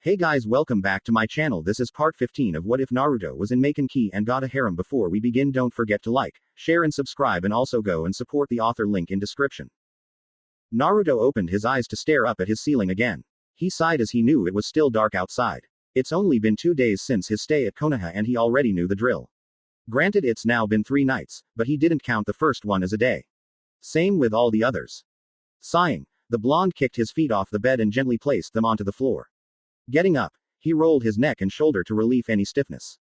Hey guys, welcome back to my channel. This is part 15 of What If Naruto Was in Maken and got a harem. Before we begin, don't forget to like, share and subscribe, and also go and support the author, link in description. Naruto opened his eyes to stare up at his ceiling again. He sighed as he knew it was still dark outside. It's only been 2 days since his stay at Konoha and he already knew the drill. Granted, it's now been 3 nights, but he didn't count the first one as a day. Same with all the others. Sighing, the blonde kicked his feet off the bed and gently placed them onto the floor. Getting up, he rolled his neck and shoulder to relieve any stiffness.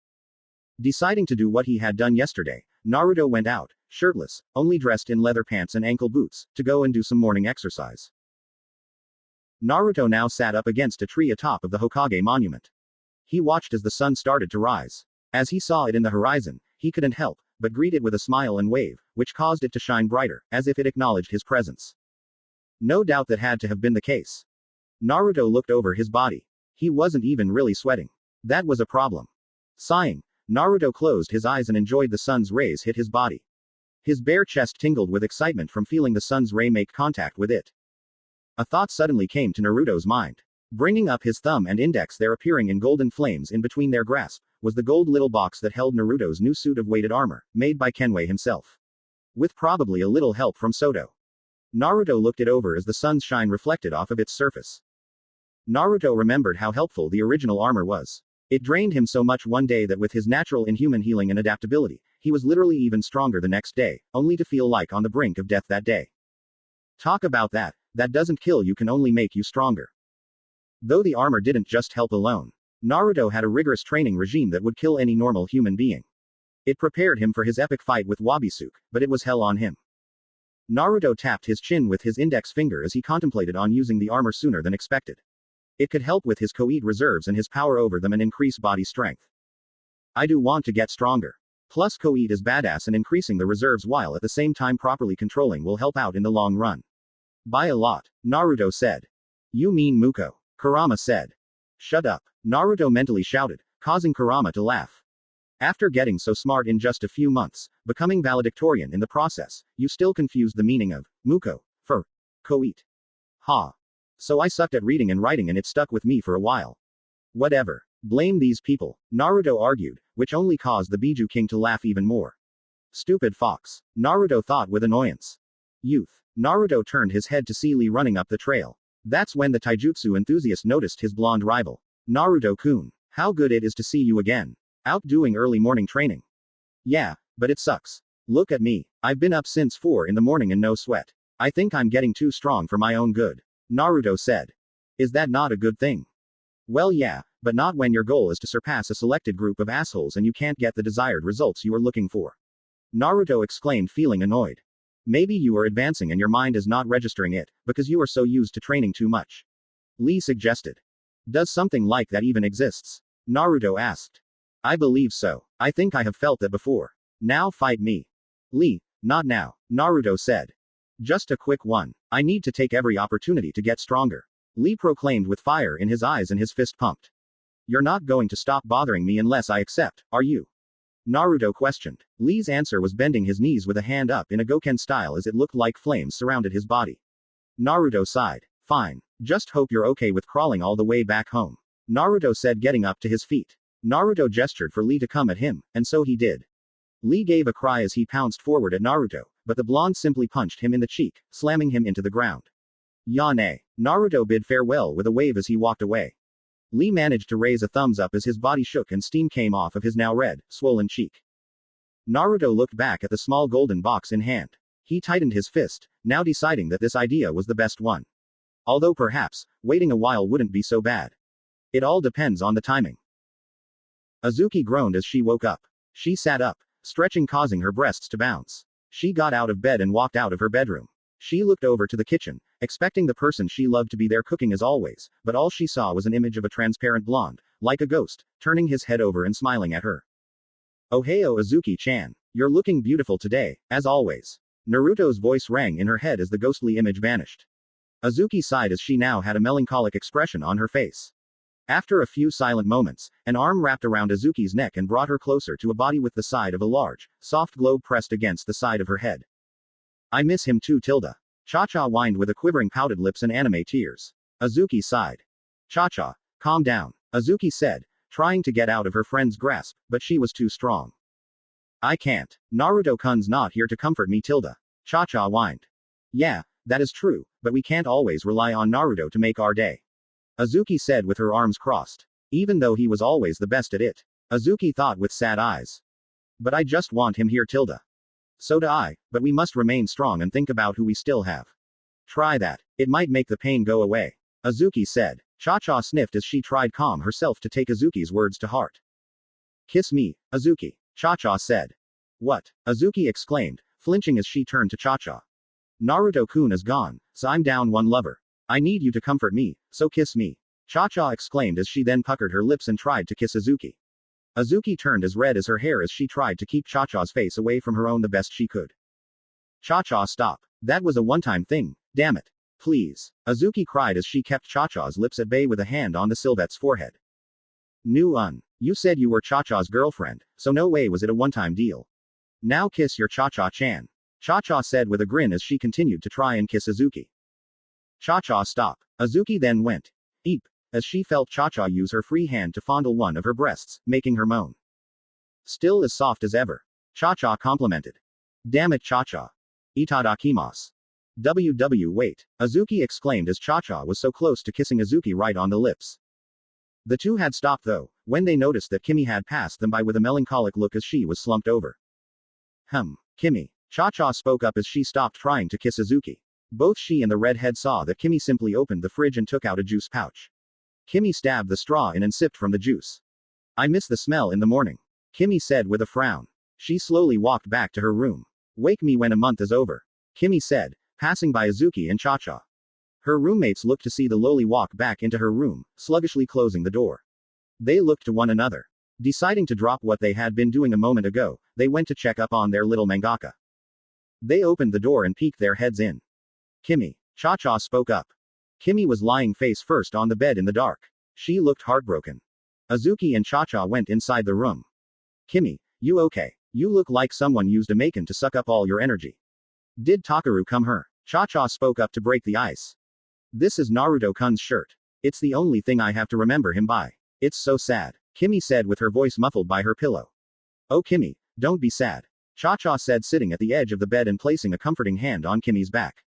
Deciding to do what he had done yesterday, Naruto went out, shirtless, only dressed in leather pants and ankle boots, to go and do some morning exercise. Naruto now sat up against a tree atop of the Hokage monument. He watched as the sun started to rise. As he saw it in the horizon, he couldn't help but greet it with a smile and wave, which caused it to shine brighter, as if it acknowledged his presence. No doubt that had to have been the case. Naruto looked over his body. He wasn't even really sweating. That was a problem. Sighing, Naruto closed his eyes and enjoyed the sun's rays hit his body. His bare chest tingled with excitement from feeling the sun's ray make contact with it. A thought suddenly came to Naruto's mind. Bringing up his thumb and index, there appearing in golden flames in between their grasp, was the gold little box that held Naruto's new suit of weighted armor, made by Kenway himself. With probably a little help from Soto. Naruto looked it over as the sun's shine reflected off of its surface. Naruto remembered how helpful the original armor was. It drained him so much one day that with his natural inhuman healing and adaptability, he was literally even stronger the next day, only to feel like on the brink of death that day. Talk about that doesn't kill you, can only make you stronger. Though the armor didn't just help alone, Naruto had a rigorous training regime that would kill any normal human being. It prepared him for his epic fight with Wabisuke, but it was hell on him. Naruto tapped his chin with his index finger as he contemplated on using the armor sooner than expected. It could help with his Koite reserves and his power over them and increase body strength. I do want to get stronger. Plus Koite is badass, and increasing the reserves while at the same time properly controlling will help out in the long run. By a lot, Naruto said. You mean Muko? Kurama said. Shut up, Naruto mentally shouted, causing Kurama to laugh. After getting so smart in just a few months, becoming valedictorian in the process, you still confused the meaning of Muko for Koite. Ha. So I sucked at reading and writing and it stuck with me for a while. Whatever. Blame these people, Naruto argued, which only caused the Biju King to laugh even more. Stupid fox, Naruto thought with annoyance. Youth. Naruto turned his head to see Lee running up the trail. That's when the taijutsu enthusiast noticed his blonde rival. Naruto-kun, how good it is to see you again. Out doing early morning training. Yeah, but it sucks. Look at me. I've been up since 4 in the morning and no sweat. I think I'm getting too strong for my own good. Naruto said. Is that not a good thing? Well, yeah, but not when your goal is to surpass a selected group of assholes and you can't get the desired results you are looking for. Naruto exclaimed, feeling annoyed. Maybe you are advancing and your mind is not registering it, because you are so used to training too much. Lee suggested. Does something like that even exists? Naruto asked. I believe so. I think I have felt that before. Now fight me. Lee, not now, Naruto said. Just a quick one. I need to take every opportunity to get stronger. Lee proclaimed with fire in his eyes and his fist pumped. You're not going to stop bothering me unless I accept, are you? Naruto questioned. Lee's answer was bending his knees with a hand up in a Goken style as it looked like flames surrounded his body. Naruto sighed. Fine. Just hope you're okay with crawling all the way back home. Naruto said, getting up to his feet. Naruto gestured for Lee to come at him, and so he did. Lee gave a cry as he pounced forward at Naruto, but the blonde simply punched him in the cheek, slamming him into the ground. Yane. Naruto bid farewell with a wave as he walked away. Lee managed to raise a thumbs up as his body shook and steam came off of his now red, swollen cheek. Naruto looked back at the small golden box in hand. He tightened his fist, now deciding that this idea was the best one. Although perhaps, waiting a while wouldn't be so bad. It all depends on the timing. Azuki groaned as she woke up. She sat up, stretching, causing her breasts to bounce. She got out of bed and walked out of her bedroom. She looked over to the kitchen, expecting the person she loved to be there cooking as always, but all she saw was an image of a transparent blonde, like a ghost, turning his head over and smiling at her. Ohio Azuki-chan. You're looking beautiful today, as always. Naruto's voice rang in her head as the ghostly image vanished. Azuki sighed as she now had a melancholic expression on her face. After a few silent moments, an arm wrapped around Azuki's neck and brought her closer to a body with the side of a large, soft globe pressed against the side of her head. I miss him too, Tilda. Cha-Cha whined with a quivering pouted lips and anime tears. Azuki sighed. Cha-Cha, Calm down, Azuki said, trying to get out of her friend's grasp, but she was too strong. I can't. Naruto-kun's not here to comfort me, Tilda. Cha-cha whined. Yeah, that is true, but we can't always rely on Naruto to make our day. Azuki said with her arms crossed. Even though he was always the best at it. Azuki thought with sad eyes. But I just want him here, Tilda. So do I, but we must remain strong and think about who we still have. Try that. It might make the pain go away. Azuki said. Cha-cha sniffed as she tried calm herself to take Azuki's words to heart. Kiss me, Azuki. Cha-cha said. What? Azuki exclaimed, flinching as she turned to Cha-cha. Naruto-kun is gone, so I'm down one lover. I need you to comfort me, so kiss me. Cha-cha exclaimed as she then puckered her lips and tried to kiss Azuki. Azuki turned as red as her hair as she tried to keep Cha-cha's face away from her own the best she could. Cha-cha, stop. That was a one-time thing, damn it. Please. Azuki cried as she kept Cha-cha's lips at bay with a hand on the Sylvette's forehead. You said you were Cha-cha's girlfriend, so no way was it a one-time deal. Now kiss your Cha-cha-chan. Cha-cha said with a grin as she continued to try and kiss Azuki. Cha-cha, stop. Azuki then went. Eep. As she felt Cha-cha use her free hand to fondle one of her breasts, making her moan. Still as soft as ever. Cha-cha complimented. Damn it, Cha-cha. Itadakimasu. Wait. Azuki exclaimed as Cha-cha was so close to kissing Azuki right on the lips. The two had stopped though, when they noticed that Kimi had passed them by with a melancholic look as she was slumped over. Kimi. Cha-cha spoke up as she stopped trying to kiss Azuki. Both she and the redhead saw that Kimi simply opened the fridge and took out a juice pouch. Kimi stabbed the straw in and sipped from the juice. I miss the smell in the morning. Kimi said with a frown. She slowly walked back to her room. Wake me when a month is over. Kimi said, passing by Azuki and Cha-cha. Her roommates looked to see the lowly walk back into her room, sluggishly closing the door. They looked to one another. Deciding to drop what they had been doing a moment ago, they went to check up on their little mangaka. They opened the door and peeked their heads in. Kimi. Cha-cha spoke up. Kimi was lying face first on the bed in the dark. She looked heartbroken. Azuki and Cha-cha went inside the room. Kimi, you okay? You look like someone used a Maken to suck up all your energy. Did Takaru come here? Cha-cha spoke up to break the ice. This is Naruto-kun's shirt. It's the only thing I have to remember him by. It's so sad. Kimi said with her voice muffled by her pillow. Oh Kimi, don't be sad. Cha-cha said sitting at the edge of the bed and placing a comforting hand on Kimi's back.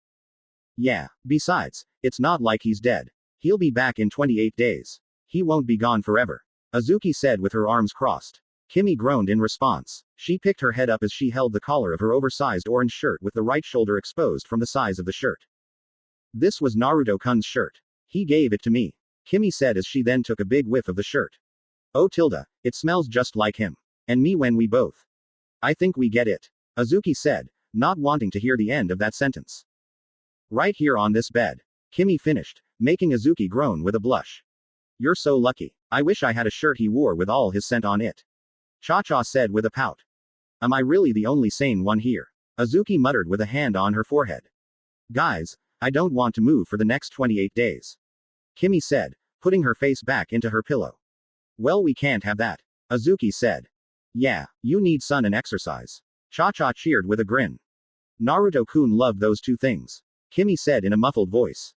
Yeah, besides, it's not like he's dead. He'll be back in 28 days. He won't be gone forever. Azuki said with her arms crossed. Kimi groaned in response. She picked her head up as she held the collar of her oversized orange shirt with the right shoulder exposed from the size of the shirt. This was Naruto-kun's shirt. He gave it to me. Kimi said as she then took a big whiff of the shirt. Oh Tilda, it smells just like him. And me when we both. I think we get it. Azuki said, not wanting to hear the end of that sentence. Right here on this bed. Kimi finished, making Azuki groan with a blush. You're so lucky. I wish I had a shirt he wore with all his scent on it. Cha-cha said with a pout. Am I really the only sane one here? Azuki muttered with a hand on her forehead. Guys, I don't want to move for the next 28 days. Kimi said, putting her face back into her pillow. Well, we can't have that. Azuki said. Yeah, you need sun and exercise. Cha-cha cheered with a grin. Naruto-kun loved those two things. Kimi said in a muffled voice.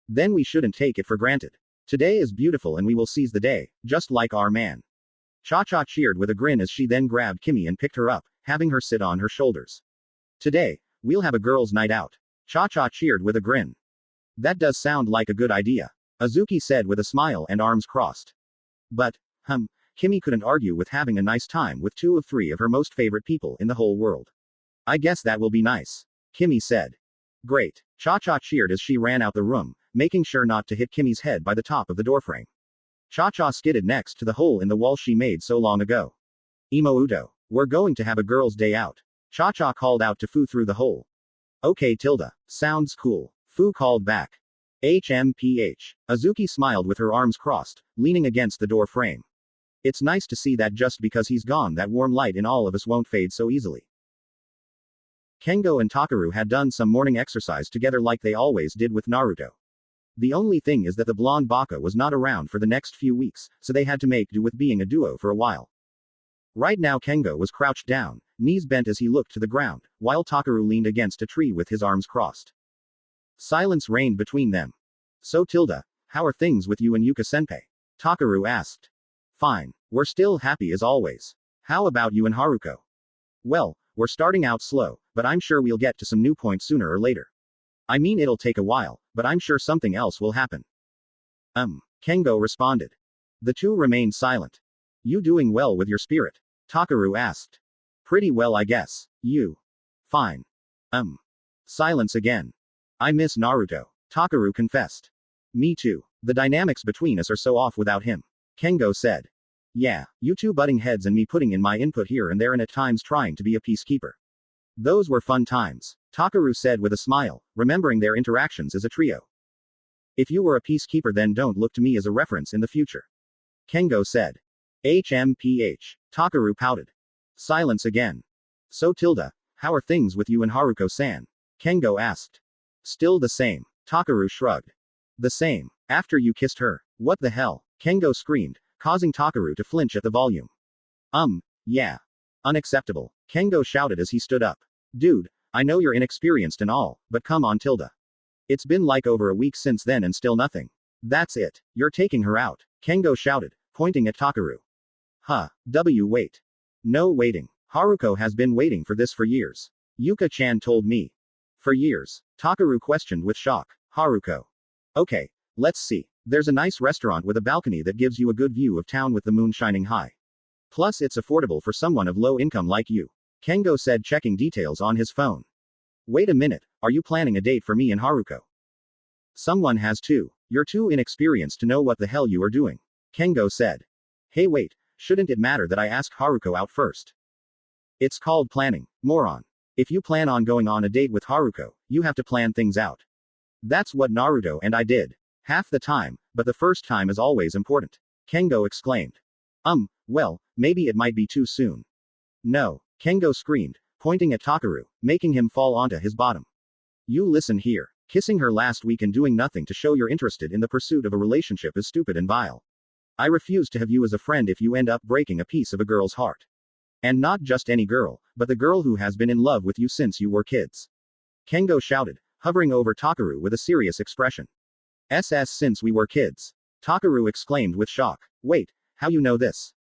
Then we shouldn't take it for granted. Today is beautiful and we will seize the day, just like our man. Cha-cha cheered with a grin as she then grabbed Kimi and picked her up, having her sit on her shoulders. Today, we'll have a girls' night out. Cha-cha cheered with a grin. That does sound like a good idea. Azuki said with a smile and arms crossed. But, Kimi couldn't argue with having a nice time with two of three of her most favorite people in the whole world. I guess that will be nice. Kimi said. Great. Cha-cha cheered as she ran out the room, making sure not to hit Kimi's head by the top of the doorframe. Cha-cha skidded next to the hole in the wall she made so long ago. Imouto, we're going to have a girls' day out. Cha-cha called out to Fu through the hole. Okay Tilda, sounds cool. Fu called back. HMPH. Azuki smiled with her arms crossed, leaning against the door frame. It's nice to see that just because he's gone that warm light in all of us won't fade so easily. Kengo and Takaru had done some morning exercise together like they always did with Naruto. The only thing is that the blonde baka was not around for the next few weeks, so they had to make do with being a duo for a while. Right now Kengo was crouched down, knees bent as he looked to the ground, while Takaru leaned against a tree with his arms crossed. Silence reigned between them. So Tilda, how are things with you and Yuka-senpai? Takaru asked. Fine. We're still happy as always. How about you and Haruko? Well, we're starting out slow, but I'm sure we'll get to some new points sooner or later. I mean, it'll take a while, but I'm sure something else will happen. Kengo responded. The two remained silent. You doing well with your spirit? Takaru asked. Pretty well, I guess. You? Fine. Silence again. I miss Naruto, Takaru confessed. Me too. The dynamics between us are so off without him. Kengo said. Yeah, you two butting heads and me putting in my input here and there and at times trying to be a peacekeeper. Those were fun times, Takaru said with a smile, remembering their interactions as a trio. If you were a peacekeeper, then don't look to me as a reference in the future. Kengo said. HMPH. Takaru pouted. Silence again. So Tilda, how are things with you and Haruko-san? Kengo asked. Still the same. Takaru shrugged. The same. After you kissed her. What the hell? Kengo screamed, causing Takaru to flinch at the volume. Yeah. Unacceptable. Kengo shouted as he stood up. Dude, I know you're inexperienced and all, but come on, Tilda. It's been like over a week since then and still nothing. That's it. You're taking her out. Kengo shouted, pointing at Takaru. Wait. No waiting. Haruko has been waiting for this for years. Yuka-chan told me. For years. Takaru questioned with shock. Haruko. Okay. Let's see. There's a nice restaurant with a balcony that gives you a good view of town with the moon shining high. Plus it's affordable for someone of low income like you. Kengo said, checking details on his phone. Wait a minute, are you planning a date for me and Haruko? Someone has to. You're too inexperienced to know what the hell you are doing. Kengo said. Hey wait, shouldn't it matter that I ask Haruko out first? It's called planning, moron. If you plan on going on a date with Haruko, you have to plan things out. That's what Naruto and I did. Half the time, but the first time is always important. Kengo exclaimed. Well, maybe it might be too soon. No, Kengo screamed, pointing at Takaru, making him fall onto his bottom. You listen here. Kissing her last week and doing nothing to show you're interested in the pursuit of a relationship is stupid and vile. I refuse to have you as a friend if you end up breaking a piece of a girl's heart. And not just any girl, but the girl who has been in love with you since you were kids. Kengo shouted, hovering over Takaru with a serious expression. Since we were kids. Takaru exclaimed with shock. Wait, how you know this?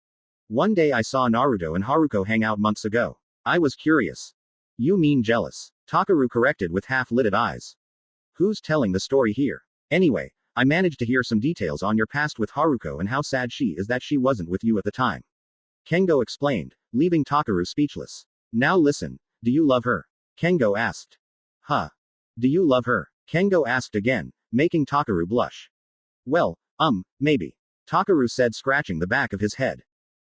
One day I saw Naruto and Haruko hang out months ago. I was curious. You mean jealous? Takaru corrected with half-lidded eyes. Who's telling the story here? Anyway, I managed to hear some details on your past with Haruko and how sad she is that she wasn't with you at the time. Kengo explained, leaving Takaru speechless. Now listen, do you love her? Kengo asked. Do you love her? Kengo asked again, making Takaru blush. Well, maybe. Takaru said, scratching the back of his head.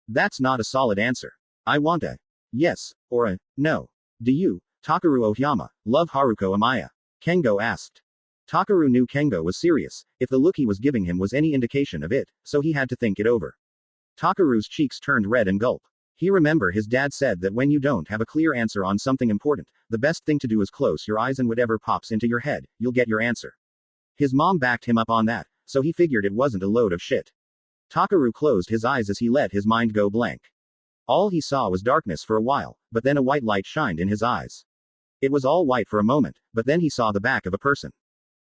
That's not a solid answer. I want a yes, or a no. Do you, Takaru Oyama, love Haruko Amaya? Kengo asked. Takaru knew Kengo was serious, if the look he was giving him was any indication of it, so he had to think it over. Takaru's cheeks turned red and gulp. He remembered his dad said that when you don't have a clear answer on something important, the best thing to do is close your eyes and whatever pops into your head, you'll get your answer. His mom backed him up on that, so he figured it wasn't a load of shit. Takaru closed his eyes as he let his mind go blank. All he saw was darkness for a while, but then a white light shined in his eyes. It was all white for a moment, but then he saw the back of a person.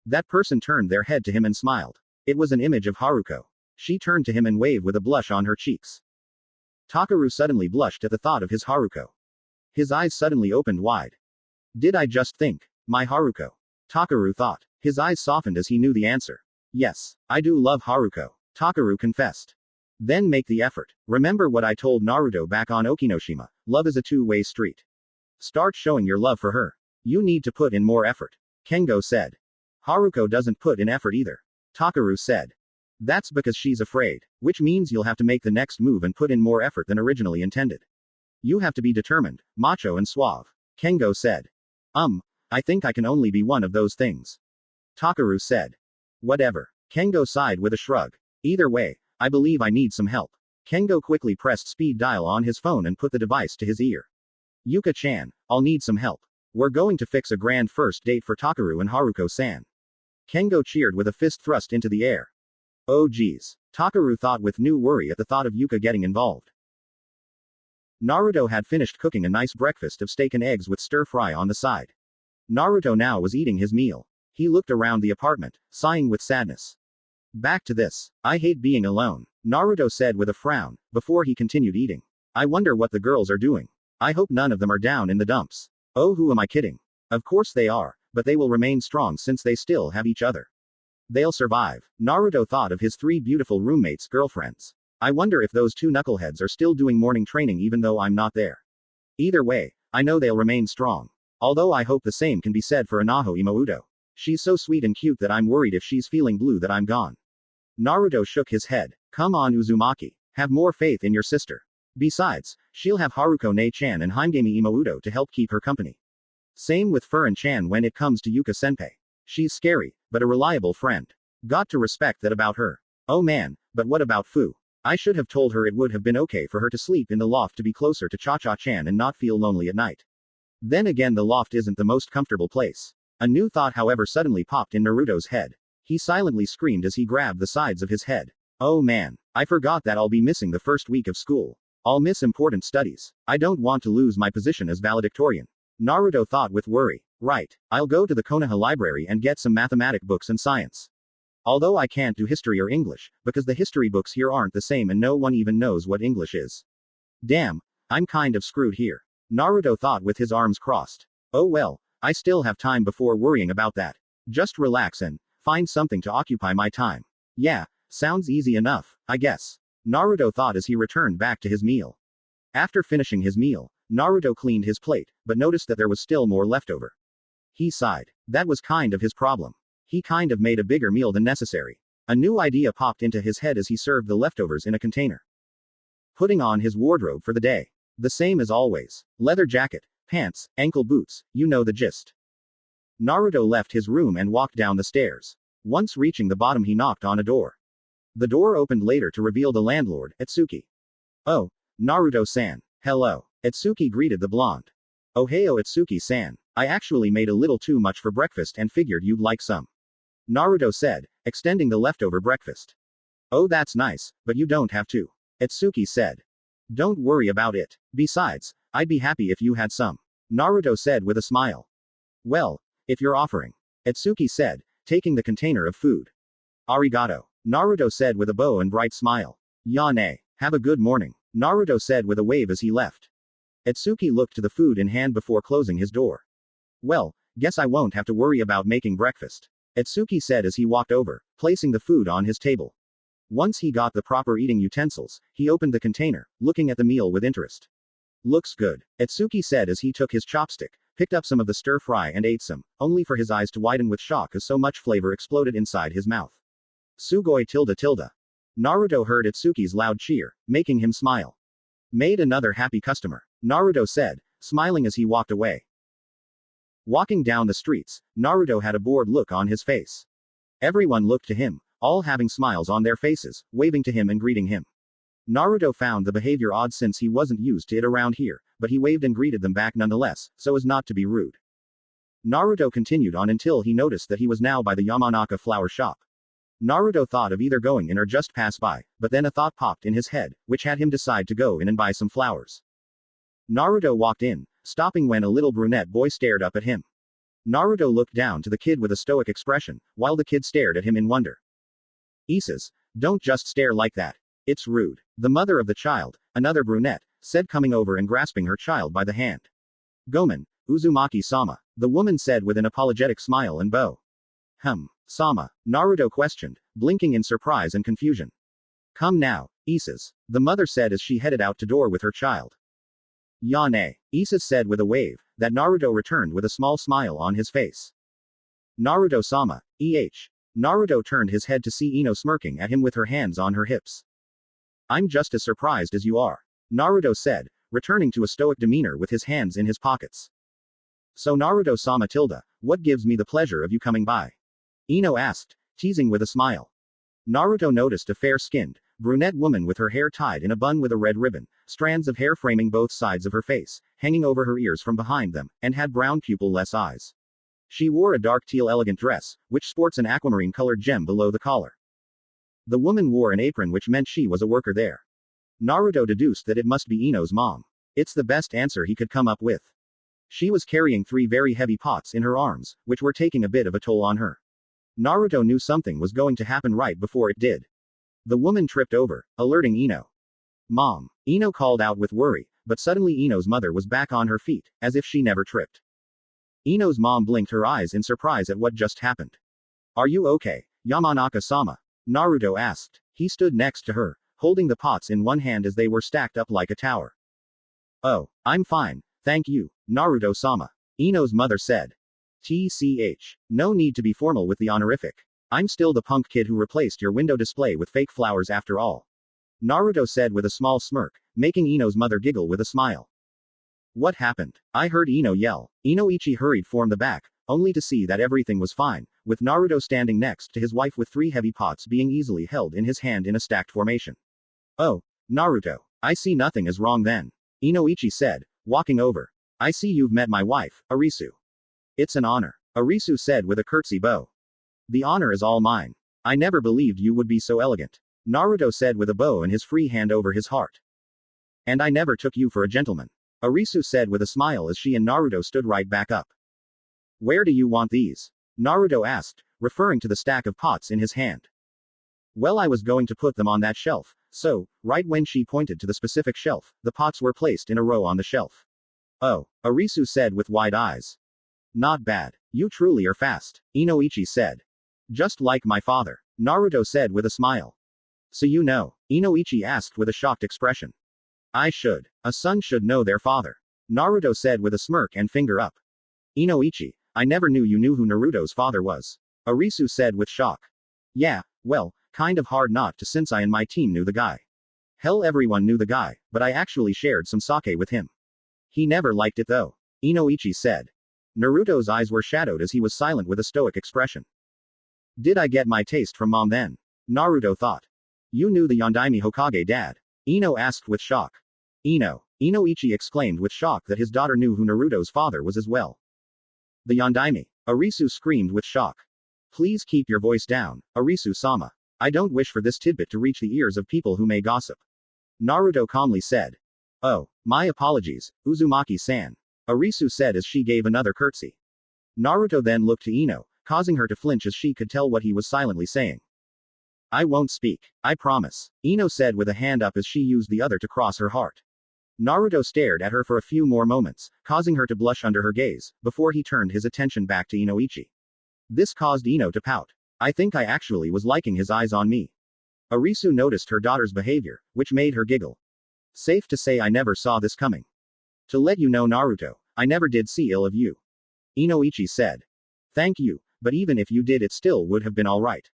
That person turned their head to him and smiled. It was an image of Haruko. She turned to him and waved with a blush on her cheeks. Takaru suddenly blushed at the thought of his Haruko. His eyes suddenly opened wide. Did I just think? My Haruko. Takaru thought. His eyes softened as he knew the answer. Yes, I do love Haruko. Takaru confessed. Then make the effort. Remember what I told Naruto back on Okinoshima, love is a two-way street. Start showing your love for her. You need to put in more effort. Kengo said. Haruko doesn't put in effort either. Takaru said. That's because she's afraid, which means you'll have to make the next move and put in more effort than originally intended. You have to be determined, macho and suave. Kengo said. I think I can only be one of those things. Takaru said. Whatever. Kengo sighed with a shrug. Either way, I believe I need some help. Kengo quickly pressed speed dial on his phone and put the device to his ear. Yuka-chan, I'll need some help. We're going to fix a grand first date for Takaru and Haruko-san. Kengo cheered with a fist thrust into the air. Oh geez. Takaru thought with new worry at the thought of Yuka getting involved. Naruto had finished cooking a nice breakfast of steak and eggs with stir-fry on the side. Naruto now was eating his meal. He looked around the apartment, sighing with sadness. Back to this. I hate being alone, Naruto said with a frown, before he continued eating. I wonder what the girls are doing. I hope none of them are down in the dumps. Oh, who am I kidding? Of course they are, but they will remain strong since they still have each other. They'll survive. Naruto thought of his 3 beautiful roommates' girlfriends. I wonder if those 2 knuckleheads are still doing morning training even though I'm not there. Either way, I know they'll remain strong. Although I hope the same can be said for Anaho Imouto. She's so sweet and cute that I'm worried if she's feeling blue that I'm gone. Naruto shook his head. Come on Uzumaki. Have more faith in your sister. Besides, she'll have Haruko Ne-chan and Himegami Imouto to help keep her company. Same with Furin-chan when it comes to Yuka-senpai. She's scary, but a reliable friend. Got to respect that about her. Oh man, but what about Fu? I should have told her it would have been okay for her to sleep in the loft to be closer to Cha-Cha-chan and not feel lonely at night. Then again, the loft isn't the most comfortable place. A new thought, however, suddenly popped in Naruto's head. He silently screamed as he grabbed the sides of his head. Oh man, I forgot that I'll be missing the first week of school. I'll miss important studies. I don't want to lose my position as valedictorian. Naruto thought with worry. Right, I'll go to the Konoha library and get some mathematic books and science. Although I can't do history or English, because the history books here aren't the same and no one even knows what English is. Damn, I'm kind of screwed here. Naruto thought with his arms crossed. Oh well, I still have time before worrying about that. Just relax and find something to occupy my time. Yeah, sounds easy enough, I guess. Naruto thought as he returned back to his meal. After finishing his meal, Naruto cleaned his plate, but noticed that there was still more left over. He sighed. That was kind of his problem. He kind of made a bigger meal than necessary. A new idea popped into his head as he served the leftovers in a container. Putting on his wardrobe for the day. The same as always. Leather jacket, pants, ankle boots, you know the gist. Naruto left his room and walked down the stairs. Once reaching the bottom, he knocked on a door. The door opened later to reveal the landlord, Itsuki. Oh, Naruto-san. Hello. Itsuki greeted the blonde. Ohio Itsuki-san. I actually made a little too much for breakfast and figured you'd like some. Naruto said, extending the leftover breakfast. Oh, that's nice, but you don't have to. Itsuki said. Don't worry about it. Besides, I'd be happy if you had some. Naruto said with a smile. Well, if you're offering. Itsuki said, taking the container of food. Arigato. Naruto said with a bow and bright smile. Yane. Have a good morning. Naruto said with a wave as he left. Itsuki looked to the food in hand before closing his door. Well, guess I won't have to worry about making breakfast. Itsuki said as he walked over, placing the food on his table. Once he got the proper eating utensils, he opened the container, looking at the meal with interest. Looks good, Itsuki said as he took his chopstick, picked up some of the stir-fry and ate some, only for his eyes to widen with shock as so much flavor exploded inside his mouth. Sugoi tilde tilde. Naruto heard Itsuki's loud cheer, making him smile. Made another happy customer, Naruto said, smiling as he walked away. Walking down the streets, Naruto had a bored look on his face. Everyone looked to him, all having smiles on their faces, waving to him and greeting him. Naruto found the behavior odd since he wasn't used to it around here, but he waved and greeted them back nonetheless, so as not to be rude. Naruto continued on until he noticed that he was now by the Yamanaka flower shop. Naruto thought of either going in or just pass by, but then a thought popped in his head, which had him decide to go in and buy some flowers. Naruto walked in, stopping when a little brunette boy stared up at him. Naruto looked down to the kid with a stoic expression, while the kid stared at him in wonder. Isas, don't just stare like that. It's rude. The mother of the child, another brunette, said, coming over and grasping her child by the hand. Gomen, Uzumaki-sama, the woman said with an apologetic smile and bow. Sama, Naruto questioned, blinking in surprise and confusion. Come now, Isas, the mother said as she headed out to door with her child. Yane, Isas said with a wave, that Naruto returned with a small smile on his face. Naruto-sama, Naruto turned his head to see Ino smirking at him with her hands on her hips. I'm just as surprised as you are, Naruto said, returning to a stoic demeanor with his hands in his pockets. So Naruto-sama tilde, what gives me the pleasure of you coming by? Ino asked, teasing with a smile. Naruto noticed a fair-skinned, brunette woman with her hair tied in a bun with a red ribbon, strands of hair framing both sides of her face, hanging over her ears from behind them, and had brown pupil-less eyes. She wore a dark teal elegant dress, which sports an aquamarine-colored gem below the collar. The woman wore an apron, which meant she was a worker there. Naruto deduced that it must be Ino's mom. It's the best answer he could come up with. She was carrying 3 very heavy pots in her arms, which were taking a bit of a toll on her. Naruto knew something was going to happen right before it did. The woman tripped over, alerting Ino. Mom. Ino called out with worry, but suddenly Ino's mother was back on her feet, as if she never tripped. Ino's mom blinked her eyes in surprise at what just happened. Are you okay, Yamanaka-sama? Naruto asked. He stood next to her, holding the pots in one hand as they were stacked up like a tower. Oh, I'm fine, thank you, Naruto-sama. Ino's mother said. TCH. No need to be formal with the honorific. I'm still the punk kid who replaced your window display with fake flowers after all. Naruto said with a small smirk, making Ino's mother giggle with a smile. What happened? I heard Ino yell. Inoichi hurried from the back, only to see that everything was fine, with Naruto standing next to his wife with 3 heavy pots being easily held in his hand in a stacked formation. Oh, Naruto. I see nothing is wrong then. Inoichi said, walking over. I see you've met my wife, Arisu. It's an honor. Arisu said with a curtsy bow. The honor is all mine. I never believed you would be so elegant. Naruto said with a bow and his free hand over his heart. And I never took you for a gentleman. Arisu said with a smile as she and Naruto stood right back up. Where do you want these? Naruto asked, referring to the stack of pots in his hand. Well, I was going to put them on that shelf, so, right when she pointed to the specific shelf, the pots were placed in a row on the shelf. Oh, Arisu said with wide eyes. Not bad. You truly are fast, Inoichi said. Just like my father, Naruto said with a smile. So you know, Inoichi asked with a shocked expression. I should. A son should know their father. Naruto said with a smirk and finger up. Inoichi, I never knew you knew who Naruto's father was. Arisu said with shock. Yeah, well, kind of hard not to since I and my team knew the guy. Hell, everyone knew the guy, but I actually shared some sake with him. He never liked it though. Inoichi said. Naruto's eyes were shadowed as he was silent with a stoic expression. Did I get my taste from mom then? Naruto thought. You knew the Yondaime Hokage dad? Ino asked with shock. Inoichi exclaimed with shock that his daughter knew who Naruto's father was as well. The Yondaime. Arisu screamed with shock. Please keep your voice down, Arisu-sama. I don't wish for this tidbit to reach the ears of people who may gossip. Naruto calmly said. Oh, my apologies, Uzumaki-san. Arisu said as she gave another curtsy. Naruto then looked to Ino, causing her to flinch as she could tell what he was silently saying. I won't speak, I promise, Ino said with a hand up as she used the other to cross her heart. Naruto stared at her for a few more moments, causing her to blush under her gaze, before he turned his attention back to Inoichi. This caused Ino to pout. I think I actually was liking his eyes on me. Arisu noticed her daughter's behavior, which made her giggle. Safe to say I never saw this coming. To let you know, Naruto, I never did see ill of you. Inoichi said. Thank you, but even if you did, it still would have been alright.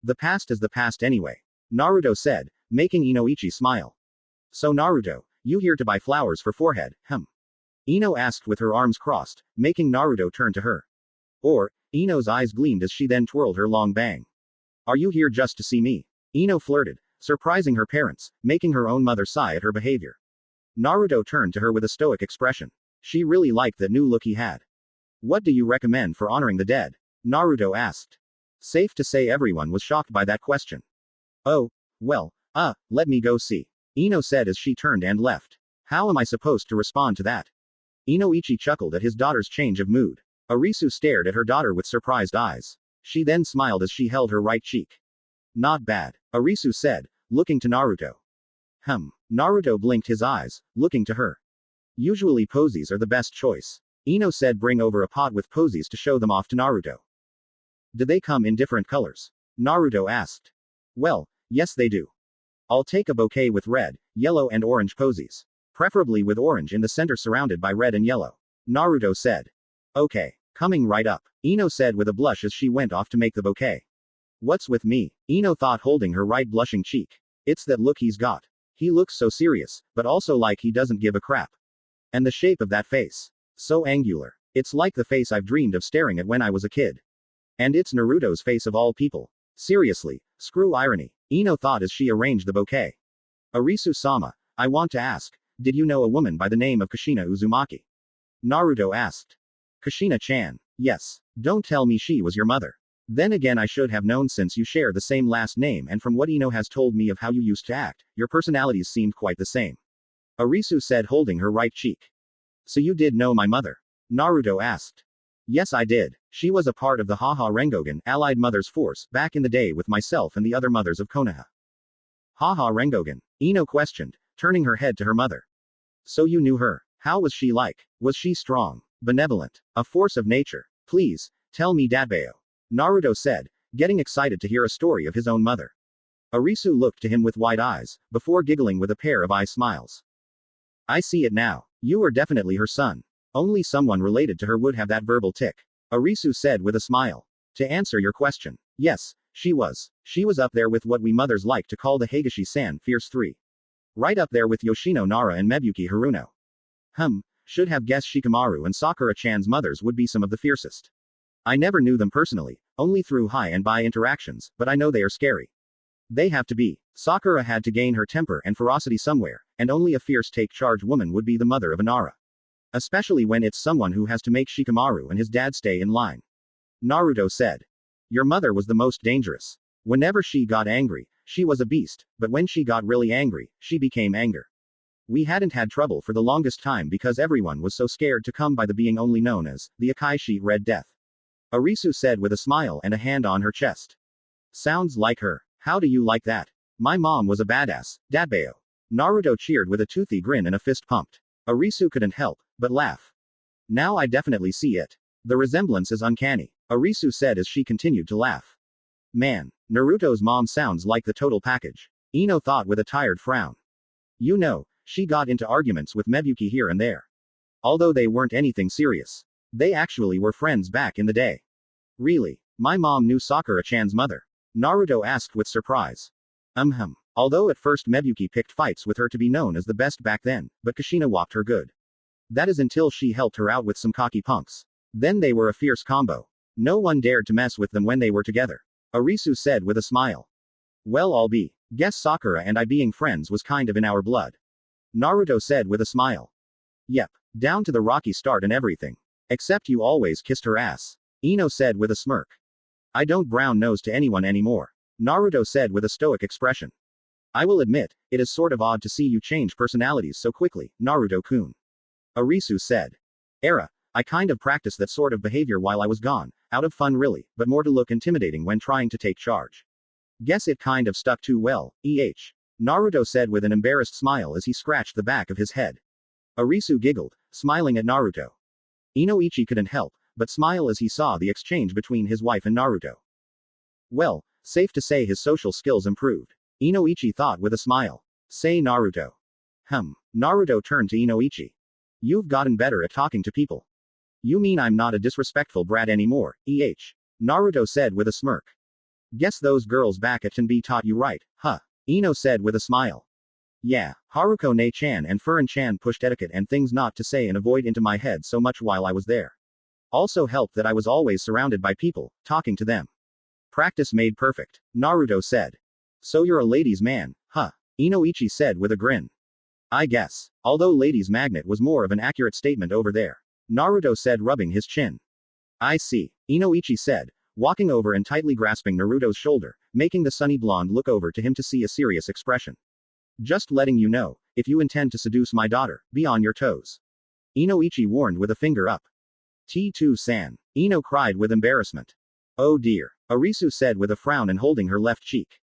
The past is the past anyway. Naruto said, making Inoichi smile. So Naruto, you here to buy flowers for forehead, Ino asked with her arms crossed, making Naruto turn to her. Or, Ino's eyes gleamed as she then twirled her long bang. Are you here just to see me? Ino flirted, surprising her parents, making her own mother sigh at her behavior. Naruto turned to her with a stoic expression. She really liked that new look he had. What do you recommend for honoring the dead? Naruto asked. Safe to say everyone was shocked by that question. Oh, well, let me go see. Ino said as she turned and left. How am I supposed to respond to that? Inoichi chuckled at his daughter's change of mood. Arisu stared at her daughter with surprised eyes. She then smiled as she held her right cheek. Not bad, Arisu said, looking to Naruto. Naruto blinked his eyes, looking to her. Usually posies are the best choice. Ino said bring over a pot with posies to show them off to Naruto. Do they come in different colors? Naruto asked. Well, yes they do. I'll take a bouquet with red, yellow and orange posies. Preferably with orange in the center surrounded by red and yellow. Naruto said. Okay, coming right up, Ino said with a blush as she went off to make the bouquet. What's with me? Ino thought, holding her right blushing cheek. It's that look he's got. He looks so serious, but also like he doesn't give a crap. And the shape of that face. So angular. It's like the face I've dreamed of staring at when I was a kid. And it's Naruto's face of all people. Seriously, screw irony, Ino thought as she arranged the bouquet. Arisu-sama, I want to ask, did you know a woman by the name of Kushina Uzumaki? Naruto asked. Kushina-chan. Yes. Don't tell me she was your mother. Then again, I should have known since you share the same last name, and from what Ino has told me of how you used to act, your personalities seemed quite the same. Arisu said, holding her right cheek. So you did know my mother? Naruto asked. Yes, I did. She was a part of the Haha Rengogen Allied Mothers Force back in the day with myself and the other mothers of Konoha. Haha Rengogen, Ino questioned, turning her head to her mother. So you knew her. How was she like? Was she strong? Benevolent? A force of nature? Please, tell me Datbeo. Naruto said, getting excited to hear a story of his own mother. Arisu looked to him with wide eyes, before giggling with a pair of eye smiles. I see it now. You are definitely her son. Only someone related to her would have that verbal tick. Arisu said with a smile. To answer your question, yes, she was. She was up there with what we mothers like to call the Higashi-san Fierce 3. Right up there with Yoshino Nara and Mebuki Haruno. Should have guessed Shikamaru and Sakura-chan's mothers would be some of the fiercest. I never knew them personally, only through hi and bye interactions, but I know they are scary. They have to be. Sakura had to gain her temper and ferocity somewhere, and only a fierce take-charge woman would be the mother of a Nara. Especially when it's someone who has to make Shikamaru and his dad stay in line. Naruto said. Your mother was the most dangerous. Whenever she got angry, she was a beast, but when she got really angry, she became anger. We hadn't had trouble for the longest time because everyone was so scared to come by the being only known as the Akaishi Red Death. Arisu said with a smile and a hand on her chest. Sounds like her. How do you like that? My mom was a badass, Datbeo. Naruto cheered with a toothy grin and a fist pumped. Arisu couldn't help but laugh. Now I definitely see it. The resemblance is uncanny, Arisu said as she continued to laugh. Man, Naruto's mom sounds like the total package. Ino thought with a tired frown. You know, she got into arguments with Mebuki here and there. Although they weren't anything serious. They actually were friends back in the day. Really? My mom knew Sakura-chan's mother? Naruto asked with surprise. Although at first Mebuki picked fights with her to be known as the best back then, but Kushina walked her good. That is until she helped her out with some cocky punks. Then they were a fierce combo. No one dared to mess with them when they were together. Arisu said with a smile. Well, I'll be. Guess Sakura and I being friends was kind of in our blood. Naruto said with a smile. Yep. Down to the rocky start and everything. Except you always kissed her ass. Ino said with a smirk. I don't brown nose to anyone anymore. Naruto said with a stoic expression. I will admit, it is sort of odd to see you change personalities so quickly, Naruto-kun. Arisu said. I kind of practiced that sort of behavior while I was gone, out of fun really, but more to look intimidating when trying to take charge. Guess it kind of stuck too well, Naruto said with an embarrassed smile as he scratched the back of his head. Arisu giggled, smiling at Naruto. Inoichi couldn't help but smile as he saw the exchange between his wife and Naruto. Well, safe to say his social skills improved. Inoichi thought with a smile. Say Naruto. Naruto turned to Inoichi. You've gotten better at talking to people. You mean I'm not a disrespectful brat anymore, Naruto said with a smirk. Guess those girls back at Tenbi taught you right, huh? Ino said with a smile. Yeah, Haruko-ne-chan and Furin-chan pushed etiquette and things not to say and avoid into my head so much while I was there. Also helped that I was always surrounded by people, talking to them. Practice made perfect, Naruto said. So you're a ladies' man, huh? Inoichi said with a grin. I guess. Although ladies' magnet was more of an accurate statement over there. Naruto said rubbing his chin. I see, Inoichi said, walking over and tightly grasping Naruto's shoulder, making the sunny blonde look over to him to see a serious expression. Just letting you know, if you intend to seduce my daughter, be on your toes. Inoichi warned with a finger up. T2-san. Ino cried with embarrassment. Oh dear. Arisu said with a frown and holding her left cheek.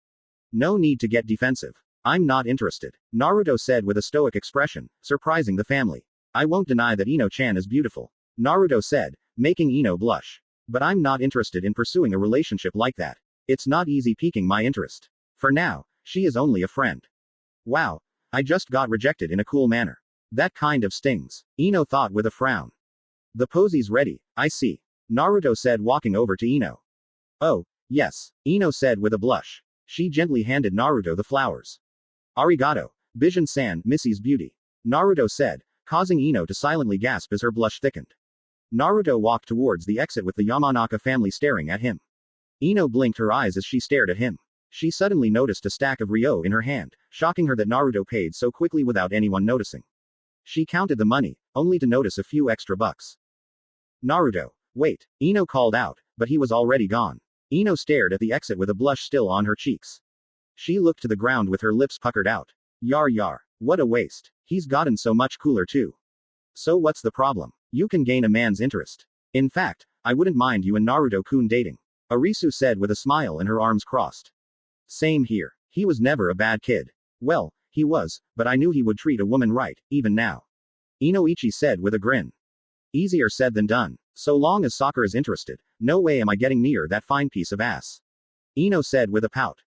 No need to get defensive. I'm not interested. Naruto said with a stoic expression, surprising the family. I won't deny that Ino-chan is beautiful. Naruto said, making Ino blush. But I'm not interested in pursuing a relationship like that. It's not easy piquing my interest. For now, she is only a friend. Wow. I just got rejected in a cool manner. That kind of stings. Ino thought with a frown. The posie's ready, I see. Naruto said walking over to Ino. Oh, yes. Ino said with a blush. She gently handed Naruto the flowers. Arigato, Bijan-san, Missy's beauty. Naruto said, causing Ino to silently gasp as her blush thickened. Naruto walked towards the exit with the Yamanaka family staring at him. Ino blinked her eyes as she stared at him. She suddenly noticed a stack of Ryo in her hand, shocking her that Naruto paid so quickly without anyone noticing. She counted the money, only to notice a few extra bucks. Naruto, wait, Ino called out, but he was already gone. Ino stared at the exit with a blush still on her cheeks. She looked to the ground with her lips puckered out. Yar, what a waste. He's gotten so much cooler too. So what's the problem? You can gain a man's interest. In fact, I wouldn't mind you and Naruto-kun dating. Arisu said with a smile and her arms crossed. Same here. He was never a bad kid. Well, he was, but I knew he would treat a woman right, even now. Inoichi said with a grin. Easier said than done. So long as Sakura's interested, no way am I getting near that fine piece of ass. Ino said with a pout.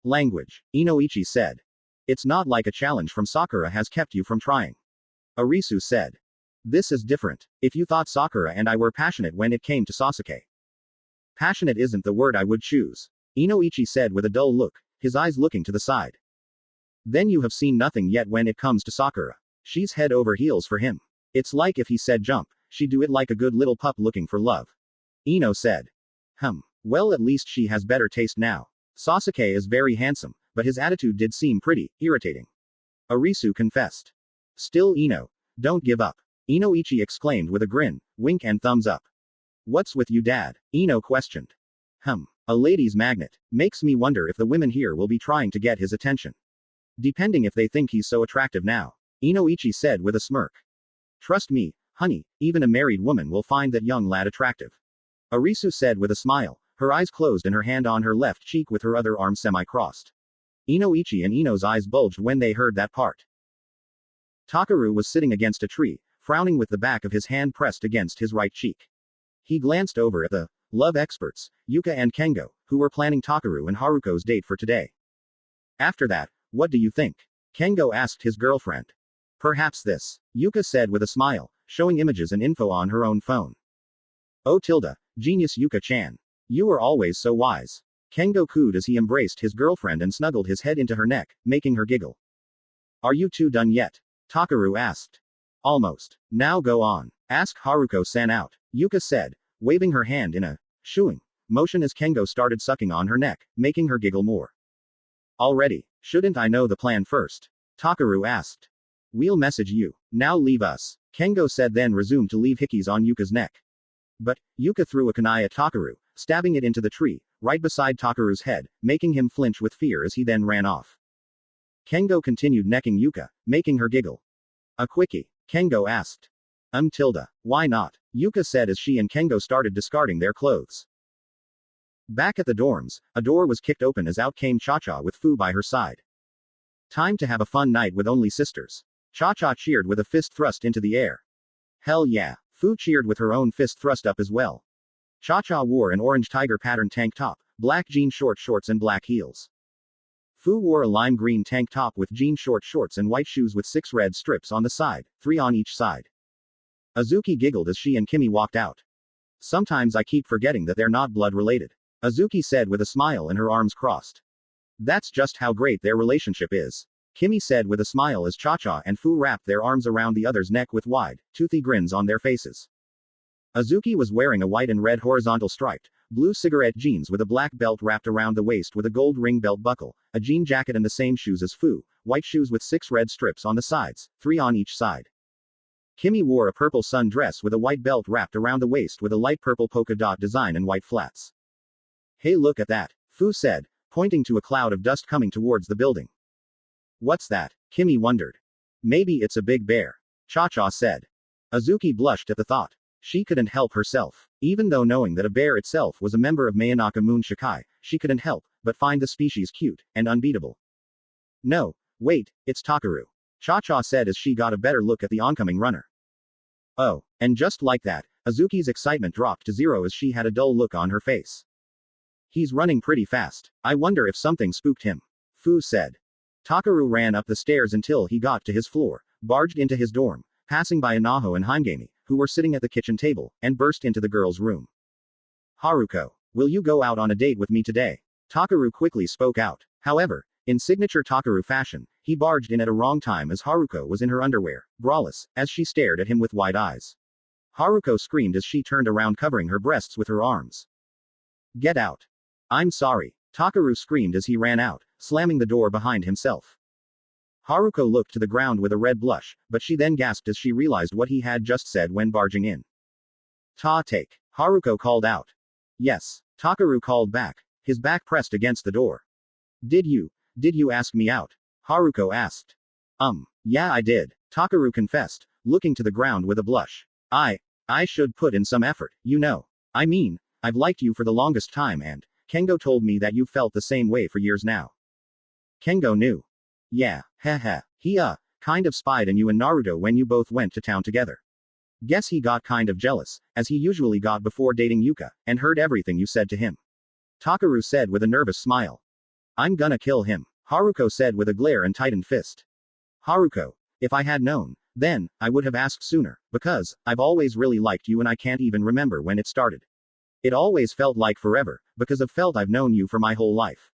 Language, Inoichi said. It's not like a challenge from Sakura has kept you from trying. Arisu said. This is different. If you thought Sakura and I were passionate when it came to Sasuke. Passionate isn't the word I would choose. Inoichi said with a dull look, his eyes looking to the side. Then you have seen nothing yet when it comes to Sakura. She's head over heels for him. It's like if he said jump, she'd do it like a good little pup looking for love. Ino said. Well, at least she has better taste now. Sasuke is very handsome, but his attitude did seem pretty irritating. Arisu confessed. Still Ino, don't give up. Inoichi exclaimed with a grin, wink and thumbs up. What's with you, Dad? Ino questioned. A ladies' magnet. Makes me wonder if the women here will be trying to get his attention. Depending if they think he's so attractive now. Inoichi said with a smirk. Trust me, honey, even a married woman will find that young lad attractive. Arisu said with a smile, her eyes closed and her hand on her left cheek with her other arm semi-crossed. Inoichi and Ino's eyes bulged when they heard that part. Takaru was sitting against a tree, frowning with the back of his hand pressed against his right cheek. He glanced over at the love experts, Yuka and Kengo, who were planning Takaru and Haruko's date for today. After that, what do you think? Kengo asked his girlfriend. Perhaps this, Yuka said with a smile, showing images and info on her own phone. Oh tilde, genius Yuka-chan. You are always so wise. Kengo cooed as he embraced his girlfriend and snuggled his head into her neck, making her giggle. Are you two done yet? Takaru asked. Almost. Now go on. Ask Haruko-san out, Yuka said, waving her hand in a shooing motion as Kengo started sucking on her neck, making her giggle more. Already, shouldn't I know the plan first? Takaru asked. We'll message you. Now leave us. Kengo said then resumed to leave hickeys on Yuka's neck. But, Yuka threw a kunai at Takaru, stabbing it into the tree, right beside Takaru's head, making him flinch with fear as he then ran off. Kengo continued necking Yuka, making her giggle. A quickie? Kengo asked. Tilde. Why not? Yuka said as she and Kengo started discarding their clothes. Back at the dorms, a door was kicked open as out came Cha-Cha with Fu by her side. Time to have a fun night with only sisters. Cha-Cha cheered with a fist thrust into the air. Hell yeah. Fu cheered with her own fist thrust up as well. Cha-Cha wore an orange tiger pattern tank top, black jean short shorts and black heels. Fu wore a lime green tank top with jean short shorts and white shoes with 6 red strips on the side, 3 on each side. Azuki giggled as she and Kimi walked out. Sometimes I keep forgetting that they're not blood related. Azuki said with a smile and her arms crossed. That's just how great their relationship is. Kimi said with a smile as Cha-Cha and Fu wrapped their arms around the other's neck with wide, toothy grins on their faces. Azuki was wearing a white and red horizontal striped, blue cigarette jeans with a black belt wrapped around the waist with a gold ring belt buckle, a jean jacket and the same shoes as Fu, white shoes with 6 red strips on the sides, 3 on each side. Kimi wore a purple sun dress with a white belt wrapped around the waist with a light purple polka dot design and white flats. Hey, look at that, Fu said, pointing to a cloud of dust coming towards the building. What's that? Kimi wondered. Maybe it's a big bear. Cha-Cha said. Azuki blushed at the thought. She couldn't help herself. Even though knowing that a bear itself was a member of Mayanaka Moon Shikai, she couldn't help but find the species cute and unbeatable. No, wait, it's Takaru. Cha-Cha said as she got a better look at the oncoming runner. Oh, and just like that, Azuki's excitement dropped to zero as she had a dull look on her face. He's running pretty fast. I wonder if something spooked him. Fu said. Takaru ran up the stairs until he got to his floor, barged into his dorm, passing by Anaho and Heimgami, who were sitting at the kitchen table, and burst into the girls' room. Haruko, will you go out on a date with me today? Takaru quickly spoke out. However, in signature Takaru fashion, he barged in at a wrong time as Haruko was in her underwear, braless, as she stared at him with wide eyes. Haruko screamed as she turned around covering her breasts with her arms. Get out. I'm sorry. Takaru screamed as he ran out, slamming the door behind himself. Haruko looked to the ground with a red blush, but she then gasped as she realized what he had just said when barging in. Take. Haruko called out. Yes. Takaru called back, his back pressed against the door. Did you ask me out? Haruko asked. Yeah I did. Takaru confessed, looking to the ground with a blush. I should put in some effort, you know. I mean, I've liked you for the longest time and Kengo told me that you felt the same way for years now. Kengo knew. Yeah, heh. He kind of spied on you and Naruto when you both went to town together. Guess he got kind of jealous, as he usually got before dating Yuka, and heard everything you said to him. Takaru said with a nervous smile. I'm gonna kill him, Haruko said with a glare and tightened fist. Haruko, if I had known, then, I would have asked sooner, because, I've always really liked you and I can't even remember when it started. It always felt like forever, because I've known you for my whole life.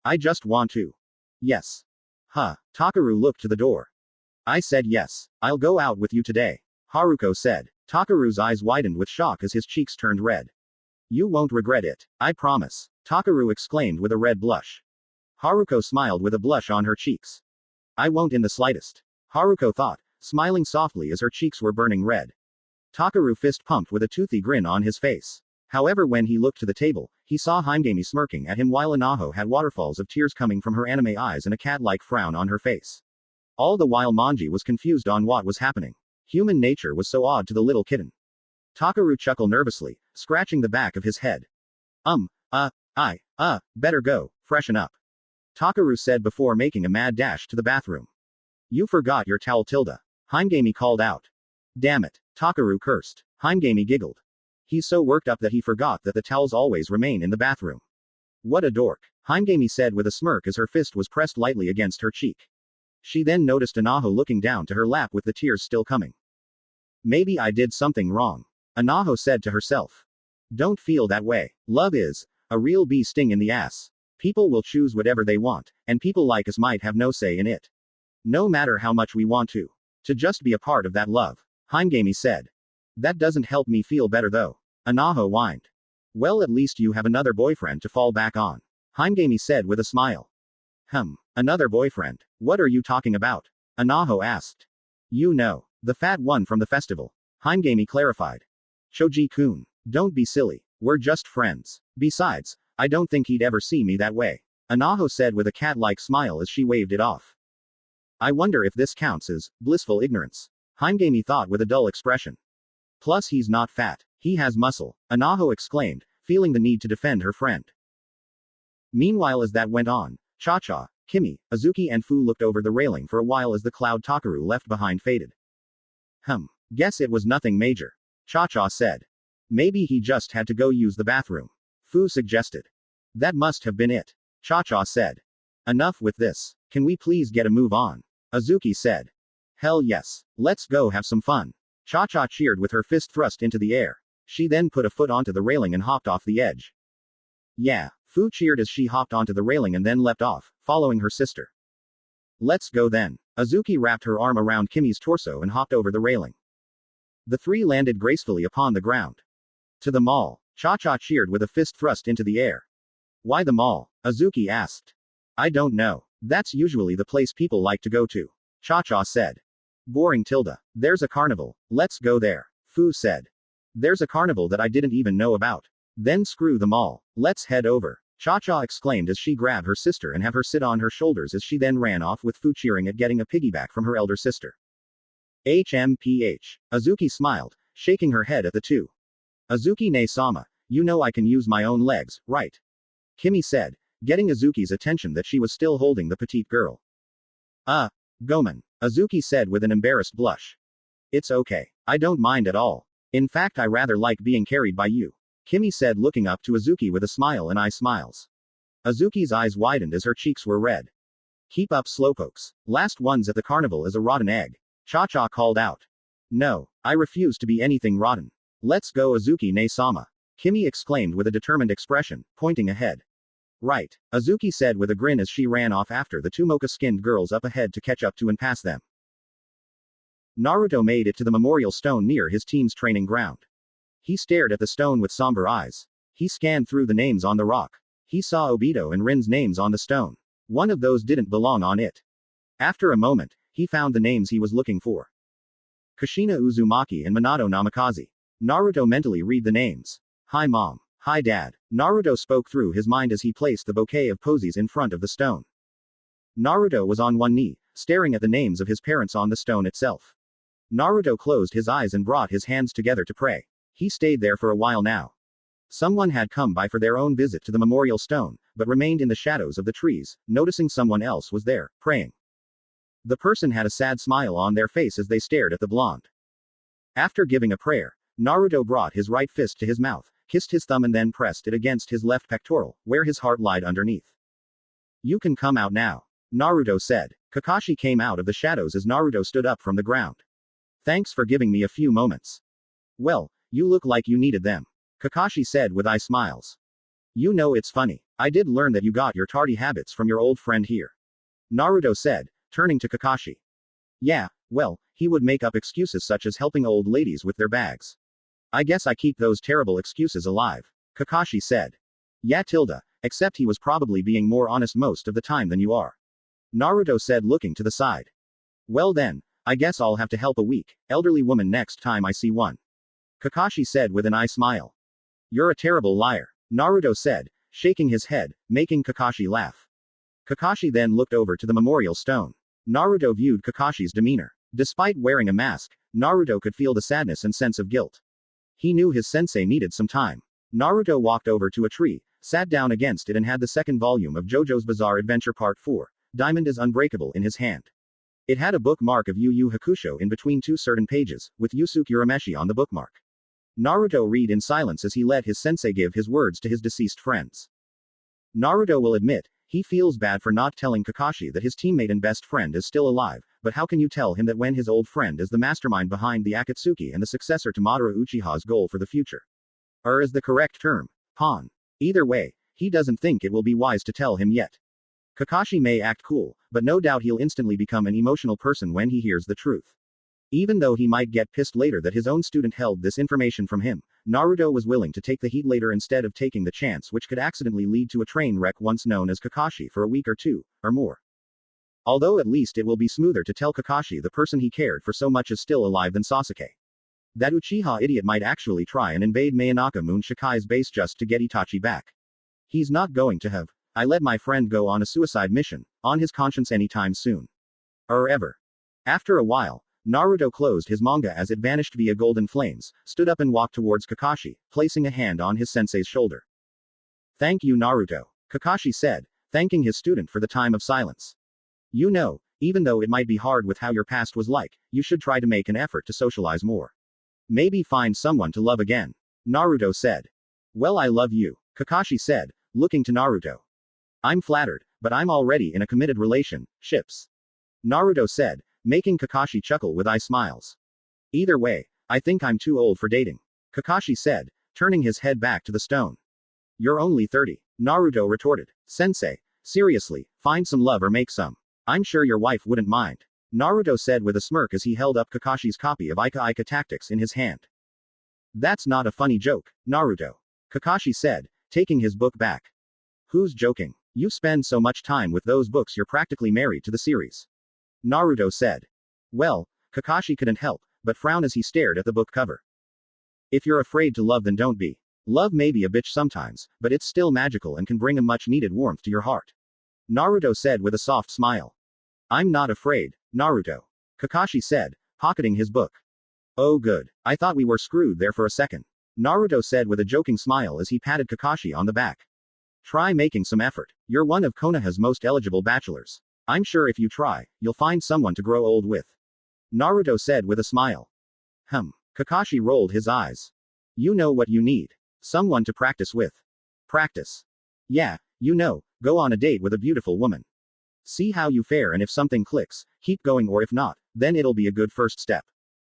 I just want to. Yes. Takaru looked to the door. I said yes, I'll go out with you today, Haruko said. Takaru's eyes widened with shock as his cheeks turned red. You won't regret it, I promise, Takaru exclaimed with a red blush. Haruko smiled with a blush on her cheeks. I won't in the slightest, Haruko thought, smiling softly as her cheeks were burning red. Takaru fist pumped with a toothy grin on his face. However, when he looked to the table, he saw Himegami smirking at him while Anaho had waterfalls of tears coming from her anime eyes and a cat-like frown on her face. All the while Manji was confused on what was happening. Human nature was so odd to the little kitten. Takaru chuckled nervously, scratching the back of his head. Better go, freshen up, Takaru said before making a mad dash to the bathroom. You forgot your towel, Tilda, Himegami called out. Damn it, Takaru cursed. Himegami giggled. He's so worked up that he forgot that the towels always remain in the bathroom. What a dork, Himegami said with a smirk as her fist was pressed lightly against her cheek. She then noticed Anaho looking down to her lap with the tears still coming. Maybe I did something wrong, Anaho said to herself. Don't feel that way. Love is a real bee sting in the ass. People will choose whatever they want, and people like us might have no say in it. No matter how much we want to just be a part of that love, Himegami said. That doesn't help me feel better though, Anaho whined. Well, at least you have another boyfriend to fall back on, Himegami said with a smile. Another boyfriend? What are you talking about? Anaho asked. You know, the fat one from the festival, Himegami clarified. Choji-kun, don't be silly, we're just friends. Besides, I don't think he'd ever see me that way, Anaho said with a cat-like smile as she waved it off. I wonder if this counts as blissful ignorance, Himegami thought with a dull expression. Plus he's not fat, he has muscle, Anaho exclaimed, feeling the need to defend her friend. Meanwhile, as that went on, Cha-Cha, Kimi, Azuki and Fu looked over the railing for a while as the cloud Takaru left behind faded. Guess it was nothing major, Cha-Cha said. Maybe he just had to go use the bathroom, Fu suggested. That must have been it, Cha-Cha said. Enough with this, can we please get a move on? Azuki said. Hell yes, let's go have some fun, Cha-Cha cheered with her fist thrust into the air. She then put a foot onto the railing and hopped off the edge. Yeah, Fu cheered as she hopped onto the railing and then leapt off, following her sister. Let's go then. Azuki wrapped her arm around Kimi's torso and hopped over the railing. The three landed gracefully upon the ground. To the mall, Cha-Cha cheered with a fist thrust into the air. Why the mall? Azuki asked. I don't know. That's usually the place people like to go to, Cha-Cha said. Boring, Tilda. There's a carnival. Let's go there, Fu said. There's a carnival that I didn't even know about. Then screw the mall. Let's head over, Cha-Cha exclaimed as she grabbed her sister and have her sit on her shoulders as she then ran off with Fu cheering at getting a piggyback from her elder sister. HMPH. Azuki smiled, shaking her head at the two. Azuki-ne-sama, you know I can use my own legs, right? Kimi said, getting Azuki's attention that she was still holding the petite girl. Gomen, Azuki said with an embarrassed blush. It's okay. I don't mind at all. In fact, I rather like being carried by you, Kimi said looking up to Azuki with a smile and eye smiles. Azuki's eyes widened as her cheeks were red. Keep up, slowpokes. Last ones at the carnival is a rotten egg, Cha-Cha called out. No, I refuse to be anything rotten. Let's go, Azuki-ne-sama, Kimi exclaimed with a determined expression, pointing ahead. Right, Azuki said with a grin as she ran off after the two mocha-skinned girls up ahead to catch up to and pass them. Naruto made it to the memorial stone near his team's training ground. He stared at the stone with somber eyes. He scanned through the names on the rock. He saw Obito and Rin's names on the stone. One of those didn't belong on it. After a moment, he found the names he was looking for. Kushina Uzumaki and Minato Namikaze. Naruto mentally read the names. Hi mom. Hi dad. Naruto spoke through his mind as he placed the bouquet of posies in front of the stone. Naruto was on one knee, staring at the names of his parents on the stone itself. Naruto closed his eyes and brought his hands together to pray. He stayed there for a while now. Someone had come by for their own visit to the memorial stone, but remained in the shadows of the trees, noticing someone else was there, praying. The person had a sad smile on their face as they stared at the blonde. After giving a prayer, Naruto brought his right fist to his mouth, kissed his thumb and then pressed it against his left pectoral, where his heart lied underneath. You can come out now, Naruto said. Kakashi came out of the shadows as Naruto stood up from the ground. Thanks for giving me a few moments. Well, you look like you needed them, Kakashi said with eye smiles. You know it's funny. I did learn that you got your tardy habits from your old friend here, Naruto said, turning to Kakashi. Yeah, well, he would make up excuses such as helping old ladies with their bags. I guess I keep those terrible excuses alive, Kakashi said. Yeah, except he was probably being more honest most of the time than you are, Naruto said looking to the side. Well then, I guess I'll have to help a weak, elderly woman next time I see one, Kakashi said with an eye smile. You're a terrible liar, Naruto said, shaking his head, making Kakashi laugh. Kakashi then looked over to the memorial stone. Naruto viewed Kakashi's demeanor. Despite wearing a mask, Naruto could feel the sadness and sense of guilt. He knew his sensei needed some time. Naruto walked over to a tree, sat down against it and had the second volume of JoJo's Bizarre Adventure Part 4, Diamond is Unbreakable in his hand. It had a bookmark of Yu Yu Hakusho in between two certain pages, with Yusuke Urameshi on the bookmark. Naruto read in silence as he let his sensei give his words to his deceased friends. Naruto will admit, he feels bad for not telling Kakashi that his teammate and best friend is still alive, but how can you tell him that when his old friend is the mastermind behind the Akatsuki and the successor to Madara Uchiha's goal for the future? Is the correct term, pawn. Either way, he doesn't think it will be wise to tell him yet. Kakashi may act cool, but no doubt he'll instantly become an emotional person when he hears the truth. Even though he might get pissed later that his own student held this information from him, Naruto was willing to take the heat later instead of taking the chance which could accidentally lead to a train wreck once known as Kakashi for a week or two, or more. Although at least it will be smoother to tell Kakashi the person he cared for so much is still alive than Sasuke. That Uchiha idiot might actually try and invade Mayonaka Moon Shikai's base just to get Itachi back. He's not going to have, I let my friend go on a suicide mission, on his conscience anytime soon. Or ever. After a while, Naruto closed his manga as it vanished via golden flames, stood up and walked towards Kakashi, placing a hand on his sensei's shoulder. Thank you Naruto, Kakashi said, thanking his student for the time of silence. You know, even though it might be hard with how your past was like, you should try to make an effort to socialize more. Maybe find someone to love again, Naruto said. Well, I love you, Kakashi said, looking to Naruto. I'm flattered, but I'm already in a committed relationship, Naruto said, making Kakashi chuckle with eye smiles. Either way, I think I'm too old for dating, Kakashi said, turning his head back to the stone. You're only 30, Naruto retorted. Sensei, seriously, find some love or make some. I'm sure your wife wouldn't mind, Naruto said with a smirk as he held up Kakashi's copy of Ika Ika Tactics in his hand. That's not a funny joke, Naruto, Kakashi said, taking his book back. Who's joking? You spend so much time with those books you're practically married to the series, Naruto said. Well, Kakashi couldn't help but frown as he stared at the book cover. If you're afraid to love, then don't be. Love may be a bitch sometimes, but it's still magical and can bring a much needed warmth to your heart, Naruto said with a soft smile. I'm not afraid, Naruto, Kakashi said, pocketing his book. Oh good, I thought we were screwed there for a second, Naruto said with a joking smile as he patted Kakashi on the back. Try making some effort. You're one of Konoha's most eligible bachelors. I'm sure if you try, you'll find someone to grow old with, Naruto said with a smile. Kakashi rolled his eyes. You know what you need. Someone to practice with. Practice. Yeah, you know, go on a date with a beautiful woman. See how you fare and if something clicks, keep going or if not, then it'll be a good first step,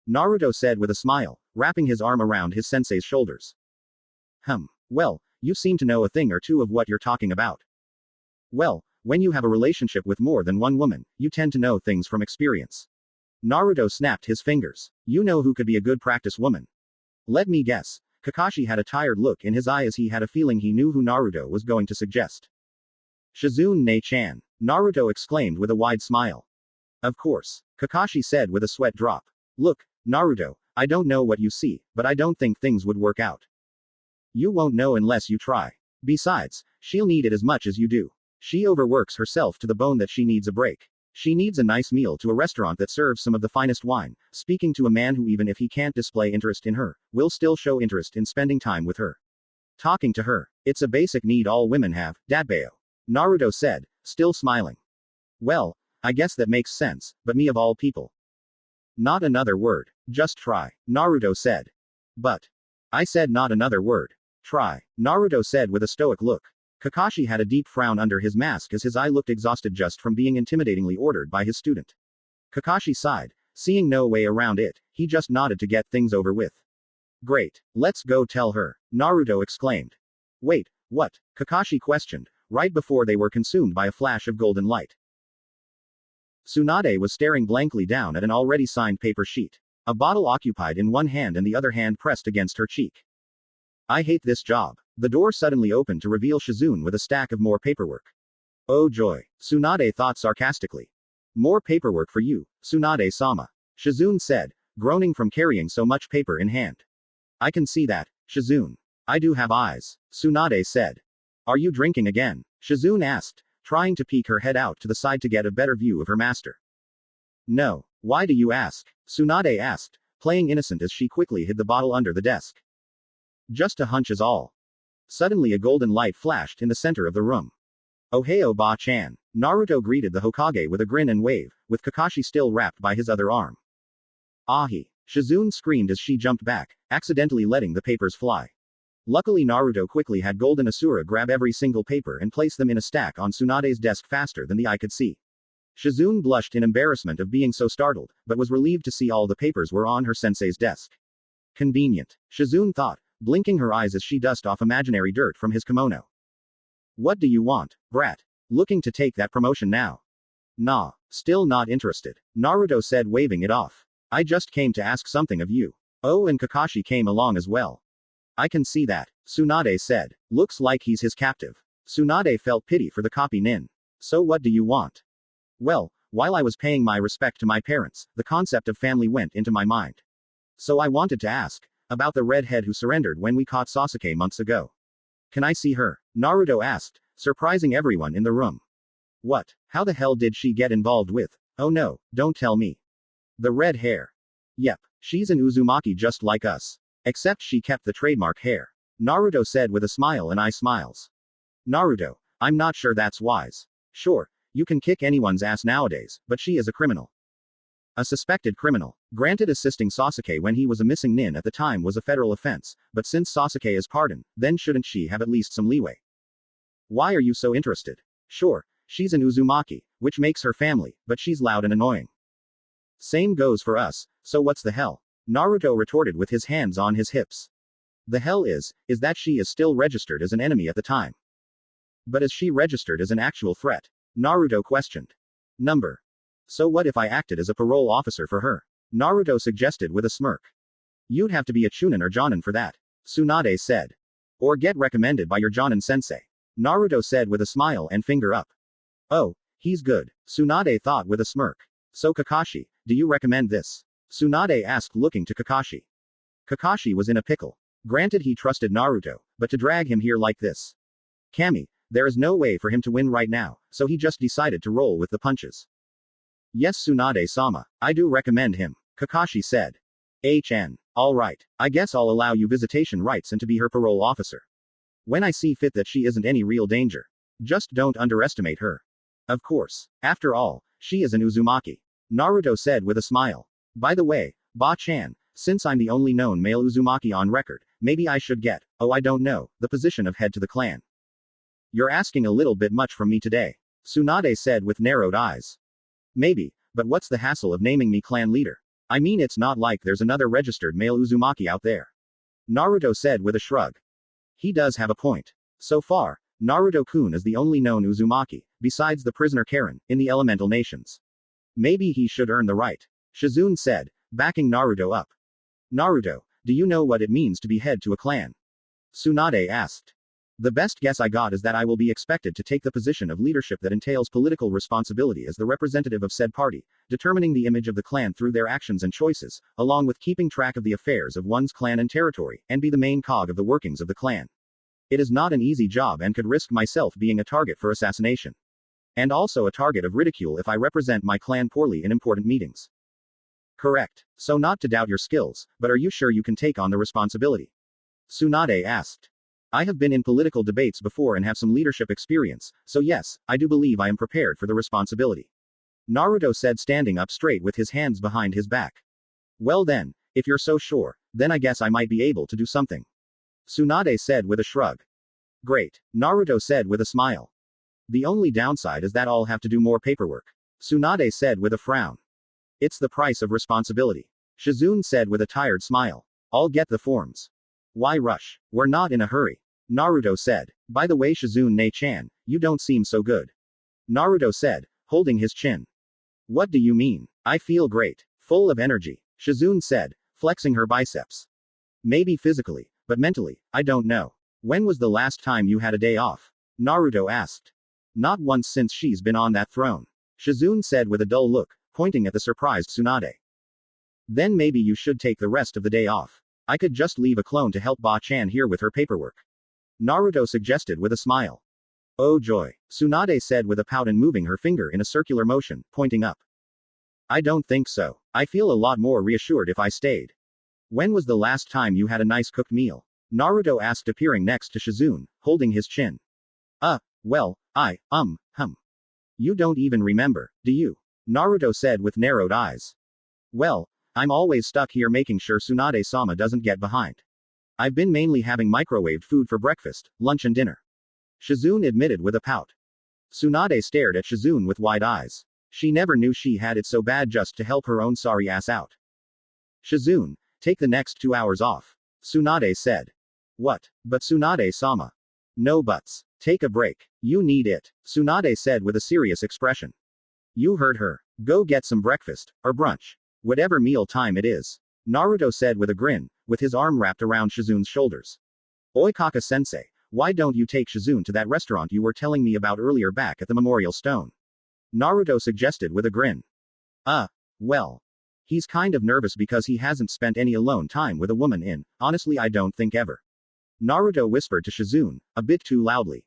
Naruto said with a smile, wrapping his arm around his sensei's shoulders. Well, you seem to know a thing or two of what you're talking about. Well, when you have a relationship with more than one woman, you tend to know things from experience. Naruto snapped his fingers. You know who could be a good practice woman? Let me guess. Kakashi had a tired look in his eye as he had a feeling he knew who Naruto was going to suggest. Shizune Ne-chan, Naruto exclaimed with a wide smile. Of course, Kakashi said with a sweat drop. Look, Naruto, I don't know what you see, but I don't think things would work out. You won't know unless you try. Besides, she'll need it as much as you do. She overworks herself to the bone that she needs a break. She needs a nice meal to a restaurant that serves some of the finest wine, speaking to a man who even if he can't display interest in her, will still show interest in spending time with her. Talking to her. It's a basic need all women have, Dadbeo. Naruto said, still smiling. Well, I guess that makes sense, but me of all people. Not another word. Just try. Naruto said. But. I said not another word. Try. Naruto said with a stoic look. Kakashi had a deep frown under his mask as his eye looked exhausted just from being intimidatingly ordered by his student. Kakashi sighed. Seeing no way around it, he just nodded to get things over with. Great. Let's go tell her. Naruto exclaimed. Wait, what? Kakashi questioned, right before they were consumed by a flash of golden light. Tsunade was staring blankly down at an already signed paper sheet. A bottle occupied in one hand and the other hand pressed against her cheek. I hate this job. The door suddenly opened to reveal Shizune with a stack of more paperwork. Oh joy. Tsunade thought sarcastically. More paperwork for you, Tsunade-sama. Shizune said, groaning from carrying so much paper in hand. I can see that, Shizune. I do have eyes, Tsunade said. Are you drinking again? Shizune asked, trying to peek her head out to the side to get a better view of her master. No. Why do you ask? Tsunade asked, playing innocent as she quickly hid the bottle under the desk. Just a hunch is all. Suddenly a golden light flashed in the center of the room. Ohio Ba-chan. Naruto greeted the Hokage with a grin and wave, with Kakashi still wrapped by his other arm. Ahi. Shizune screamed as she jumped back, accidentally letting the papers fly. Luckily Naruto quickly had Golden Asura grab every single paper and place them in a stack on Tsunade's desk faster than the eye could see. Shizune blushed in embarrassment of being so startled, but was relieved to see all the papers were on her sensei's desk. Convenient. Shizune thought, blinking her eyes as she dusted off imaginary dirt from his kimono. What do you want, brat? Looking to take that promotion now? Nah, still not interested. Naruto said, waving it off. I just came to ask something of you. Oh, and Kakashi came along as well. I can see that, Tsunade said. Looks like he's his captive. Tsunade felt pity for the copy nin. So what do you want? Well, while I was paying my respect to my parents, the concept of family went into my mind. So I wanted to ask about the redhead who surrendered when we caught Sasuke months ago. Can I see her? Naruto asked, surprising everyone in the room. What? How the hell did she get involved with? Oh no, don't tell me. The red hair. Yep, she's an Uzumaki just like us. Except she kept the trademark hair. Naruto said with a smile and eye smiles. Naruto, I'm not sure that's wise. Sure, you can kick anyone's ass nowadays, but she is a criminal. A suspected criminal. Granted, assisting Sasuke when he was a missing nin at the time was a federal offense, but since Sasuke is pardoned, then shouldn't she have at least some leeway? Why are you so interested? Sure, she's an Uzumaki, which makes her family, but she's loud and annoying. Same goes for us, so what's the hell? Naruto retorted with his hands on his hips. The hell is that she is still registered as an enemy at the time. But is she registered as an actual threat? Naruto questioned. Number. So what if I acted as a parole officer for her? Naruto suggested with a smirk. You'd have to be a Chunin or Jonin for that, Tsunade said. Or get recommended by your Jonin sensei. Naruto said with a smile and finger up. Oh, he's good, Tsunade thought with a smirk. So Kakashi, do you recommend this? Tsunade asked looking to Kakashi. Kakashi was in a pickle. Granted he trusted Naruto, but to drag him here like this. Kami, there is no way for him to win right now, so he just decided to roll with the punches. Yes Tsunade-sama, I do recommend him, Kakashi said. Alright, I guess I'll allow you visitation rights and to be her parole officer. When I see fit that she isn't any real danger. Just don't underestimate her. Of course. After all, she is an Uzumaki. Naruto said with a smile. By the way, Ba-chan, since I'm the only known male Uzumaki on record, maybe I should get, I don't know, the position of head to the clan. You're asking a little bit much from me today, Tsunade said with narrowed eyes. Maybe, but what's the hassle of naming me clan leader? I mean, it's not like there's another registered male Uzumaki out there. Naruto said with a shrug. He does have a point. So far, Naruto-kun is the only known Uzumaki, besides the prisoner Karen, in the elemental nations. Maybe he should earn the right. Shizune said, backing Naruto up. Naruto, do you know what it means to be head to a clan? Tsunade asked. The best guess I got is that I will be expected to take the position of leadership that entails political responsibility as the representative of said party, determining the image of the clan through their actions and choices, along with keeping track of the affairs of one's clan and territory, and be the main cog of the workings of the clan. It is not an easy job and could risk myself being a target for assassination. And also a target of ridicule if I represent my clan poorly in important meetings. Correct. So not to doubt your skills, but are you sure you can take on the responsibility? Tsunade asked. I have been in political debates before and have some leadership experience, so yes, I do believe I am prepared for the responsibility. Naruto said, standing up straight with his hands behind his back. Well then, if you're so sure, then I guess I might be able to do something. Tsunade said with a shrug. Great, Naruto said with a smile. The only downside is that I'll have to do more paperwork. Tsunade said with a frown. It's the price of responsibility. Shizune said with a tired smile. I'll get the forms. Why rush? We're not in a hurry. Naruto said. By the way, Shizune-chan, you don't seem so good. Naruto said, holding his chin. What do you mean? I feel great. Full of energy. Shizune said, flexing her biceps. Maybe physically, but mentally, I don't know. When was the last time you had a day off? Naruto asked. Not once since she's been on that throne. Shizune said with a dull look, pointing at the surprised Tsunade. Then maybe you should take the rest of the day off. I could just leave a clone to help Ba-chan here with her paperwork. Naruto suggested with a smile. Oh joy, Tsunade said with a pout and moving her finger in a circular motion, pointing up. I don't think so. I feel a lot more reassured if I stayed. When was the last time you had a nice cooked meal? Naruto asked, appearing next to Shizune, holding his chin. Well, You don't even remember, do you? Naruto said with narrowed eyes. Well, I'm always stuck here making sure Tsunade-sama doesn't get behind. I've been mainly having microwaved food for breakfast, lunch and dinner. Shizune admitted with a pout. Tsunade stared at Shizune with wide eyes. She never knew she had it so bad just to help her own sorry ass out. Shizune, take the next 2 hours off. Tsunade said. What? But Tsunade-sama. No buts. Take a break. You need it. Tsunade said with a serious expression. You heard her. Go get some breakfast, or brunch. Whatever meal time it is. Naruto said with a grin, with his arm wrapped around Shizune's shoulders. Oikaka-sensei, why don't you take Shizune to that restaurant you were telling me about earlier back at the Memorial Stone? Naruto suggested with a grin. Well. He's kind of nervous because he hasn't spent any alone time with a woman in, honestly I don't think ever. Naruto whispered to Shizune, a bit too loudly.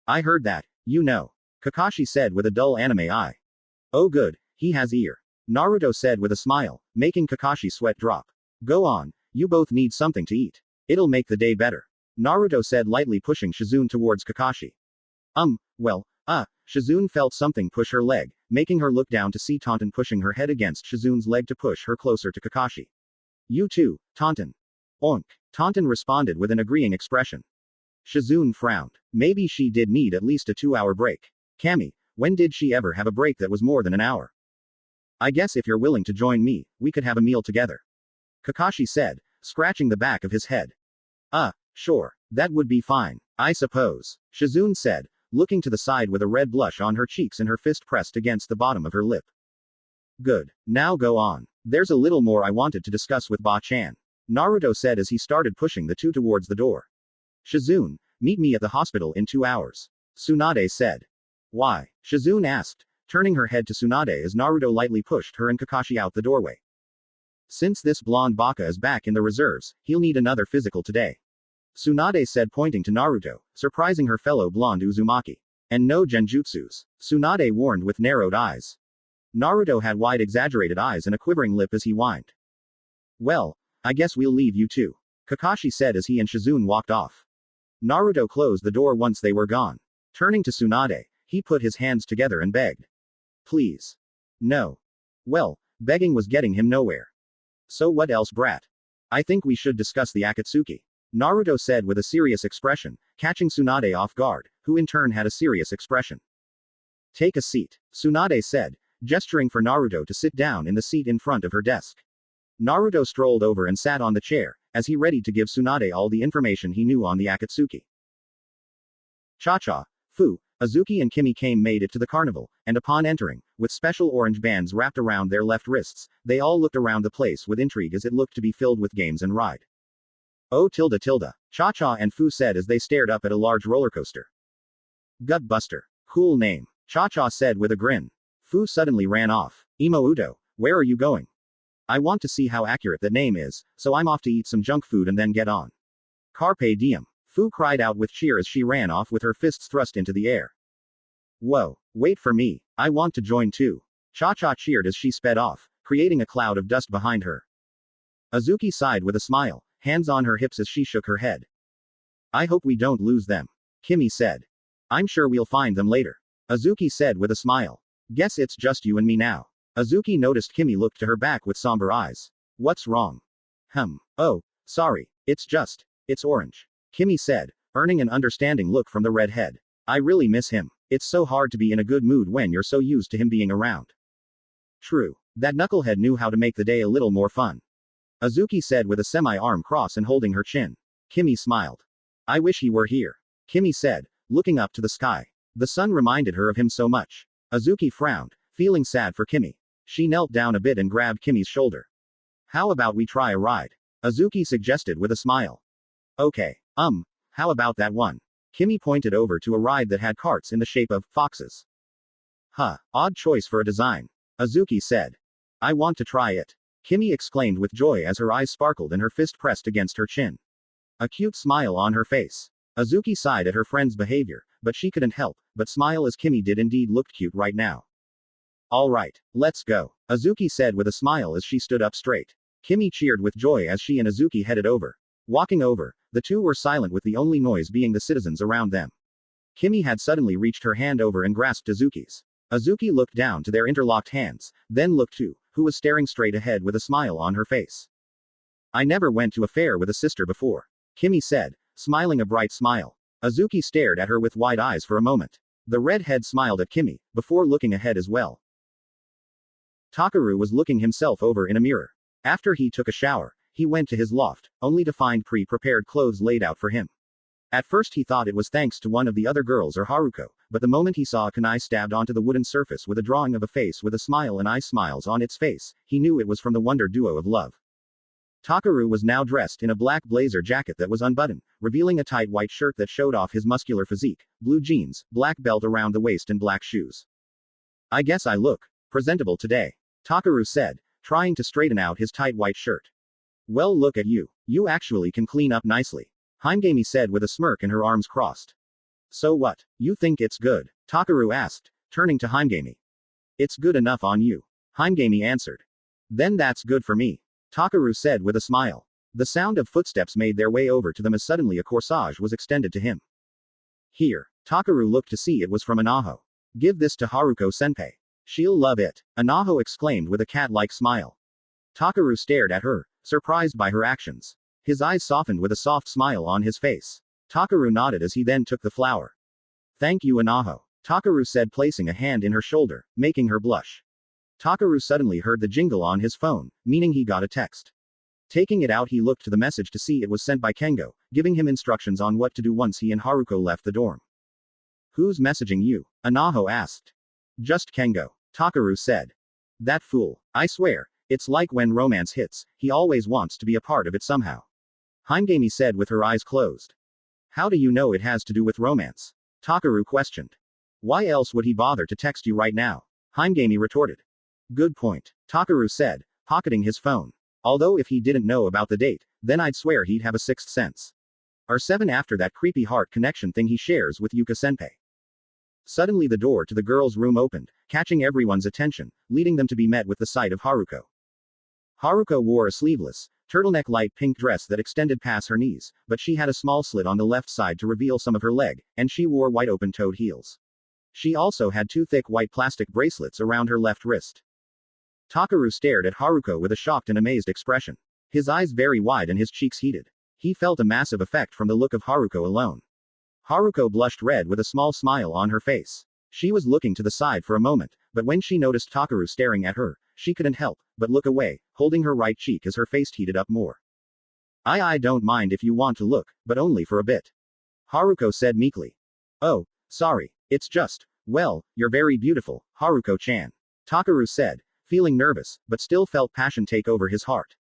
I heard that, you know. Kakashi said with a dull anime eye. Oh good, he has ear. Naruto said with a smile, making Kakashi's sweat drop. Go on, you both need something to eat. It'll make the day better. Naruto said, lightly pushing Shizune towards Kakashi. Shizune felt something push her leg, making her look down to see Taunton pushing her head against Shizune's leg to push her closer to Kakashi. You too, Taunton. Oink. Taunton responded with an agreeing expression. Shizune frowned. Maybe she did need at least a 2-hour break. Kami, when did she ever have a break that was more than an hour? I guess if you're willing to join me, we could have a meal together. Kakashi said, scratching the back of his head. Sure. That would be fine, I suppose. Shizune said, looking to the side with a red blush on her cheeks and her fist pressed against the bottom of her lip. Good. Now go on. There's a little more I wanted to discuss with Ba-chan. Naruto said as he started pushing the two towards the door. Shizune, meet me at the hospital in 2 hours. Tsunade said. Why? Shizune asked, turning her head to Tsunade as Naruto lightly pushed her and Kakashi out the doorway. Since this blonde baka is back in the reserves, he'll need another physical today. Tsunade said, pointing to Naruto, surprising her fellow blonde Uzumaki. And no genjutsus. Tsunade warned with narrowed eyes. Naruto had wide exaggerated eyes and a quivering lip as he whined. Well, I guess we'll leave you too. Kakashi said as he and Shizune walked off. Naruto closed the door once they were gone. Turning to Tsunade, he put his hands together and begged. Please. No. Well, begging was getting him nowhere. So what else, brat? I think we should discuss the Akatsuki. Naruto said with a serious expression, catching Tsunade off guard, who in turn had a serious expression. Take a seat, Tsunade said, gesturing for Naruto to sit down in the seat in front of her desk. Naruto strolled over and sat on the chair, as he readied to give Tsunade all the information he knew on the Akatsuki. Cha-cha, Fu, Azuki and Kimi made it to the carnival, and upon entering, with special orange bands wrapped around their left wrists, they all looked around the place with intrigue as it looked to be filled with games and ride. Oh tilde. Cha-cha and Fu said as they stared up at a large roller coaster. Gut Buster. Cool name. Cha-cha said with a grin. Fu suddenly ran off. Imo Udo, where are you going? I want to see how accurate that name is, so I'm off to eat some junk food and then get on. Carpe diem. Fu cried out with cheer as she ran off with her fists thrust into the air. Whoa, wait for me, I want to join too. Cha-cha cheered as she sped off, creating a cloud of dust behind her. Azuki sighed with a smile, hands on her hips as she shook her head. I hope we don't lose them. Kimi said. I'm sure we'll find them later. Azuki said with a smile. Guess it's just you and me now. Azuki noticed Kimi looked to her back with somber eyes. What's wrong? Oh, sorry. It's orange. Kimi said, earning an understanding look from the redhead. I really miss him. It's so hard to be in a good mood when you're so used to him being around. True. That knucklehead knew how to make the day a little more fun. Azuki said with a semi-arm cross and holding her chin. Kimi smiled. I wish he were here. Kimi said, looking up to the sky. The sun reminded her of him so much. Azuki frowned, feeling sad for Kimi. She knelt down a bit and grabbed Kimi's shoulder. How about we try a ride? Azuki suggested with a smile. Okay. How about that one? Kimi pointed over to a ride that had carts in the shape of foxes. Odd choice for a design. Azuki said. I want to try it. Kimi exclaimed with joy as her eyes sparkled and her fist pressed against her chin. A cute smile on her face. Azuki sighed at her friend's behavior, but she couldn't help but smile as Kimi did indeed looked cute right now. Alright, let's go. Azuki said with a smile as she stood up straight. Kimi cheered with joy as she and Azuki headed over. Walking over, the two were silent with the only noise being the citizens around them. Kimi had suddenly reached her hand over and grasped Azuki's. Azuki looked down to their interlocked hands, then looked to, who was staring straight ahead with a smile on her face. I never went to a fair with a sister before. Kimi said, smiling a bright smile. Azuki stared at her with wide eyes for a moment. The redhead smiled at Kimi, before looking ahead as well. Takaru was looking himself over in a mirror. After he took a shower, he went to his loft, only to find pre-prepared clothes laid out for him. At first he thought it was thanks to one of the other girls or Haruko, but the moment he saw a kunai stabbed onto the wooden surface with a drawing of a face with a smile and eye smiles on its face, he knew it was from the Wonder Duo of Love. Takaru was now dressed in a black blazer jacket that was unbuttoned, revealing a tight white shirt that showed off his muscular physique, blue jeans, black belt around the waist and black shoes. I guess I look presentable today, Takaru said, trying to straighten out his tight white shirt. Well, look at you. You actually can clean up nicely, Haimgami said with a smirk and her arms crossed. So what? You think it's good? Takaru asked, turning to Haimgami. It's good enough on you, Haimgami answered. Then that's good for me, Takaru said with a smile. The sound of footsteps made their way over to them as suddenly a corsage was extended to him. Here, Takaru looked to see it was from Anaho. Give this to Haruko-senpai. She'll love it, Anaho exclaimed with a cat-like smile. Takaru stared at her, surprised by her actions. His eyes softened with a soft smile on his face. Takaru nodded as he then took the flower. Thank you, Anaho, Takaru said, placing a hand in her shoulder, making her blush. Takaru suddenly heard the jingle on his phone, meaning he got a text. Taking it out, he looked to the message to see it was sent by Kengo, giving him instructions on what to do once he and Haruko left the dorm. Who's messaging you? Anaho asked. Just Kengo, Takaru said. That fool, I swear, it's like when romance hits, he always wants to be a part of it somehow, Haimgami said with her eyes closed. How do you know it has to do with romance? Takaru questioned. Why else would he bother to text you right now? Haimgami retorted. Good point, Takaru said, pocketing his phone. Although if he didn't know about the date, then I'd swear he'd have a sixth sense. Or 7 after that creepy heart connection thing he shares with Yuka-senpai. Suddenly the door to the girls' room opened, catching everyone's attention, leading them to be met with the sight of Haruko. Haruko wore a sleeveless, turtleneck light pink dress that extended past her knees, but she had a small slit on the left side to reveal some of her leg, and she wore wide open-toed heels. She also had 2 thick white plastic bracelets around her left wrist. Takaru stared at Haruko with a shocked and amazed expression. His eyes very wide and his cheeks heated. He felt a massive effect from the look of Haruko alone. Haruko blushed red with a small smile on her face. She was looking to the side for a moment, but when she noticed Takaru staring at her, she couldn't help but look away, holding her right cheek as her face heated up more. I don't mind if you want to look, but only for a bit, Haruko said meekly. Oh, sorry, it's just, well, you're very beautiful, Haruko-chan, Takaru said, feeling nervous, but still felt passion take over his heart.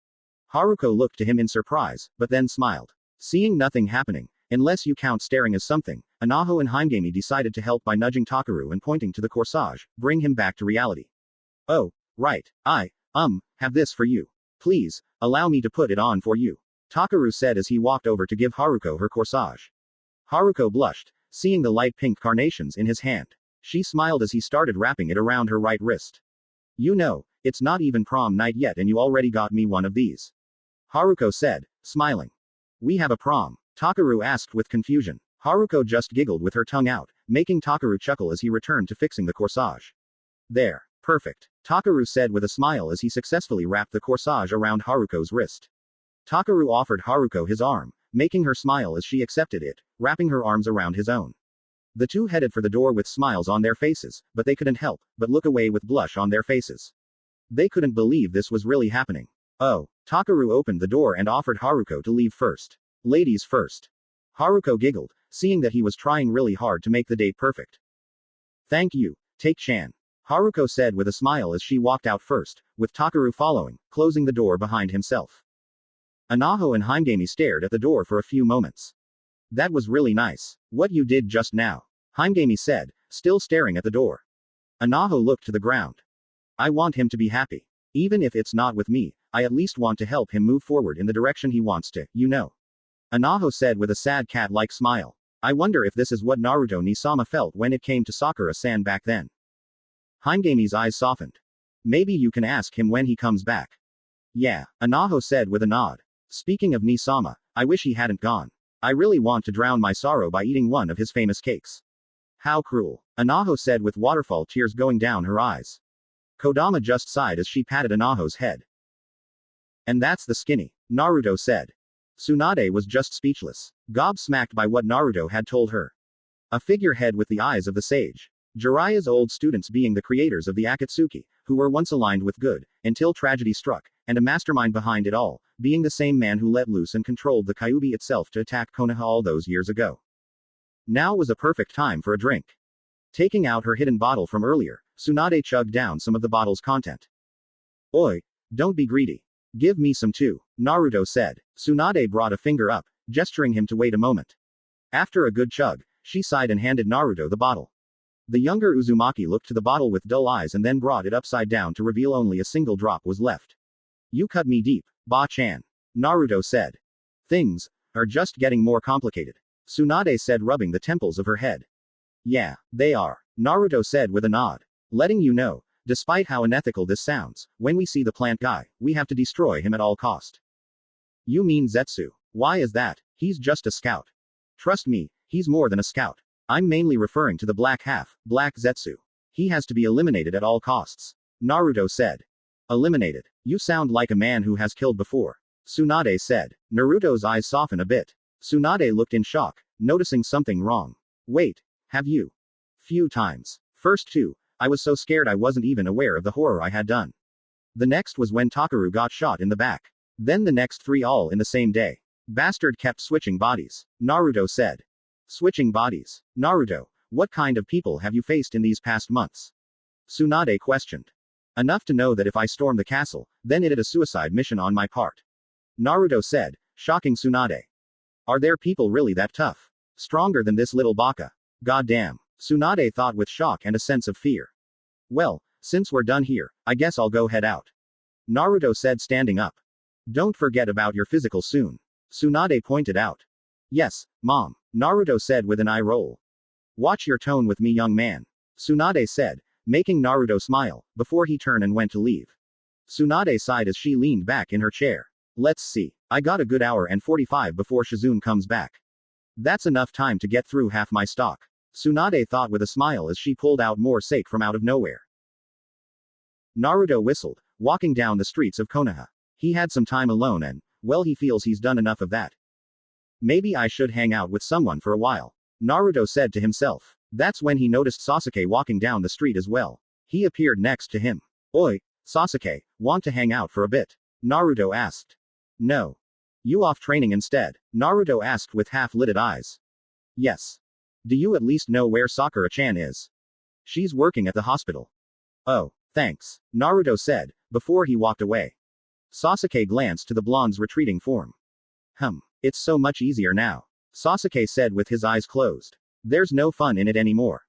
Haruko looked to him in surprise, but then smiled. Seeing nothing happening, unless you count staring as something, Anaho and Haimgami decided to help by nudging Takaru and pointing to the corsage, bring him back to reality. Oh, right, have this for you. Please, allow me to put it on for you, Takaru said as he walked over to give Haruko her corsage. Haruko blushed, seeing the light pink carnations in his hand. She smiled as he started wrapping it around her right wrist. You know, it's not even prom night yet and you already got me one of these, Haruko said, smiling. We have a prom. Takaru asked with confusion. Haruko just giggled with her tongue out, making Takaru chuckle as he returned to fixing the corsage. There. Perfect. Takaru said with a smile as he successfully wrapped the corsage around Haruko's wrist. Takaru offered Haruko his arm, making her smile as she accepted it, wrapping her arms around his own. The two headed for the door with smiles on their faces, but they couldn't help but look away with blush on their faces. They couldn't believe this was really happening. Oh. Takaru opened the door and offered Haruko to leave first. Ladies first. Haruko giggled, seeing that he was trying really hard to make the date perfect. Thank you, Take-chan. Haruko said with a smile as she walked out first, with Takaru following, closing the door behind himself. Anaho and Heimgami stared at the door for a few moments. That was really nice. What you did just now, Heimgami said, still staring at the door. Anaho looked to the ground. I want him to be happy. Even if it's not with me, I at least want to help him move forward in the direction he wants to, you know. Anaho said with a sad cat-like smile. I wonder if this is what Naruto Nisama felt when it came to Sakura-san back then. Heimgami's eyes softened. Maybe you can ask him when he comes back. Yeah, Anaho said with a nod. Speaking of Nisama, I wish he hadn't gone. I really want to drown my sorrow by eating one of his famous cakes. How cruel. Anaho said with waterfall tears going down her eyes. Kodama just sighed as she patted Anaho's head. And that's the skinny, Naruto said. Tsunade was just speechless, gobsmacked by what Naruto had told her. A figurehead with the eyes of the sage. Jiraiya's old students being the creators of the Akatsuki, who were once aligned with good, until tragedy struck, and a mastermind behind it all, being the same man who let loose and controlled the Kyuubi itself to attack Konoha all those years ago. Now was a perfect time for a drink. Taking out her hidden bottle from earlier, Tsunade chugged down some of the bottle's content. Oi, don't be greedy. Give me some too, Naruto said. Tsunade brought a finger up, gesturing him to wait a moment. After a good chug, she sighed and handed Naruto the bottle. The younger Uzumaki looked to the bottle with dull eyes and then brought it upside down to reveal only a single drop was left. You cut me deep, Ba-chan. Naruto said. Things are just getting more complicated. Tsunade said, rubbing the temples of her head. Yeah, they are, Naruto said with a nod. Letting you know, despite how unethical this sounds, when we see the plant guy, we have to destroy him at all cost. You mean Zetsu? Why is that? He's just a scout. Trust me, he's more than a scout. I'm mainly referring to the black half, Black Zetsu. He has to be eliminated at all costs. Naruto said. Eliminated? You sound like a man who has killed before. Tsunade said. Naruto's eyes softened a bit. Tsunade looked in shock, noticing something wrong. Wait, have you? Few times. First two, I was so scared I wasn't even aware of the horror I had done. The next was when Takaru got shot in the back. Then the next three all in the same day. Bastard kept switching bodies. Naruto said. Switching bodies. Naruto, what kind of people have you faced in these past months? Tsunade questioned. Enough to know that if I storm the castle, then it is a suicide mission on my part. Naruto said, shocking Tsunade. Are there people really that tough? Stronger than this little baka? Goddamn. Tsunade thought with shock and a sense of fear. Well, since we're done here, I guess I'll go head out. Naruto said, standing up. Don't forget about your physical soon. Tsunade pointed out. Yes, Mom, Naruto said with an eye roll. Watch your tone with me, young man. Tsunade said, making Naruto smile, before he turned and went to leave. Tsunade sighed as she leaned back in her chair. Let's see. I got a good hour and 45 before Shizune comes back. That's enough time to get through half my stock. Tsunade thought with a smile as she pulled out more sake from out of nowhere. Naruto whistled, walking down the streets of Konoha. He had some time alone and, well, he feels he's done enough of that. Maybe I should hang out with someone for a while, Naruto said to himself. That's when he noticed Sasuke walking down the street as well. He appeared next to him. Oi, Sasuke, want to hang out for a bit? Naruto asked. No. You off training instead? Naruto asked with half-lidded eyes. Yes. Do you at least know where Sakura-chan is? She's working at the hospital. Oh, thanks, Naruto said, before he walked away. Sasuke glanced to the blonde's retreating form. It's so much easier now, Sasuke said with his eyes closed. There's no fun in it anymore.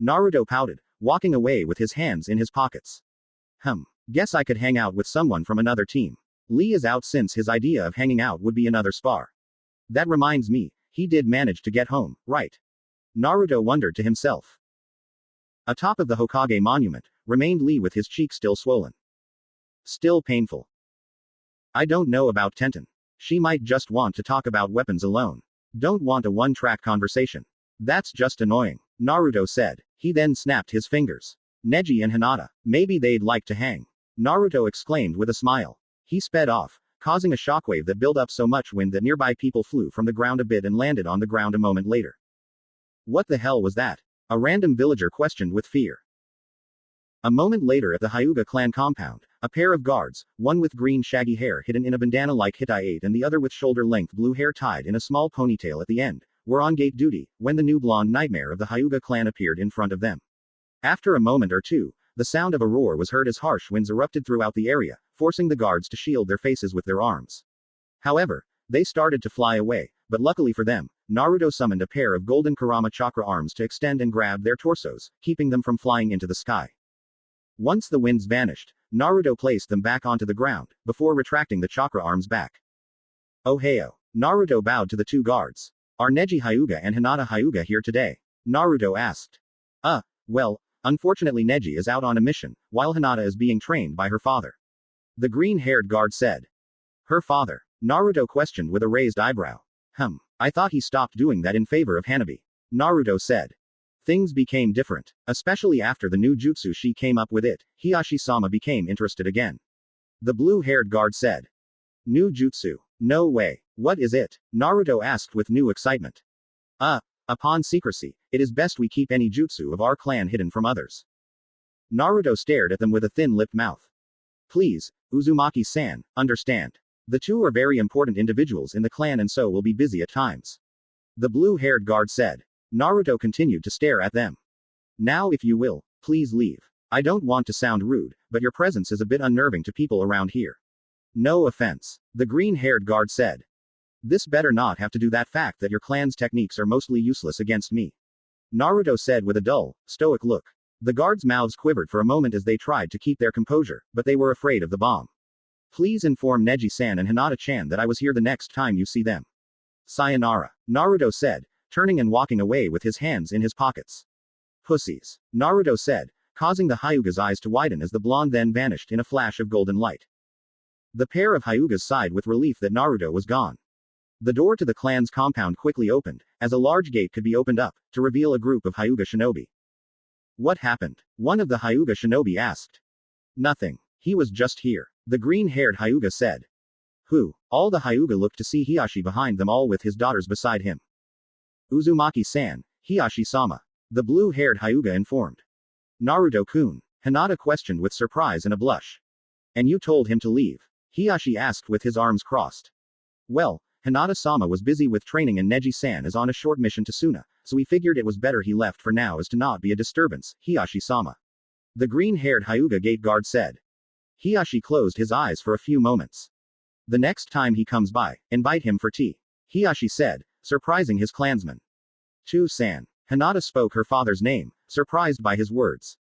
Naruto pouted, walking away with his hands in his pockets. Guess I could hang out with someone from another team. Lee is out since his idea of hanging out would be another spar. That reminds me, he did manage to get home, right? Naruto wondered to himself. Atop of the Hokage monument, remained Lee with his cheek still swollen. Still painful. I don't know about Tenten. She might just want to talk about weapons alone. Don't want a one-track conversation. That's just annoying, Naruto said. He then snapped his fingers. Neji and Hinata, maybe they'd like to hang. Naruto exclaimed with a smile. He sped off, causing a shockwave that built up so much wind that nearby people flew from the ground a bit and landed on the ground a moment later. What the hell was that? A random villager questioned with fear. A moment later at the Hyuga clan compound, a pair of guards, one with green shaggy hair hidden in a bandana like Hittite and the other with shoulder-length blue hair tied in a small ponytail at the end, were on gate duty, when the new blonde nightmare of the Hyuga clan appeared in front of them. After a moment or two, the sound of a roar was heard as harsh winds erupted throughout the area, forcing the guards to shield their faces with their arms. However, they started to fly away, but luckily for them, Naruto summoned a pair of golden Kurama chakra arms to extend and grab their torsos, keeping them from flying into the sky. Once the winds vanished, Naruto placed them back onto the ground, before retracting the chakra arms back. Oh heyo. Naruto bowed to the two guards. Are Neji Hyuga and Hinata Hyuga here today? Naruto asked. Well, unfortunately Neji is out on a mission, while Hinata is being trained by her father. The green-haired guard said. Her father? Naruto questioned with a raised eyebrow. I thought he stopped doing that in favor of Hanabi. Naruto said. Things became different, especially after the new jutsu she came up with it. Hiyashi-sama became interested again. The blue-haired guard said. New jutsu? No way. What is it? Naruto asked with new excitement. Upon secrecy, it is best we keep any jutsu of our clan hidden from others. Naruto stared at them with a thin-lipped mouth. Please, Uzumaki-san, understand. The two are very important individuals in the clan and so will be busy at times. The blue-haired guard said. Naruto continued to stare at them. Now if you will, please leave. I don't want to sound rude, but your presence is a bit unnerving to people around here. No offense. The green-haired guard said. This better not have to do that fact that your clan's techniques are mostly useless against me. Naruto said with a dull, stoic look. The guards' mouths quivered for a moment as they tried to keep their composure, but they were afraid of the bomb. Please inform Neji-san and Hinata-chan that I was here the next time you see them. Sayonara. Naruto said, turning and walking away with his hands in his pockets. Pussies. Naruto said, causing the Hyuga's eyes to widen as the blonde then vanished in a flash of golden light. The pair of Hyugas sighed with relief that Naruto was gone. The door to the clan's compound quickly opened, as a large gate could be opened up, to reveal a group of Hyuga shinobi. What happened? One of the Hyuga shinobi asked. Nothing. He was just here. The green-haired Hyuga said. Who? All the Hyuga looked to see Hiyashi behind them all with his daughters beside him. Uzumaki-san, Hiyashi-sama. The blue-haired Hyuga informed. Naruto-kun. Hinata questioned with surprise and a blush. And you told him to leave? Hiyashi asked with his arms crossed. Well, Hinata-sama was busy with training and Neji-san is on a short mission to Suna, so we figured it was better he left for now as to not be a disturbance, Hiyashi-sama. The green-haired Hyuga gate guard said. Hiyashi closed his eyes for a few moments. The next time he comes by, invite him for tea. Hiyashi said, surprising his clansmen. Tu-san. Hinata spoke her father's name, surprised by his words.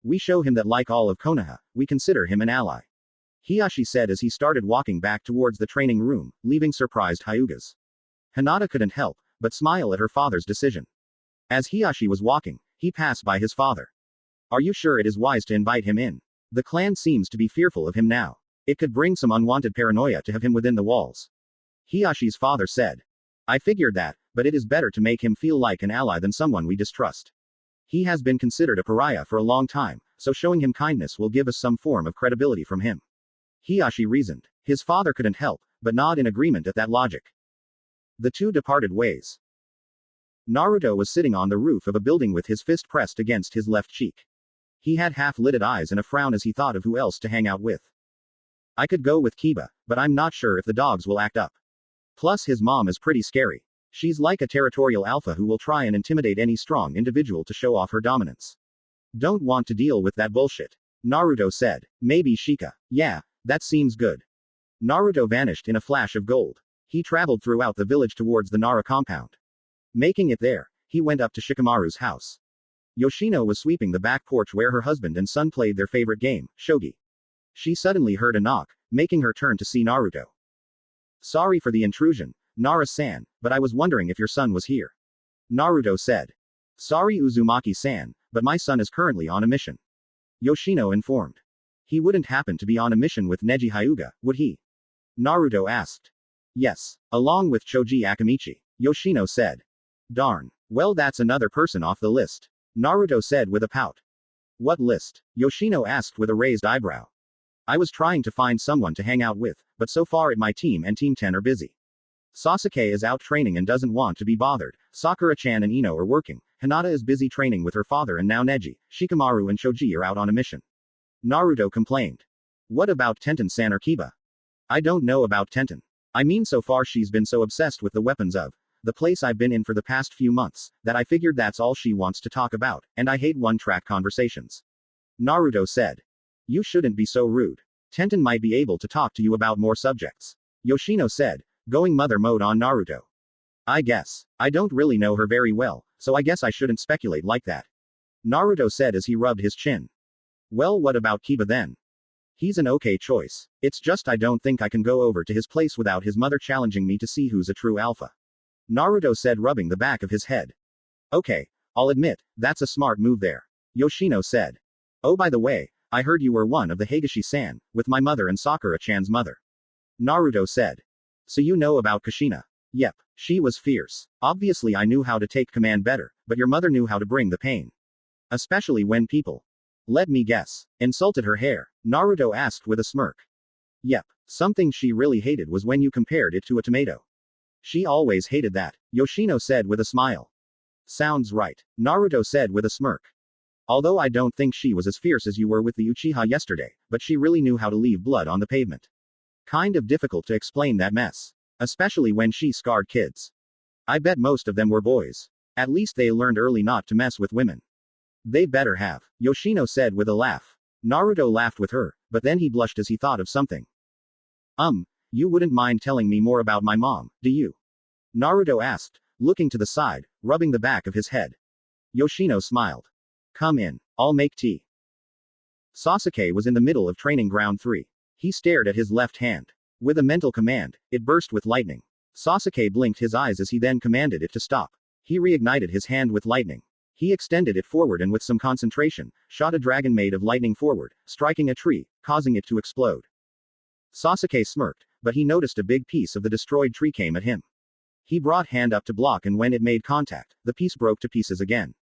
We show him that like all of Konoha, we consider him an ally. Hiyashi said as he started walking back towards the training room, leaving surprised Hyugas. Hinata couldn't help but smile at her father's decision. As Hiyashi was walking, he passed by his father. Are you sure it is wise to invite him in? The clan seems to be fearful of him now. It could bring some unwanted paranoia to have him within the walls. Hiyashi's father said. I figured that, but it is better to make him feel like an ally than someone we distrust. He has been considered a pariah for a long time, so showing him kindness will give us some form of credibility from him. Hiyashi reasoned. His father couldn't help but nod in agreement at that logic. The two departed ways. Naruto was sitting on the roof of a building with his fist pressed against his left cheek. He had half-lidded eyes and a frown as he thought of who else to hang out with. I could go with Kiba, but I'm not sure if the dogs will act up. Plus his mom is pretty scary. She's like a territorial alpha who will try and intimidate any strong individual to show off her dominance. Don't want to deal with that bullshit. Naruto said. Maybe Shika. Yeah, that seems good. Naruto vanished in a flash of gold. He traveled throughout the village towards the Nara compound. Making it there, he went up to Shikamaru's house. Yoshino was sweeping the back porch where her husband and son played their favorite game, shogi. She suddenly heard a knock, making her turn to see Naruto. Sorry for the intrusion, Nara-san, but I was wondering if your son was here. Naruto said. Sorry Uzumaki-san, but my son is currently on a mission. Yoshino informed. He wouldn't happen to be on a mission with Neji Hyuga, would he? Naruto asked. Yes. Along with Choji Akamichi. Yoshino said. Darn. Well, that's another person off the list. Naruto said with a pout. What list? Yoshino asked with a raised eyebrow. I was trying to find someone to hang out with, but so far my team and Team 10 are busy. Sasuke is out training and doesn't want to be bothered. Sakura-chan and Ino are working. Hinata is busy training with her father and now Neji, Shikamaru and Shoji are out on a mission. Naruto complained. What about Tenten-san or Kiba? I don't know about Tenten. I mean, so far she's been so obsessed with the weapons of the place I've been in for the past few months, that I figured that's all she wants to talk about, and I hate one-track conversations. Naruto said. You shouldn't be so rude. Tenten might be able to talk to you about more subjects. Yoshino said, going mother mode on Naruto. I guess. I don't really know her very well, so I guess I shouldn't speculate like that. Naruto said as he rubbed his chin. Well, what about Kiba then? He's an okay choice. It's just I don't think I can go over to his place without his mother challenging me to see who's a true alpha. Naruto said, rubbing the back of his head. Okay, I'll admit, that's a smart move there. Yoshino said. Oh, by the way, I heard you were one of the Higashi-san, with my mother and Sakura-chan's mother. Naruto said. So you know about Kushina? Yep, she was fierce. Obviously I knew how to take command better, but your mother knew how to bring the pain. Especially when people, let me guess, insulted her hair, Naruto asked with a smirk. Yep, something she really hated was when you compared it to a tomato. She always hated that, Yoshino said with a smile. Sounds right, Naruto said with a smirk. Although I don't think she was as fierce as you were with the Uchiha yesterday, but she really knew how to leave blood on the pavement. Kind of difficult to explain that mess. Especially when she scarred kids. I bet most of them were boys. At least they learned early not to mess with women. They better have, Yoshino said with a laugh. Naruto laughed with her, but then he blushed as he thought of something. You wouldn't mind telling me more about my mom, do you? Naruto asked, looking to the side, rubbing the back of his head. Yoshino smiled. Come in, I'll make tea. Sasuke was in the middle of training ground 3. He stared at his left hand. With a mental command, it burst with lightning. Sasuke blinked his eyes as he then commanded it to stop. He reignited his hand with lightning. He extended it forward and with some concentration, shot a dragon made of lightning forward, striking a tree, causing it to explode. Sasuke smirked, but he noticed a big piece of the destroyed tree came at him. He brought hand up to block and when it made contact, the piece broke to pieces again.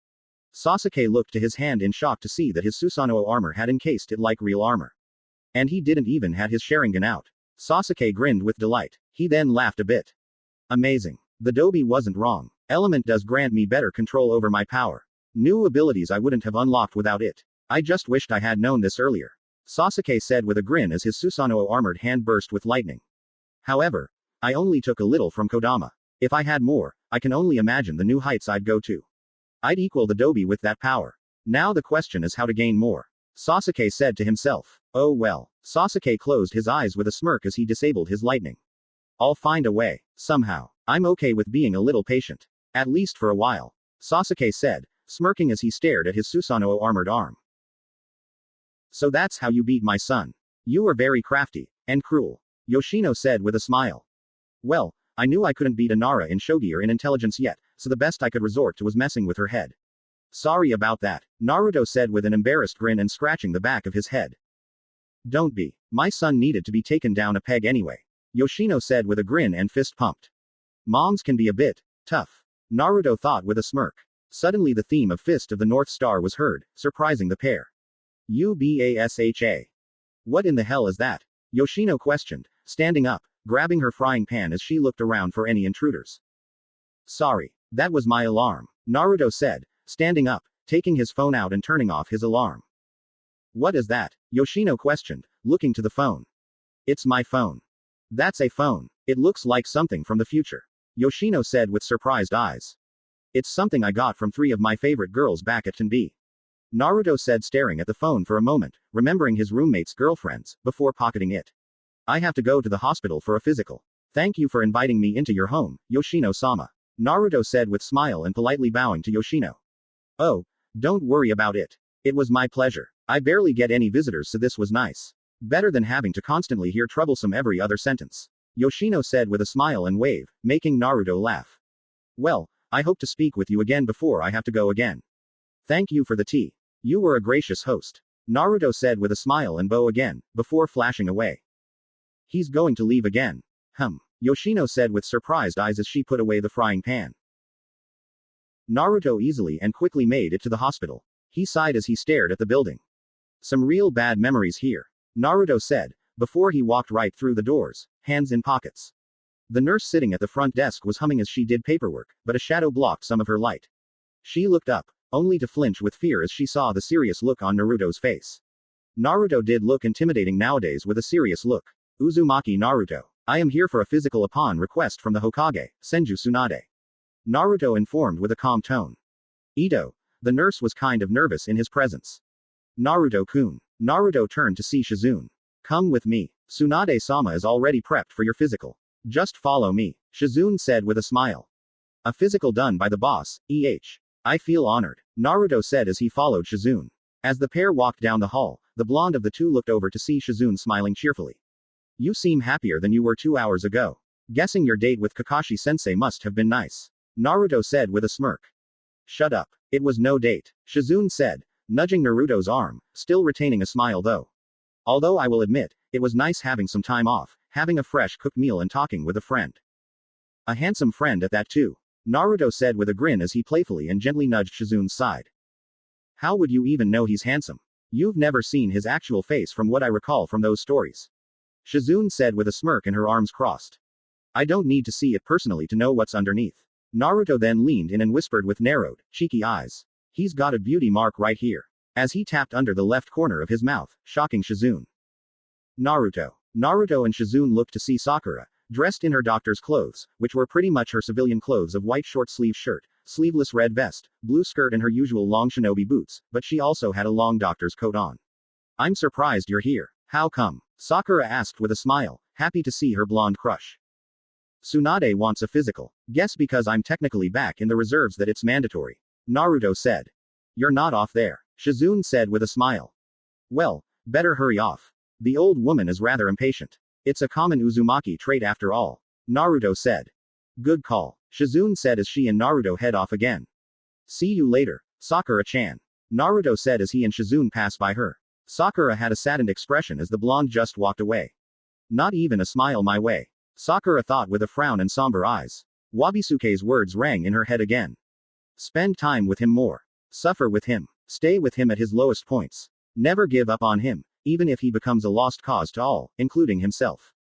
Sasuke looked to his hand in shock to see that his Susanoo armor had encased it like real armor. And he didn't even have his Sharingan out. Sasuke grinned with delight. He then laughed a bit. Amazing. The Dobi wasn't wrong. Element does grant me better control over my power. New abilities I wouldn't have unlocked without it. I just wished I had known this earlier. Sasuke said with a grin as his Susanoo armored hand burst with lightning. However, I only took a little from Kodama. If I had more, I can only imagine the new heights I'd go to. I'd equal the Dobi with that power. Now the question is how to gain more. Sasuke said to himself. Oh well. Sasuke closed his eyes with a smirk as he disabled his lightning. I'll find a way. Somehow. I'm okay with being a little patient. At least for a while. Sasuke said, smirking as he stared at his Susanoo armored arm. So that's how you beat my son. You were very crafty. And cruel. Yoshino said with a smile. Well, I knew I couldn't beat Inara in shogi or in intelligence yet, so the best I could resort to was messing with her head. Sorry about that, Naruto said with an embarrassed grin and scratching the back of his head. Don't be. My son needed to be taken down a peg anyway. Yoshino said with a grin and fist pumped. Moms can be a bit tough. Naruto thought with a smirk. Suddenly the theme of Fist of the North Star was heard, surprising the pair. Ubasha. What in the hell is that? Yoshino questioned, standing up, grabbing her frying pan as she looked around for any intruders. Sorry, that was my alarm, Naruto said, standing up, taking his phone out and turning off his alarm. What is that? Yoshino questioned, looking to the phone. It's my phone. That's a phone. It looks like something from the future. Yoshino said with surprised eyes. It's something I got from 3 of my favorite girls back at Tenbi. Naruto said, staring at the phone for a moment, remembering his roommate's girlfriends, before pocketing it. I have to go to the hospital for a physical. Thank you for inviting me into your home, Yoshino-sama. Naruto said with smile and politely bowing to Yoshino. Oh, don't worry about it. It was my pleasure. I barely get any visitors, so this was nice. Better than having to constantly hear troublesome every other sentence. Yoshino said with a smile and wave, making Naruto laugh. Well, I hope to speak with you again before I have to go again. Thank you for the tea. You were a gracious host. Naruto said with a smile and bow again, before flashing away. He's going to leave again. Yoshino said with surprised eyes as she put away the frying pan. Naruto easily and quickly made it to the hospital. He sighed as he stared at the building. Some real bad memories here, Naruto said, before he walked right through the doors, hands in pockets. The nurse sitting at the front desk was humming as she did paperwork, but a shadow blocked some of her light. She looked up, only to flinch with fear as she saw the serious look on Naruto's face. Naruto did look intimidating nowadays with a serious look. Uzumaki Naruto. I am here for a physical upon request from the Hokage, Senju Tsunade. Naruto informed with a calm tone. Ito. The nurse was kind of nervous in his presence. Naruto-kun. Naruto turned to see Shizune. Come with me. Tsunade-sama is already prepped for your physical. Just follow me, Shizune said with a smile. A physical done by the boss, I feel honored, Naruto said as he followed Shizune. As the pair walked down the hall, the blonde of the two looked over to see Shizune smiling cheerfully. You seem happier than you were 2 hours ago. Guessing your date with Kakashi-sensei must have been nice, Naruto said with a smirk. Shut up. It was no date, Shizune said, nudging Naruto's arm, still retaining a smile though. Although I will admit, it was nice having some time off, having a fresh cooked meal and talking with a friend. A handsome friend at that too, Naruto said with a grin as he playfully and gently nudged Shizune's side. How would you even know he's handsome? You've never seen his actual face from what I recall from those stories. Shizune said with a smirk and her arms crossed. I don't need to see it personally to know what's underneath. Naruto then leaned in and whispered with narrowed, cheeky eyes. He's got a beauty mark right here. As he tapped under the left corner of his mouth, shocking Shizune. Naruto. Naruto and Shizune looked to see Sakura, dressed in her doctor's clothes, which were pretty much her civilian clothes of white short-sleeve shirt, sleeveless red vest, blue skirt and her usual long shinobi boots, but she also had a long doctor's coat on. I'm surprised you're here. How come? Sakura asked with a smile, happy to see her blonde crush. Tsunade wants a physical. Guess because I'm technically back in the reserves that it's mandatory, Naruto said. You're not off there, Shizune said with a smile. Well, better hurry off. The old woman is rather impatient. It's a common Uzumaki trait after all, Naruto said. Good call, Shizune said as she and Naruto head off again. See you later, Sakura-chan, Naruto said as he and Shizune passed by her. Sakura had a saddened expression as the blonde just walked away. Not even a smile my way, Sakura thought with a frown and somber eyes. Wabisuke's words rang in her head again. Spend time with him more. Suffer with him. Stay with him at his lowest points. Never give up on him, even if he becomes a lost cause to all, including himself.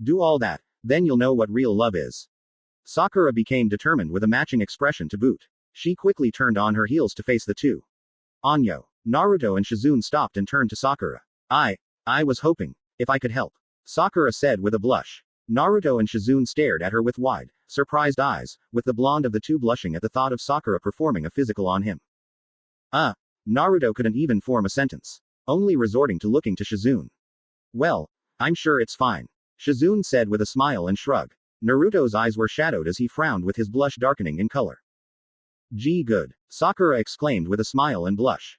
Do all that, then you'll know what real love is. Sakura became determined with a matching expression to boot. She quickly turned on her heels to face the two. Anyo. Naruto and Shizune stopped and turned to Sakura. I was hoping, if I could help, Sakura said with a blush. Naruto and Shizune stared at her with wide, surprised eyes, with the blonde of the two blushing at the thought of Sakura performing a physical on him. Naruto couldn't even form a sentence, only resorting to looking to Shizune. Well, I'm sure it's fine, Shizune said with a smile and shrug. Naruto's eyes were shadowed as he frowned with his blush darkening in color. Gee good, Sakura exclaimed with a smile and blush.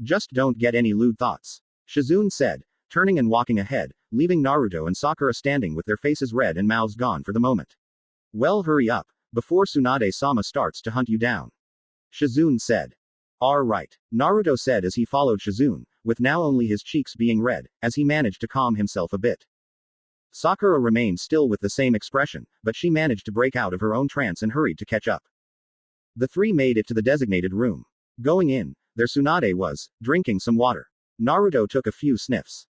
Just don't get any lewd thoughts, Shizune said, turning and walking ahead, leaving Naruto and Sakura standing with their faces red and mouths gone for the moment. Well, hurry up, before Tsunade-sama starts to hunt you down, Shizune said. Right, Naruto said as he followed Shizune, with now only his cheeks being red, as he managed to calm himself a bit. Sakura remained still with the same expression, but she managed to break out of her own trance and hurried to catch up. The three made it to the designated room. Going in, there Tsunade was, drinking some water. Naruto took a few sniffs.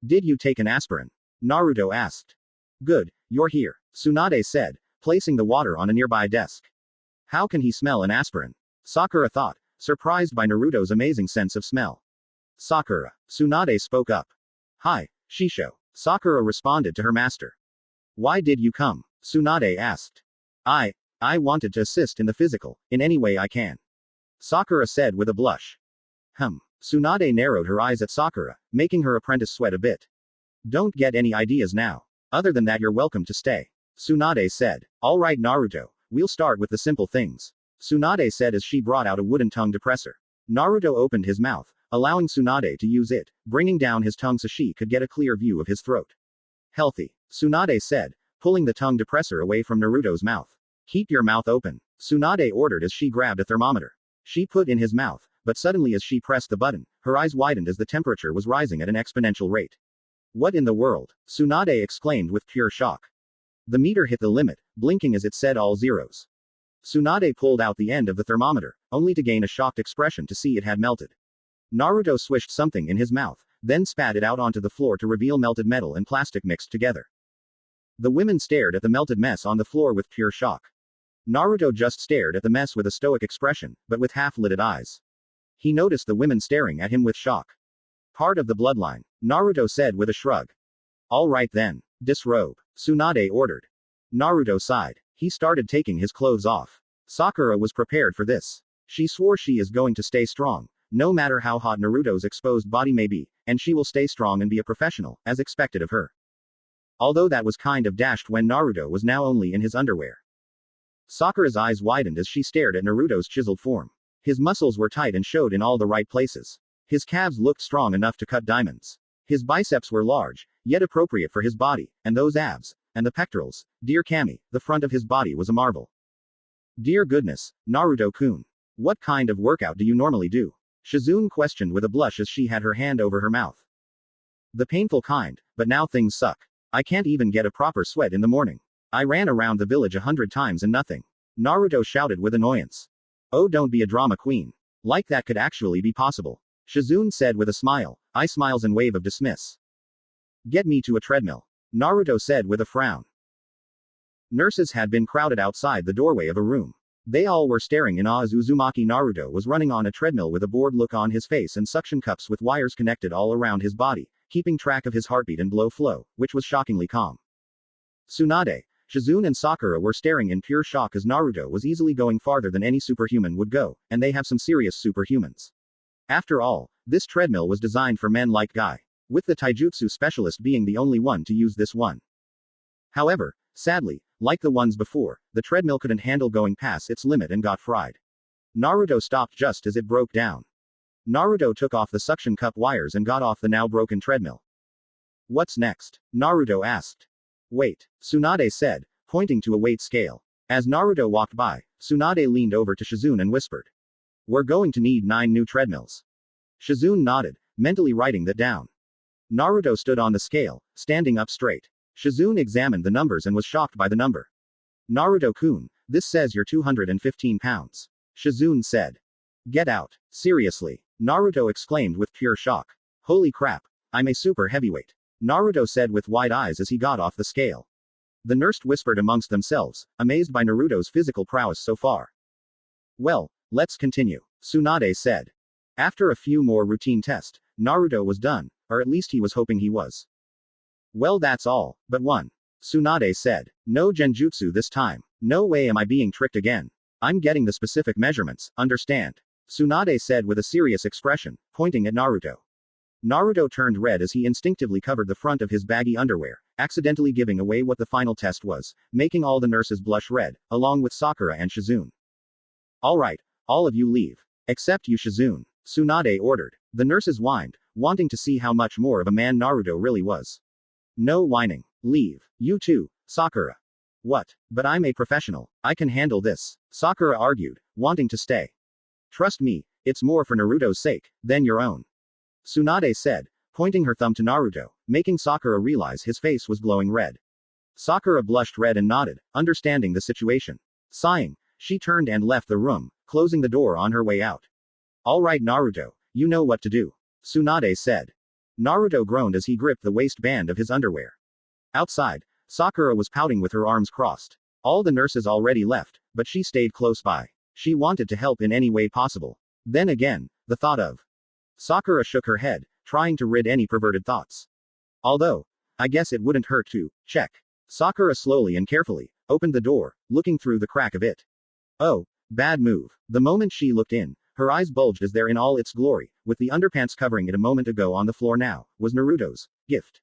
Did you take an aspirin? Naruto asked. Good, you're here, Tsunade said, placing the water on a nearby desk. How can he smell an aspirin? Sakura thought, surprised by Naruto's amazing sense of smell. Sakura, Tsunade spoke up. Hi, Shisho, Sakura responded to her master. Why did you come? Tsunade asked. I wanted to assist in the physical, in any way I can, Sakura said with a blush. Tsunade narrowed her eyes at Sakura, making her apprentice sweat a bit. Don't get any ideas now. Other than that, you're welcome to stay, Tsunade said. Alright Naruto, we'll start with the simple things, Tsunade said as she brought out a wooden tongue depressor. Naruto opened his mouth, allowing Tsunade to use it, bringing down his tongue so she could get a clear view of his throat. Healthy, Tsunade said, pulling the tongue depressor away from Naruto's mouth. Keep your mouth open, Tsunade ordered as she grabbed a thermometer. She put in his mouth, but suddenly as she pressed the button, her eyes widened as the temperature was rising at an exponential rate. What in the world? Tsunade exclaimed with pure shock. The meter hit the limit, blinking as it said all zeros. Tsunade pulled out the end of the thermometer, only to gain a shocked expression to see it had melted. Naruto swished something in his mouth, then spat it out onto the floor to reveal melted metal and plastic mixed together. The women stared at the melted mess on the floor with pure shock. Naruto just stared at the mess with a stoic expression, but with half-lidded eyes. He noticed the women staring at him with shock. Part of the bloodline, Naruto said with a shrug. All right then. Disrobe. Tsunade ordered. Naruto sighed. He started taking his clothes off. Sakura was prepared for this. She swore she is going to stay strong, no matter how hot Naruto's exposed body may be, and she will stay strong and be a professional, as expected of her. Although that was kind of dashed when Naruto was now only in his underwear. Sakura's eyes widened as she stared at Naruto's chiseled form. His muscles were tight and showed in all the right places. His calves looked strong enough to cut diamonds. His biceps were large, yet appropriate for his body, and those abs, and the pectorals, dear Kami, the front of his body was a marvel. Dear goodness, Naruto-kun. What kind of workout do you normally do? Shizune questioned with a blush as she had her hand over her mouth. The painful kind, but now things suck. I can't even get a proper sweat in the morning. I ran around the village 100 times and nothing. Naruto shouted with annoyance. Oh, don't be a drama queen. Like that could actually be possible. Shizune said with a smile, eye smiles and wave of dismiss. Get me to a treadmill. Naruto said with a frown. Nurses had been crowded outside the doorway of a room. They all were staring in awe as Uzumaki Naruto was running on a treadmill with a bored look on his face and suction cups with wires connected all around his body, keeping track of his heartbeat and blood flow, which was shockingly calm. Tsunade, Shizune and Sakura were staring in pure shock as Naruto was easily going farther than any superhuman would go, and they have some serious superhumans. After all, this treadmill was designed for men like Guy, with the taijutsu specialist being the only one to use this one. However, sadly, like the ones before, the treadmill couldn't handle going past its limit and got fried. Naruto stopped just as it broke down. Naruto took off the suction cup wires and got off the now broken treadmill. What's next? Naruto asked. Wait, Tsunade said, pointing to a weight scale. As Naruto walked by, Tsunade leaned over to Shizune and whispered. We're going to need 9 new treadmills. Shizune nodded, mentally writing that down. Naruto stood on the scale, standing up straight. Shizune examined the numbers and was shocked by the number. Naruto-kun, this says you're 215 pounds. Shizune said. Get out. Seriously. Naruto exclaimed with pure shock. Holy crap. I'm a super heavyweight. Naruto said with wide eyes as he got off the scale. The nurse whispered amongst themselves, amazed by Naruto's physical prowess so far. Well, let's continue, Tsunade said. After a few more routine tests, Naruto was done, or at least he was hoping he was. Well, that's all, but one. Tsunade said. No genjutsu this time. No way am I being tricked again. I'm getting the specific measurements, understand? Tsunade said with a serious expression, pointing at Naruto. Naruto turned red as he instinctively covered the front of his baggy underwear, accidentally giving away what the final test was, making all the nurses blush red, along with Sakura and Shizune. Alright, all of you leave. Except you Shizune, Tsunade ordered. The nurses whined, wanting to see how much more of a man Naruto really was. No whining. Leave. You too, Sakura. What? But I'm a professional. I can handle this, Sakura argued, wanting to stay. Trust me, it's more for Naruto's sake than your own. Tsunade said, pointing her thumb to Naruto, making Sakura realize his face was glowing red. Sakura blushed red and nodded, understanding the situation. Sighing, she turned and left the room, closing the door on her way out. All right Naruto, you know what to do, Tsunade said. Naruto groaned as he gripped the waistband of his underwear. Outside, Sakura was pouting with her arms crossed. All the nurses already left, but she stayed close by. She wanted to help in any way possible. Then again, the thought of. Sakura shook her head, trying to rid any perverted thoughts. Although, I guess it wouldn't hurt to check. Sakura slowly and carefully opened the door, looking through the crack of it. Oh, bad move. The moment she looked in, her eyes bulged as there in all its glory, with the underpants covering it a moment ago on the floor now, was Naruto's gift.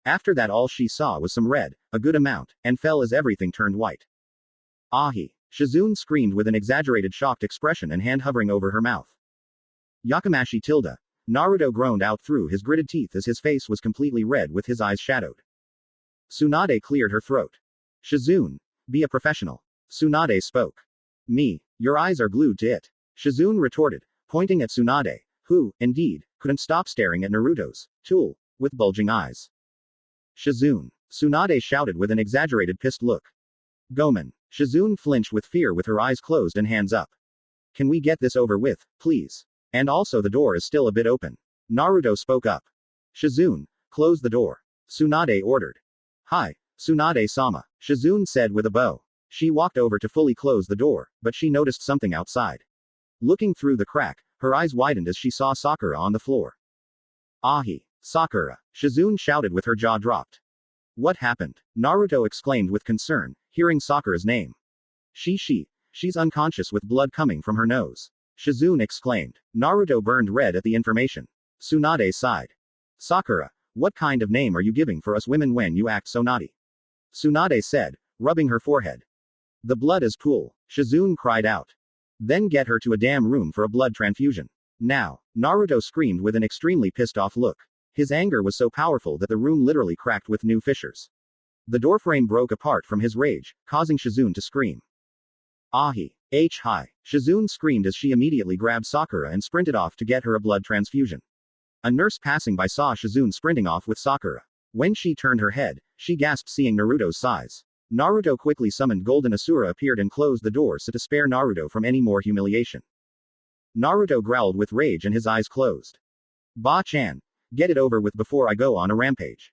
After that all she saw was some red, a good amount, and fell as everything turned white. Ahi! Shizune screamed with an exaggerated shocked expression and hand hovering over her mouth. Yakamashi tilde. Naruto groaned out through his gritted teeth as his face was completely red with his eyes shadowed. Tsunade cleared her throat. Shizune, be a professional. Tsunade spoke. Me, your eyes are glued to it. Shizune retorted, pointing at Tsunade, who, indeed, couldn't stop staring at Naruto's tool, with bulging eyes. Shizune. Tsunade shouted with an exaggerated pissed look. Gomen. Shizune flinched with fear with her eyes closed and hands up. Can we get this over with, please? And also the door is still a bit open. Naruto spoke up. Shizune, close the door. Tsunade ordered. Hi, Tsunade-sama, Shizune said with a bow. She walked over to fully close the door, but she noticed something outside. Looking through the crack, her eyes widened as she saw Sakura on the floor. Ahi, Sakura, Shizune shouted with her jaw dropped. What happened? Naruto exclaimed with concern, hearing Sakura's name. She's unconscious with blood coming from her nose. Shizune exclaimed. Naruto burned red at the information. Tsunade sighed. Sakura, what kind of name are you giving for us women when you act so naughty? Tsunade said, rubbing her forehead. The blood is pool, Shizune cried out. Then get her to a damn room for a blood transfusion. Now, Naruto screamed with an extremely pissed off look. His anger was so powerful that the room literally cracked with new fissures. The doorframe broke apart from his rage, causing Shizune to scream. Ahi. Hi. Shizune screamed as she immediately grabbed Sakura and sprinted off to get her a blood transfusion. A nurse passing by saw Shizune sprinting off with Sakura. When she turned her head, she gasped seeing Naruto's size. Naruto quickly summoned Golden Asura appeared and closed the door so to spare Naruto from any more humiliation. Naruto growled with rage and his eyes closed. Ba-chan. Get it over with before I go on a rampage.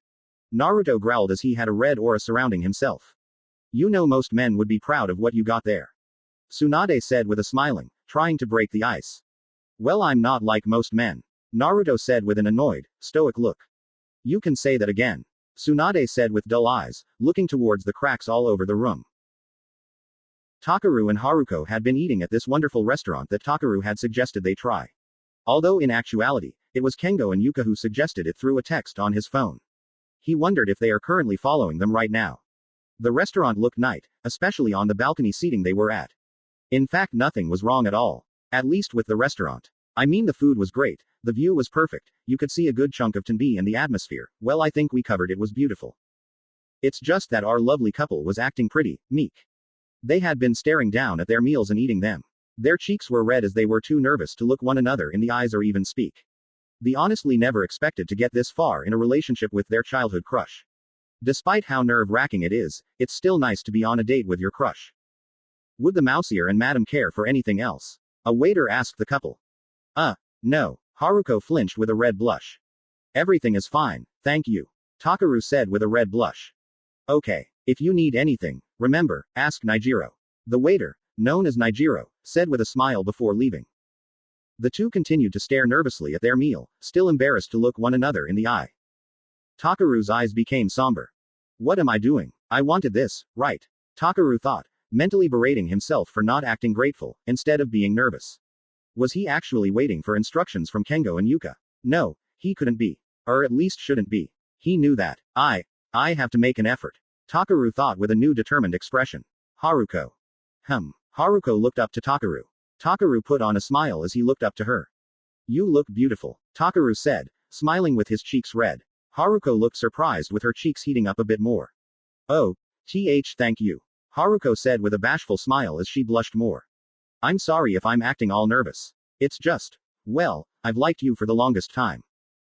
Naruto growled as he had a red aura surrounding himself. You know most men would be proud of what you got there. Tsunade said with a smiling, trying to break the ice. Well, I'm not like most men. Naruto said with an annoyed, stoic look. You can say that again. Tsunade said with dull eyes, looking towards the cracks all over the room. Takaru and Haruko had been eating at this wonderful restaurant that Takaru had suggested they try. Although in actuality, it was Kengo and Yuka who suggested it through a text on his phone. He wondered if they are currently following them right now. The restaurant looked nice, especially on the balcony seating they were at. In fact, nothing was wrong at all. At least with the restaurant. I mean, the food was great, the view was perfect, you could see a good chunk of Tenbi and the atmosphere, well, I think we covered it was beautiful. It's just that our lovely couple was acting pretty meek. They had been staring down at their meals and eating them. Their cheeks were red as they were too nervous to look one another in the eyes or even speak. They honestly never expected to get this far in a relationship with their childhood crush. Despite how nerve-wracking it is, it's still nice to be on a date with your crush. Would the Mousier and Madam care for anything else? A waiter asked the couple. No. Haruko flinched with a red blush. Everything is fine, thank you. Takaru said with a red blush. Okay. If you need anything, remember, ask Nijiro. The waiter, known as Nijiro, said with a smile before leaving. The two continued to stare nervously at their meal, still embarrassed to look one another in the eye. Takaru's eyes became somber. What am I doing? I wanted this, right? Takaru thought, mentally berating himself for not acting grateful, instead of being nervous. Was he actually waiting for instructions from Kengo and Yuka? No, he couldn't be. Or at least shouldn't be. He knew that. I have to make an effort. Takaru thought with a new determined expression. Haruko. Haruko looked up to Takaru. Takaru put on a smile as he looked up to her. You look beautiful, Takaru said, smiling with his cheeks red. Haruko looked surprised with her cheeks heating up a bit more. Oh, thank you. Haruko said with a bashful smile as she blushed more. I'm sorry if I'm acting all nervous. It's just, well, I've liked you for the longest time.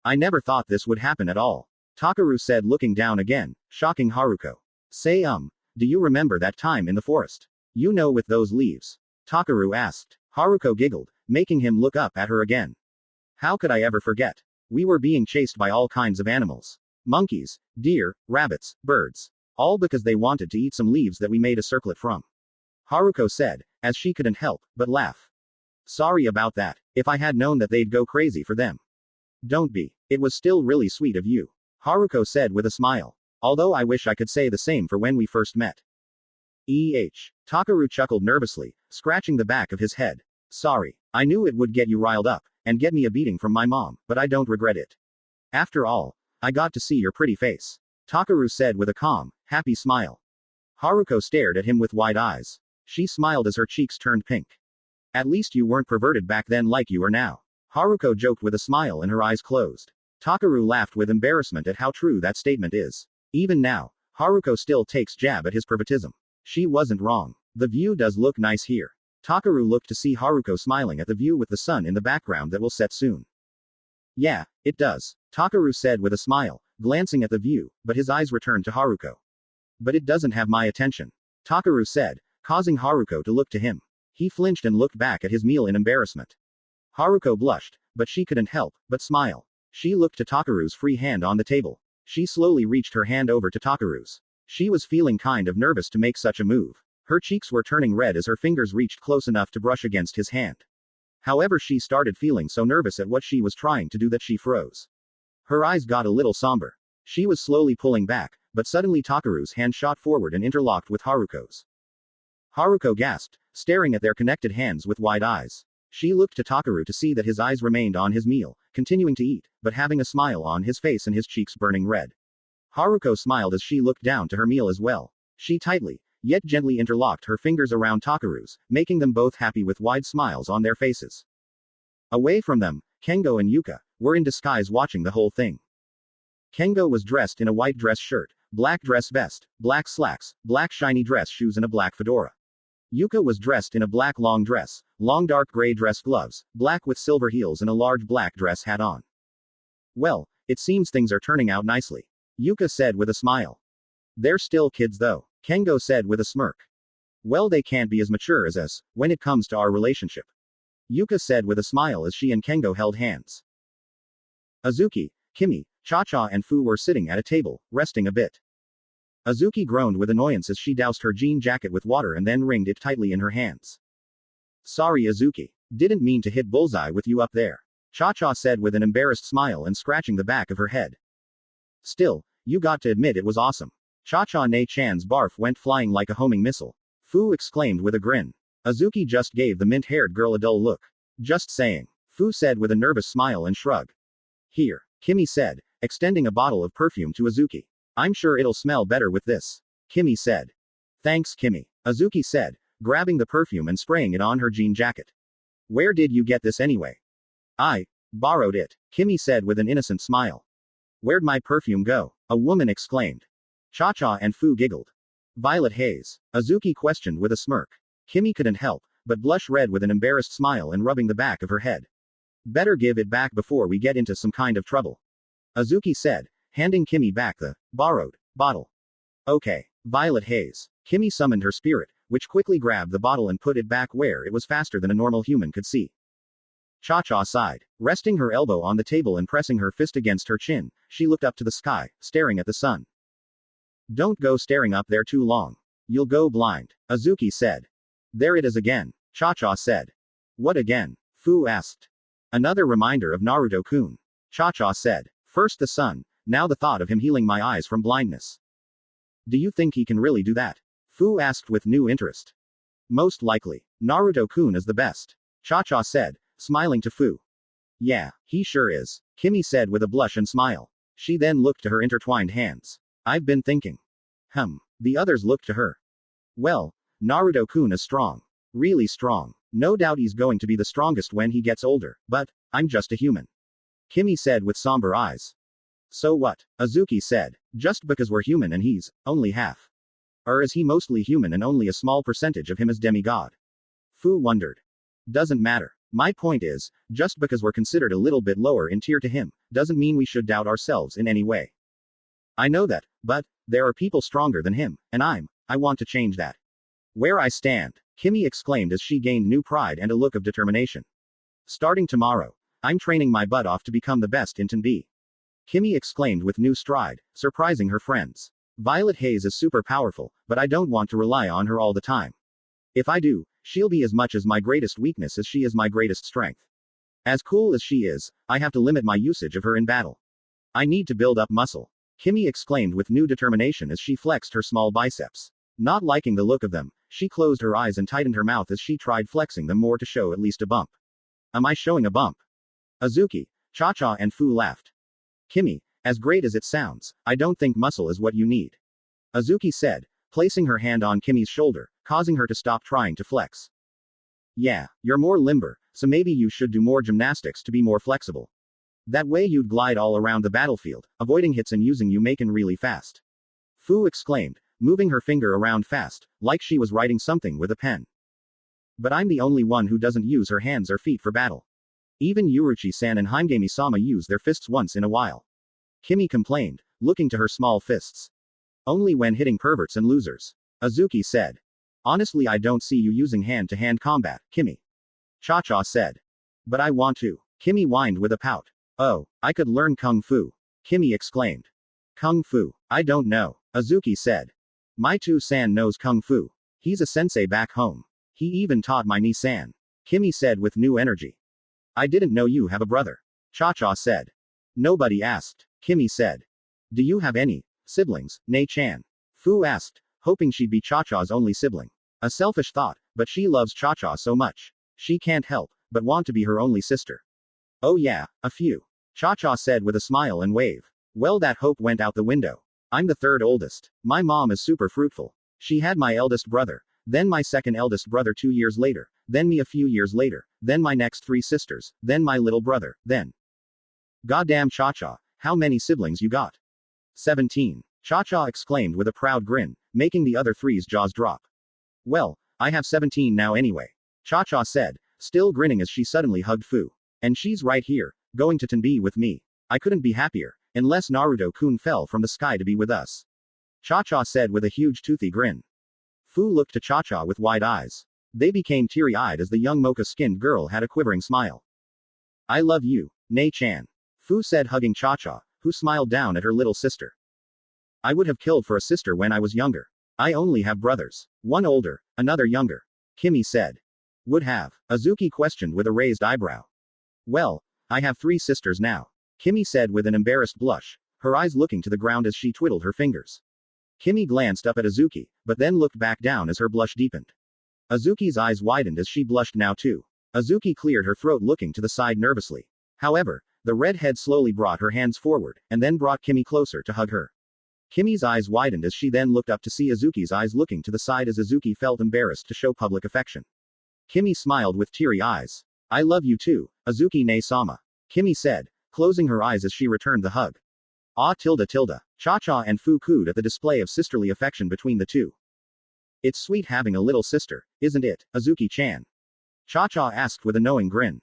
I never thought this would happen at all. Takaru said looking down again, shocking Haruko. Say do you remember that time in the forest? You know, with those leaves? Takaru asked. Haruko giggled, making him look up at her again. How could I ever forget? We were being chased by all kinds of animals. Monkeys, deer, rabbits, birds. All because they wanted to eat some leaves that we made a circlet from. Haruko said, as she couldn't help but laugh. Sorry about that. If I had known that they'd go crazy for them. Don't be. It was still really sweet of you. Haruko said with a smile. Although I wish I could say the same for when we first met. Takaru chuckled nervously, scratching the back of his head. Sorry. I knew it would get you riled up, and get me a beating from my mom, but I don't regret it. After all, I got to see your pretty face. Takaru said with a calm, happy smile. Haruko stared at him with wide eyes. She smiled as her cheeks turned pink. At least you weren't perverted back then like you are now. Haruko joked with a smile and her eyes closed. Takaru laughed with embarrassment at how true that statement is. Even now, Haruko still takes jab at his pervertism. She wasn't wrong. The view does look nice here. Takaru looked to see Haruko smiling at the view with the sun in the background that will set soon. Yeah, it does. Takaru said with a smile, glancing at the view, but his eyes returned to Haruko. But it doesn't have my attention, Takaru said, causing Haruko to look to him. He flinched and looked back at his meal in embarrassment. Haruko blushed, but she couldn't help but smile. She looked to Takaru's free hand on the table. She slowly reached her hand over to Takaru's. She was feeling kind of nervous to make such a move. Her cheeks were turning red as her fingers reached close enough to brush against his hand. However, she started feeling so nervous at what she was trying to do that she froze. Her eyes got a little somber. She was slowly pulling back, but suddenly Takaru's hand shot forward and interlocked with Haruko's. Haruko gasped, staring at their connected hands with wide eyes. She looked to Takaru to see that his eyes remained on his meal, continuing to eat, but having a smile on his face and his cheeks burning red. Haruko smiled as she looked down to her meal as well. She tightly, yet gently interlocked her fingers around Takaru's, making them both happy with wide smiles on their faces. Away from them, Kengo and Yuka were in disguise watching the whole thing. Kengo was dressed in a white dress shirt, black dress vest, black slacks, black shiny dress shoes and a black fedora. Yuka was dressed in a black long dress, long dark gray dress gloves, black with silver heels and a large black dress hat on. Well, it seems things are turning out nicely, Yuka said with a smile. They're still kids though, Kengo said with a smirk. Well, they can't be as mature as us, when it comes to our relationship, Yuka said with a smile as she and Kengo held hands. Azuki, Kimi, Cha-Cha and Fu were sitting at a table, resting a bit. Azuki groaned with annoyance as she doused her jean jacket with water and then wringed it tightly in her hands. Sorry Azuki. Didn't mean to hit bullseye with you up there, Cha-Cha said with an embarrassed smile and scratching the back of her head. Still, you got to admit it was awesome. Cha-Cha Ne-chan's barf went flying like a homing missile. Fu exclaimed with a grin. Azuki just gave the mint-haired girl a dull look. Just saying, Fu said with a nervous smile and shrug. Here, Kimi said, extending a bottle of perfume to Azuki. I'm sure it'll smell better with this, Kimi said. Thanks Kimi, Azuki said, grabbing the perfume and spraying it on her jean jacket. Where did you get this anyway? I borrowed it, Kimi said with an innocent smile. Where'd my perfume go? A woman exclaimed. Cha-Cha and Fu giggled. Violet haze, Azuki questioned with a smirk. Kimi couldn't help but blush red with an embarrassed smile and rubbing the back of her head. Better give it back before we get into some kind of trouble, Azuki said, handing Kimi back the borrowed bottle. Okay, Violet haze. Kimi summoned her spirit, which quickly grabbed the bottle and put it back where it was faster than a normal human could see. Cha-Cha sighed. Resting her elbow on the table and pressing her fist against her chin, she looked up to the sky, staring at the sun. Don't go staring up there too long. You'll go blind, Azuki said. There it is again, Cha-Cha said. What again? Fu asked. Another reminder of Naruto-kun, Cha-Cha said. First the sun, now the thought of him healing my eyes from blindness. Do you think he can really do that? Fu asked with new interest. Most likely. Naruto-kun is the best, Cha-Cha said, smiling to Fu. Yeah, he sure is, Kimi said with a blush and smile. She then looked to her intertwined hands. I've been thinking. The others looked to her. Well, Naruto-kun is strong. Really strong. No doubt he's going to be the strongest when he gets older, but I'm just a human, Kimi said with somber eyes. So what? Azuki said. Just because we're human and he's only half. Or is he mostly human and only a small percentage of him is demigod? Fu wondered. Doesn't matter. My point is, just because we're considered a little bit lower in tier to him, doesn't mean we should doubt ourselves in any way. I know that, but there are people stronger than him, and I want to change that. Where I stand, Kimi exclaimed as she gained new pride and a look of determination. Starting tomorrow, I'm training my butt off to become the best in Tenbi, Kimi exclaimed with new stride, surprising her friends. Violet haze is super powerful, but I don't want to rely on her all the time. If I do, she'll be as much as my greatest weakness as she is my greatest strength. As cool as she is, I have to limit my usage of her in battle. I need to build up muscle, Kimi exclaimed with new determination as she flexed her small biceps. Not liking the look of them, she closed her eyes and tightened her mouth as she tried flexing them more to show at least a bump. Am I showing a bump? Azuki, Cha-Cha and Fu laughed. Kimi, as great as it sounds, I don't think muscle is what you need, Azuki said, placing her hand on Kimi's shoulder, causing her to stop trying to flex. Yeah, you're more limber, so maybe you should do more gymnastics to be more flexible. That way you'd glide all around the battlefield, avoiding hits and using Maken really fast, Fu exclaimed, moving her finger around fast, like she was writing something with a pen. But I'm the only one who doesn't use her hands or feet for battle. Even Yuruchi-san and Haimgami-sama use their fists once in a while, Kimi complained, looking to her small fists. Only when hitting perverts and losers. Azuki said. Honestly, I don't see you using hand-to-hand combat, Kimi. Cha-Cha said. But I want to. Kimi whined with a pout. Oh, I could learn Kung Fu. Kimi exclaimed. Kung Fu? I don't know. Azuki said. My two-san knows Kung Fu. He's a sensei back home. He even taught my ni-san. Kimi said with new energy. I didn't know you have a brother. Cha-Cha said. Nobody asked. Kimi said. Do you have any siblings, Nei-chan? Fu asked, hoping she'd be Cha-Cha's only sibling. A selfish thought, but she loves Cha-Cha so much. She can't help but want to be her only sister. Oh yeah, a few. Cha-Cha said with a smile and wave. Well, that hope went out the window. I'm the third oldest. My mom is super fruitful. She had my eldest brother, then my second eldest brother 2 years later, then me a few years later, then my next 3 sisters, then my little brother, then. Goddamn Cha-Cha, how many siblings you got? 17. Cha-Cha exclaimed with a proud grin, making the other three's jaws drop. Well, I have 17 now anyway. Cha-Cha said, still grinning as she suddenly hugged Fu. And she's right here, going to Tenbi with me. I couldn't be happier, unless Naruto-kun fell from the sky to be with us. Cha-Cha said with a huge toothy grin. Fu looked to Cha-Cha with wide eyes. They became teary-eyed as the young mocha-skinned girl had a quivering smile. I love you, Nei-chan. Fu said, hugging Cha-Cha, who smiled down at her little sister. I would have killed for a sister when I was younger. I only have brothers. One older, another younger. Kimi said. Would have? Azuki questioned with a raised eyebrow. Well, I have 3 sisters now. Kimi said with an embarrassed blush, her eyes looking to the ground as she twiddled her fingers. Kimi glanced up at Azuki, but then looked back down as her blush deepened. Azuki's eyes widened as she blushed now too. Azuki cleared her throat looking to the side nervously. However, the redhead slowly brought her hands forward, and then brought Kimi closer to hug her. Kimi's eyes widened as she then looked up to see Azuki's eyes looking to the side as Azuki felt embarrassed to show public affection. Kimi smiled with teary eyes. I love you too, Azuki Nei-sama. Kimi said, closing her eyes as she returned the hug. Ah tilde tilde. Cha-Cha and Fu cooed at the display of sisterly affection between the two. It's sweet having a little sister, isn't it, Azuki-chan? Cha-Cha asked with a knowing grin.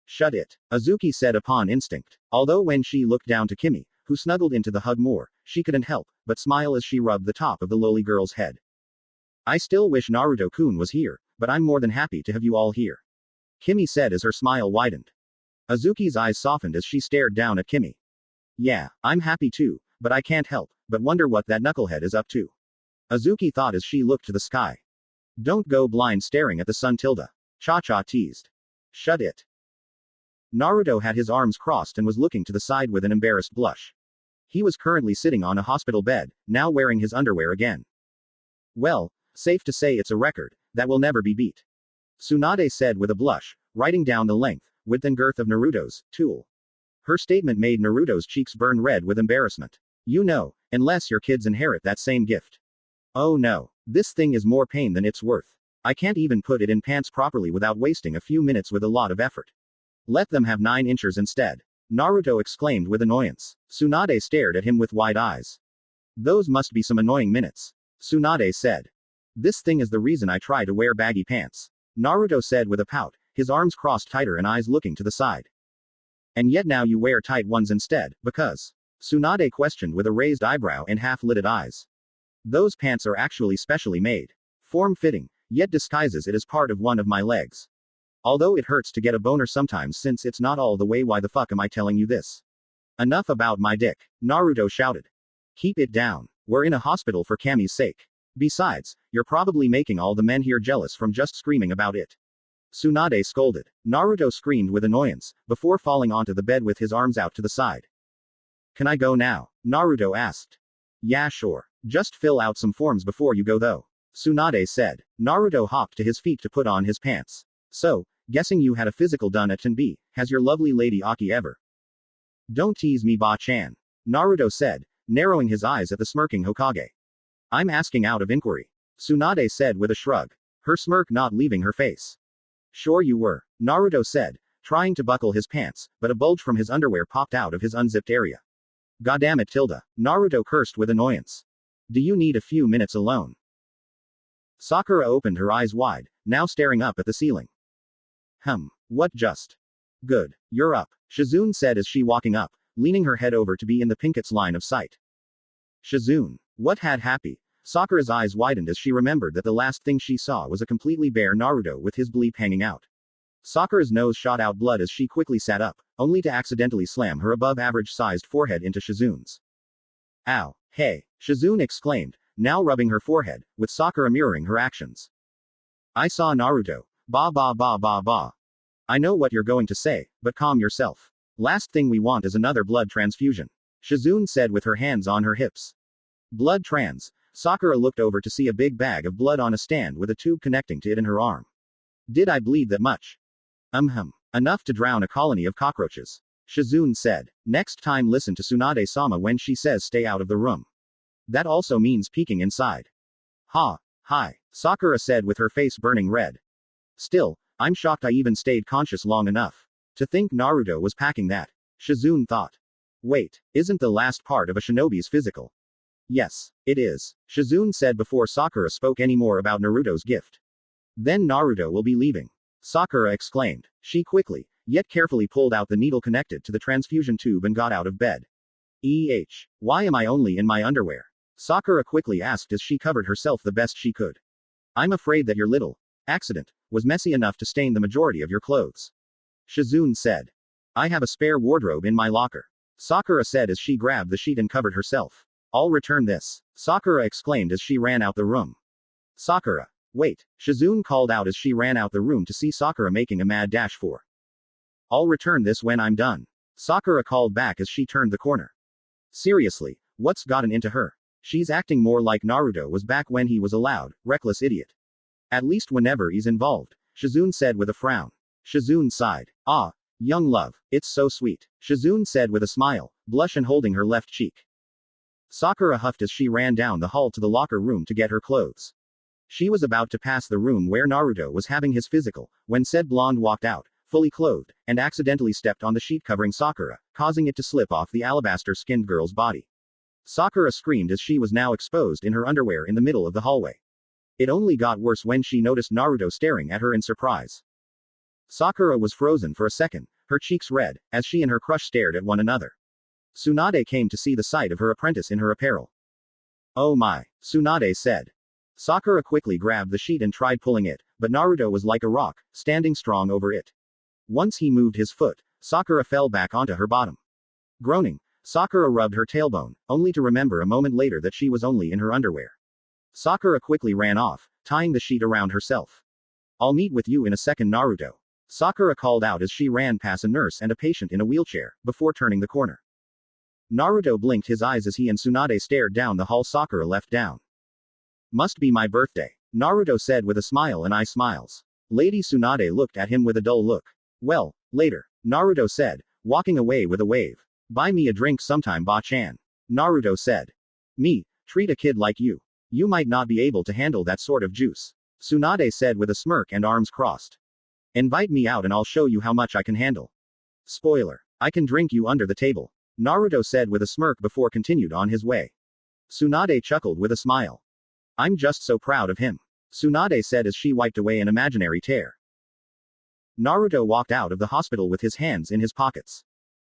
Shut it, Azuki said upon instinct. Although when she looked down to Kimi, who snuggled into the hug more, she couldn't help but smile as she rubbed the top of the lowly girl's head. I still wish Naruto-kun was here, but I'm more than happy to have you all here. Kimi said as her smile widened. Azuki's eyes softened as she stared down at Kimi. Yeah, I'm happy too, but I can't help but wonder what that knucklehead is up to. Azuki thought as she looked to the sky. Don't go blind staring at the sun tilde. Cha-Cha teased. Shut it. Naruto had his arms crossed and was looking to the side with an embarrassed blush. He was currently sitting on a hospital bed, now wearing his underwear again. Well, safe to say it's a record that will never be beat. Tsunade said with a blush, writing down the length, width and girth of Naruto's tool. Her statement made Naruto's cheeks burn red with embarrassment. You know, unless your kids inherit that same gift. Oh no, this thing is more pain than it's worth. I can't even put it in pants properly without wasting a few minutes with a lot of effort. Let them have 9 inches instead. Naruto exclaimed with annoyance. Tsunade stared at him with wide eyes. Those must be some annoying minutes. Tsunade said. This thing is the reason I try to wear baggy pants. Naruto said with a pout, his arms crossed tighter and eyes looking to the side. And yet now you wear tight ones instead, because? Tsunade questioned with a raised eyebrow and half-lidded eyes. Those pants are actually specially made. Form-fitting, yet disguises it as part of one of my legs. Although it hurts to get a boner sometimes since it's not all the way. Why the fuck am I telling you this? Enough about my dick, Naruto shouted. Keep it down. We're in a hospital for Kami's sake. Besides, you're probably making all the men here jealous from just screaming about it. Tsunade scolded. Naruto screamed with annoyance, before falling onto the bed with his arms out to the side. Can I go now? Naruto asked. Yeah, sure. Just fill out some forms before you go though. Tsunade said. Naruto hopped to his feet to put on his pants. So, guessing you had a physical done at Tenbi, has your lovely lady Aki ever? Don't tease me, Ba-chan. Naruto said, narrowing his eyes at the smirking Hokage. I'm asking out of inquiry. Tsunade said with a shrug. Her smirk not leaving her face. Sure you were. Naruto said, trying to buckle his pants, but a bulge from his underwear popped out of his unzipped area. Goddammit tilde. Naruto cursed with annoyance. Do you need a few minutes alone? Sakura opened her eyes wide, now staring up at the ceiling. What just? Good. You're up, Shizune said as she walking up, leaning her head over to be in the Pinket's line of sight. Shizune. What had happened? Sakura's eyes widened as she remembered that the last thing she saw was a completely bare Naruto with his bleep hanging out. Sakura's nose shot out blood as she quickly sat up, only to accidentally slam her above-average-sized forehead into Shizune's. Ow. Hey! Shizune exclaimed, now rubbing her forehead, with Sakura mirroring her actions. I saw Naruto. Ba ba ba ba ba. I know what you're going to say, but calm yourself. Last thing we want is another blood transfusion. Shizune said with her hands on her hips. Blood trans. Sakura looked over to see a big bag of blood on a stand with a tube connecting to it in her arm. Did I bleed that much? Enough to drown a colony of cockroaches. Shizune said. Next time listen to Tsunade-sama when she says stay out of the room. That also means peeking inside. Ha. Hi. Sakura said with her face burning red. Still, I'm shocked I even stayed conscious long enough. To think Naruto was packing that. Shizune thought. Wait, isn't the last part of a shinobi's physical? Yes, it is. Shizune said before Sakura spoke any more about Naruto's gift. Then Naruto will be leaving. Sakura exclaimed. She quickly, yet carefully pulled out the needle connected to the transfusion tube and got out of bed. Why am I only in my underwear? Sakura quickly asked as she covered herself the best she could. I'm afraid that your little accident was messy enough to stain the majority of your clothes. Shizune said. I have a spare wardrobe in my locker. Sakura said as she grabbed the sheet and covered herself. I'll return this. Sakura exclaimed as she ran out the room. Sakura. Wait, Shizune called out as she ran out the room to see Sakura making a mad dash for. I'll return this when I'm done. Sakura called back as she turned the corner. Seriously, what's gotten into her? She's acting more like Naruto was back when he was a loud, reckless idiot. At least whenever he's involved, Shizune said with a frown. Shizune sighed. Ah, young love, it's so sweet. Shizune said with a smile, blush and holding her left cheek. Sakura huffed as she ran down the hall to the locker room to get her clothes. She was about to pass the room where Naruto was having his physical, when said blonde walked out, fully clothed, and accidentally stepped on the sheet covering Sakura, causing it to slip off the alabaster-skinned girl's body. Sakura screamed as she was now exposed in her underwear in the middle of the hallway. It only got worse when she noticed Naruto staring at her in surprise. Sakura was frozen for a second, her cheeks red, as she and her crush stared at one another. Tsunade came to see the sight of her apprentice in her apparel. Oh my, Tsunade said. Sakura quickly grabbed the sheet and tried pulling it, but Naruto was like a rock, standing strong over it. Once he moved his foot, Sakura fell back onto her bottom. Groaning, Sakura rubbed her tailbone, only to remember a moment later that she was only in her underwear. Sakura quickly ran off, tying the sheet around herself. I'll meet with you in a second, Naruto. Sakura called out as she ran past a nurse and a patient in a wheelchair, before turning the corner. Naruto blinked his eyes as he and Tsunade stared down the hall Sakura left down. Must be my birthday. Naruto said with a smile and eye smiles. Lady Tsunade looked at him with a dull look. Well, later. Naruto said, walking away with a wave. Buy me a drink sometime, Ba-chan. Naruto said. Me, treat a kid like you. You might not be able to handle that sort of juice. Tsunade said with a smirk and arms crossed. Invite me out and I'll show you how much I can handle. Spoiler. I can drink you under the table. Naruto said with a smirk before continued on his way. Tsunade chuckled with a smile. I'm just so proud of him. Tsunade said as she wiped away an imaginary tear. Naruto walked out of the hospital with his hands in his pockets.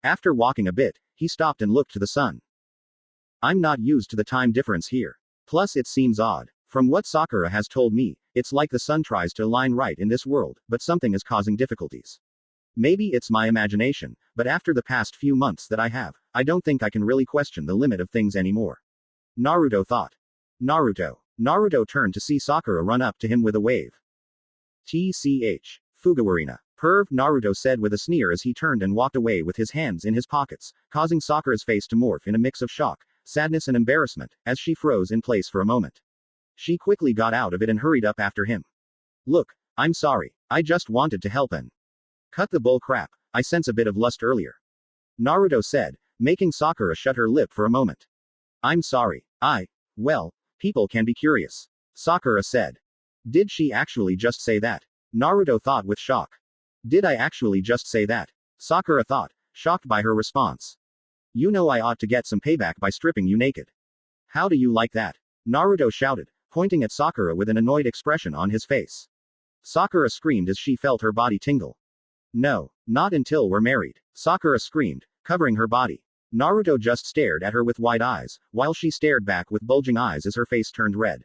After walking a bit, he stopped and looked to the sun. I'm not used to the time difference here. Plus it seems odd. From what Sakura has told me, it's like the sun tries to align right in this world, but something is causing difficulties. Maybe it's my imagination, but after the past few months that I don't think I can really question the limit of things anymore. Naruto thought. Naruto. Naruto turned to see Sakura run up to him with a wave. TCH. Fugawarina. Perv, Naruto said with a sneer as he turned and walked away with his hands in his pockets, causing Sakura's face to morph in a mix of shock, sadness and embarrassment, as she froze in place for a moment. She quickly got out of it and hurried up after him. Look, I'm sorry. I just wanted to help and cut the bull crap. I sense a bit of lust earlier. Naruto said, making Sakura shut her lip for a moment. I'm sorry. Well, people can be curious. Sakura said. Did she actually just say that? Naruto thought with shock. Did I actually just say that? Sakura thought, shocked by her response. You know I ought to get some payback by stripping you naked. How do you like that? Naruto shouted, pointing at Sakura with an annoyed expression on his face. Sakura screamed as she felt her body tingle. No, not until we're married. Sakura screamed, covering her body. Naruto just stared at her with wide eyes, while she stared back with bulging eyes as her face turned red.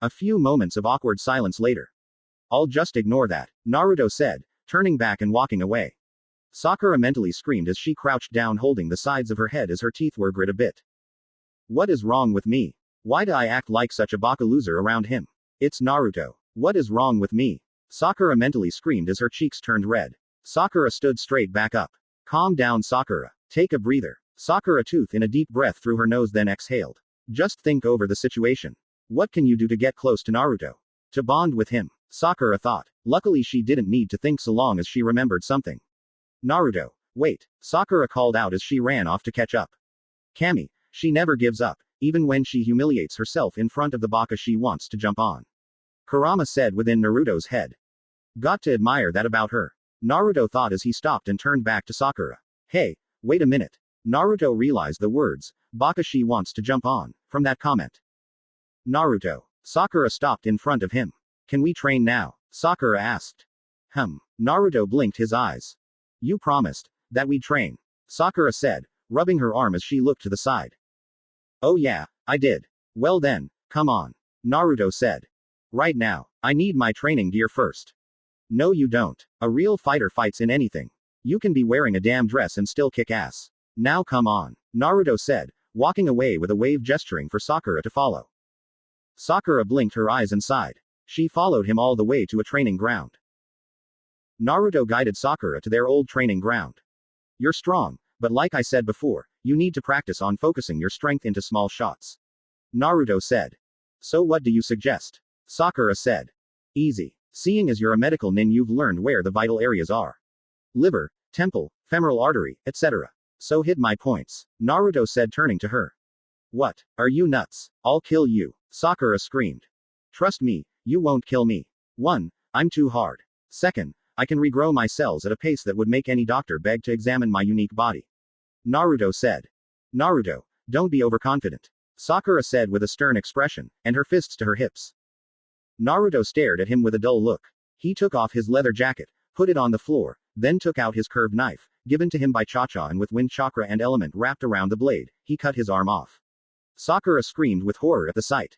A few moments of awkward silence later. I'll just ignore that, Naruto said, turning back and walking away. Sakura mentally screamed as she crouched down holding the sides of her head as her teeth were grit a bit. What is wrong with me? Why do I act like such a baka loser around him? It's Naruto. What is wrong with me? Sakura mentally screamed as her cheeks turned red. Sakura stood straight back up. Calm down, Sakura. Take a breather. Sakura toothed in a deep breath through her nose then exhaled. Just think over the situation. What can you do to get close to Naruto? To bond with him, Sakura thought. Luckily she didn't need to think so long as she remembered something. Naruto, wait, Sakura called out as she ran off to catch up. Kami, she never gives up, even when she humiliates herself in front of the baka she wants to jump on. Kurama said within Naruto's head. Got to admire that about her. Naruto thought as he stopped and turned back to Sakura. Hey, wait a minute. Naruto realized the words, baka she wants to jump on, from that comment. Naruto. Sakura stopped in front of him. Can we train now? Sakura asked. Naruto blinked his eyes. You promised that we'd train, Sakura said, rubbing her arm as she looked to the side. Oh yeah, I did. Well then, come on, Naruto said. Right now, I need my training gear first. No you don't. A real fighter fights in anything. You can be wearing a damn dress and still kick ass. Now come on, Naruto said, walking away with a wave gesturing for Sakura to follow. Sakura blinked her eyes and sighed. She followed him all the way to a training ground. Naruto guided Sakura to their old training ground. You're strong, but like I said before, you need to practice on focusing your strength into small shots. Naruto said. So what do you suggest? Sakura said. Easy. Seeing as you're a medical nin you've learned where the vital areas are. Liver, temple, femoral artery, etc. So hit my points, Naruto said turning to her. What? Are you nuts? I'll kill you, Sakura screamed. Trust me, you won't kill me. 1. I'm too hard. 2nd, I can regrow my cells at a pace that would make any doctor beg to examine my unique body. Naruto said. Naruto, don't be overconfident, Sakura said with a stern expression, and her fists to her hips. Naruto stared at him with a dull look. He took off his leather jacket, put it on the floor, then took out his curved knife, given to him by Cha-Cha and with wind chakra and element wrapped around the blade, he cut his arm off. Sakura screamed with horror at the sight.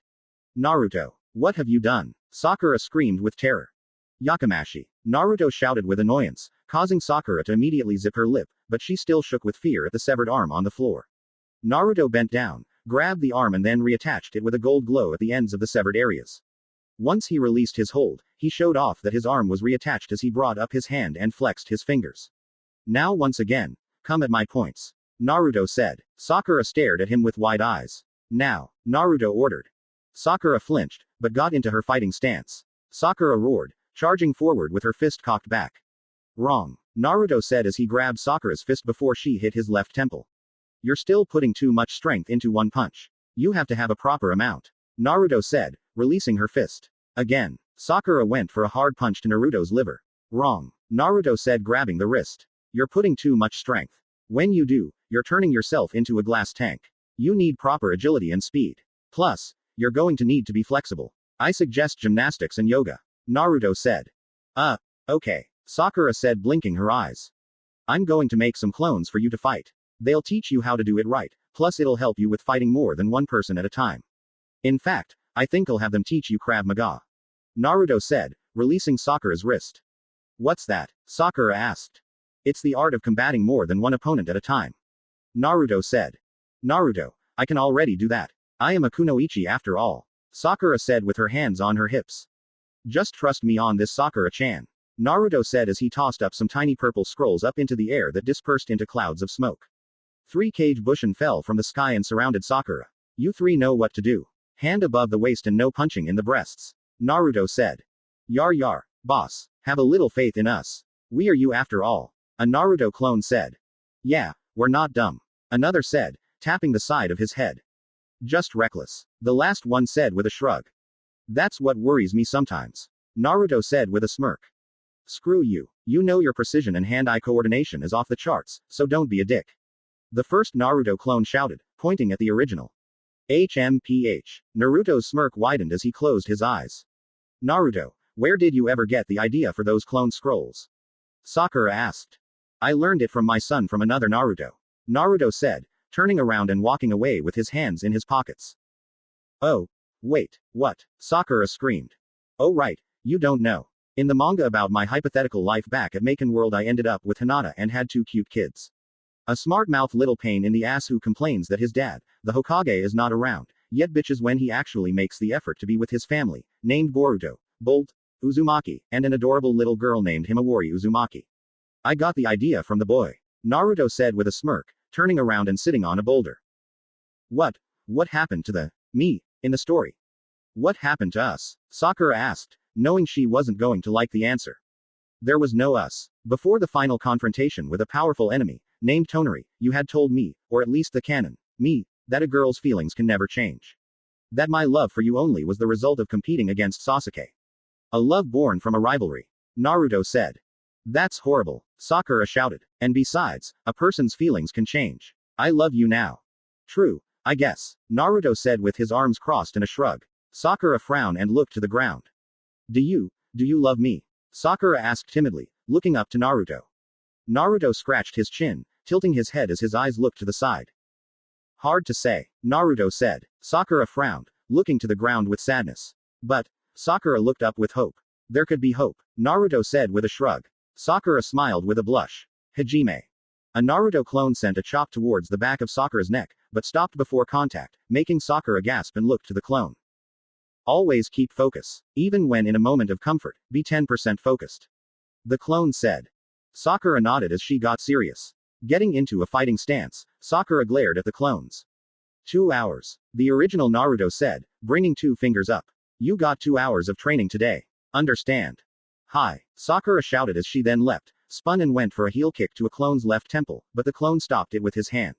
Naruto, what have you done? Sakura screamed with terror. Yakamashi, Naruto shouted with annoyance, causing Sakura to immediately zip her lip, but she still shook with fear at the severed arm on the floor. Naruto bent down, grabbed the arm and then reattached it with a gold glow at the ends of the severed areas. Once he released his hold, he showed off that his arm was reattached as he brought up his hand and flexed his fingers. Now once again, come at my points, Naruto said. Sakura stared at him with wide eyes. Now, Naruto ordered. Sakura flinched, but got into her fighting stance. Sakura roared, charging forward with her fist cocked back. Wrong, Naruto said as he grabbed Sakura's fist before she hit his left temple. You're still putting too much strength into one punch. You have to have a proper amount, Naruto said, releasing her fist. Again, Sakura went for a hard punch to Naruto's liver. Wrong, Naruto said grabbing the wrist. You're putting too much strength. When you do, you're turning yourself into a glass tank. You need proper agility and speed. Plus, you're going to need to be flexible. I suggest gymnastics and yoga, Naruto said. Okay, Sakura said blinking her eyes. I'm going to make some clones for you to fight. They'll teach you how to do it right, plus it'll help you with fighting more than one person at a time. In fact, I think I'll have them teach you Krav Maga, Naruto said, releasing Sakura's wrist. What's that? Sakura asked. It's the art of combating more than one opponent at a time, Naruto said. Naruto, I can already do that. I am a kunoichi after all, Sakura said with her hands on her hips. Just trust me on this, Sakura-chan, Naruto said as he tossed up some tiny purple scrolls up into the air that dispersed into clouds of smoke. 3 cage bushin fell from the sky and surrounded Sakura. You 3 know what to do. Hand above the waist and no punching in the breasts, Naruto said. Yar, boss, have a little faith in us. We are you after all, a Naruto clone said. Yeah, we're not dumb, another said, tapping the side of his head. Just reckless, the last one said with a shrug. That's what worries me sometimes, Naruto said with a smirk. Screw you, you know your precision and hand-eye coordination is off the charts, so don't be a dick, the first Naruto clone shouted, pointing at the original. HMPH. Naruto's smirk widened as he closed his eyes. Naruto, where did you ever get the idea for those clone scrolls? Sakura asked. I learned it from my son from another Naruto. Naruto said, turning around and walking away with his hands in his pockets. Oh. Wait, what? Sakura screamed. Oh right, you don't know. In the manga about my hypothetical life back at Maken World, I ended up with Hinata and had 2 cute kids. A smart-mouthed little pain in the ass who complains that his dad, the Hokage, is not around, yet bitches when he actually makes the effort to be with his family, named Boruto, Bolt, Uzumaki, and an adorable little girl named Himawari Uzumaki. I got the idea from the boy. Naruto said with a smirk, turning around and sitting on a boulder. What happened to the me in the story? What happened to us? Sakura asked, knowing she wasn't going to like the answer. There was no us. Before the final confrontation with a powerful enemy, named Tonari, you had told me, or at least the canon, me, that a girl's feelings can never change. That my love for you only was the result of competing against Sasuke. A love born from a rivalry. Naruto said. That's horrible, Sakura shouted. And besides, a person's feelings can change. I love you now. True, I guess, Naruto said with his arms crossed and a shrug. Sakura frowned and looked to the ground. Do you love me? Sakura asked timidly, looking up to Naruto. Naruto scratched his chin, tilting his head as his eyes looked to the side. Hard to say, Naruto said. Sakura frowned, looking to the ground with sadness. But, Sakura looked up with hope. There could be hope, Naruto said with a shrug. Sakura smiled with a blush. Hajime. A Naruto clone sent a chop towards the back of Sakura's neck, but stopped before contact, making Sakura gasp and look to the clone. Always keep focus. Even when in a moment of comfort, be 10% focused. The clone said. Sakura nodded as she got serious. Getting into a fighting stance, Sakura glared at the clones. 2 hours. The original Naruto said, bringing 2 fingers up. You got 2 hours of training today. Understand? Hi, Sakura shouted as she then leapt, spun and went for a heel kick to a clone's left temple, but the clone stopped it with his hand.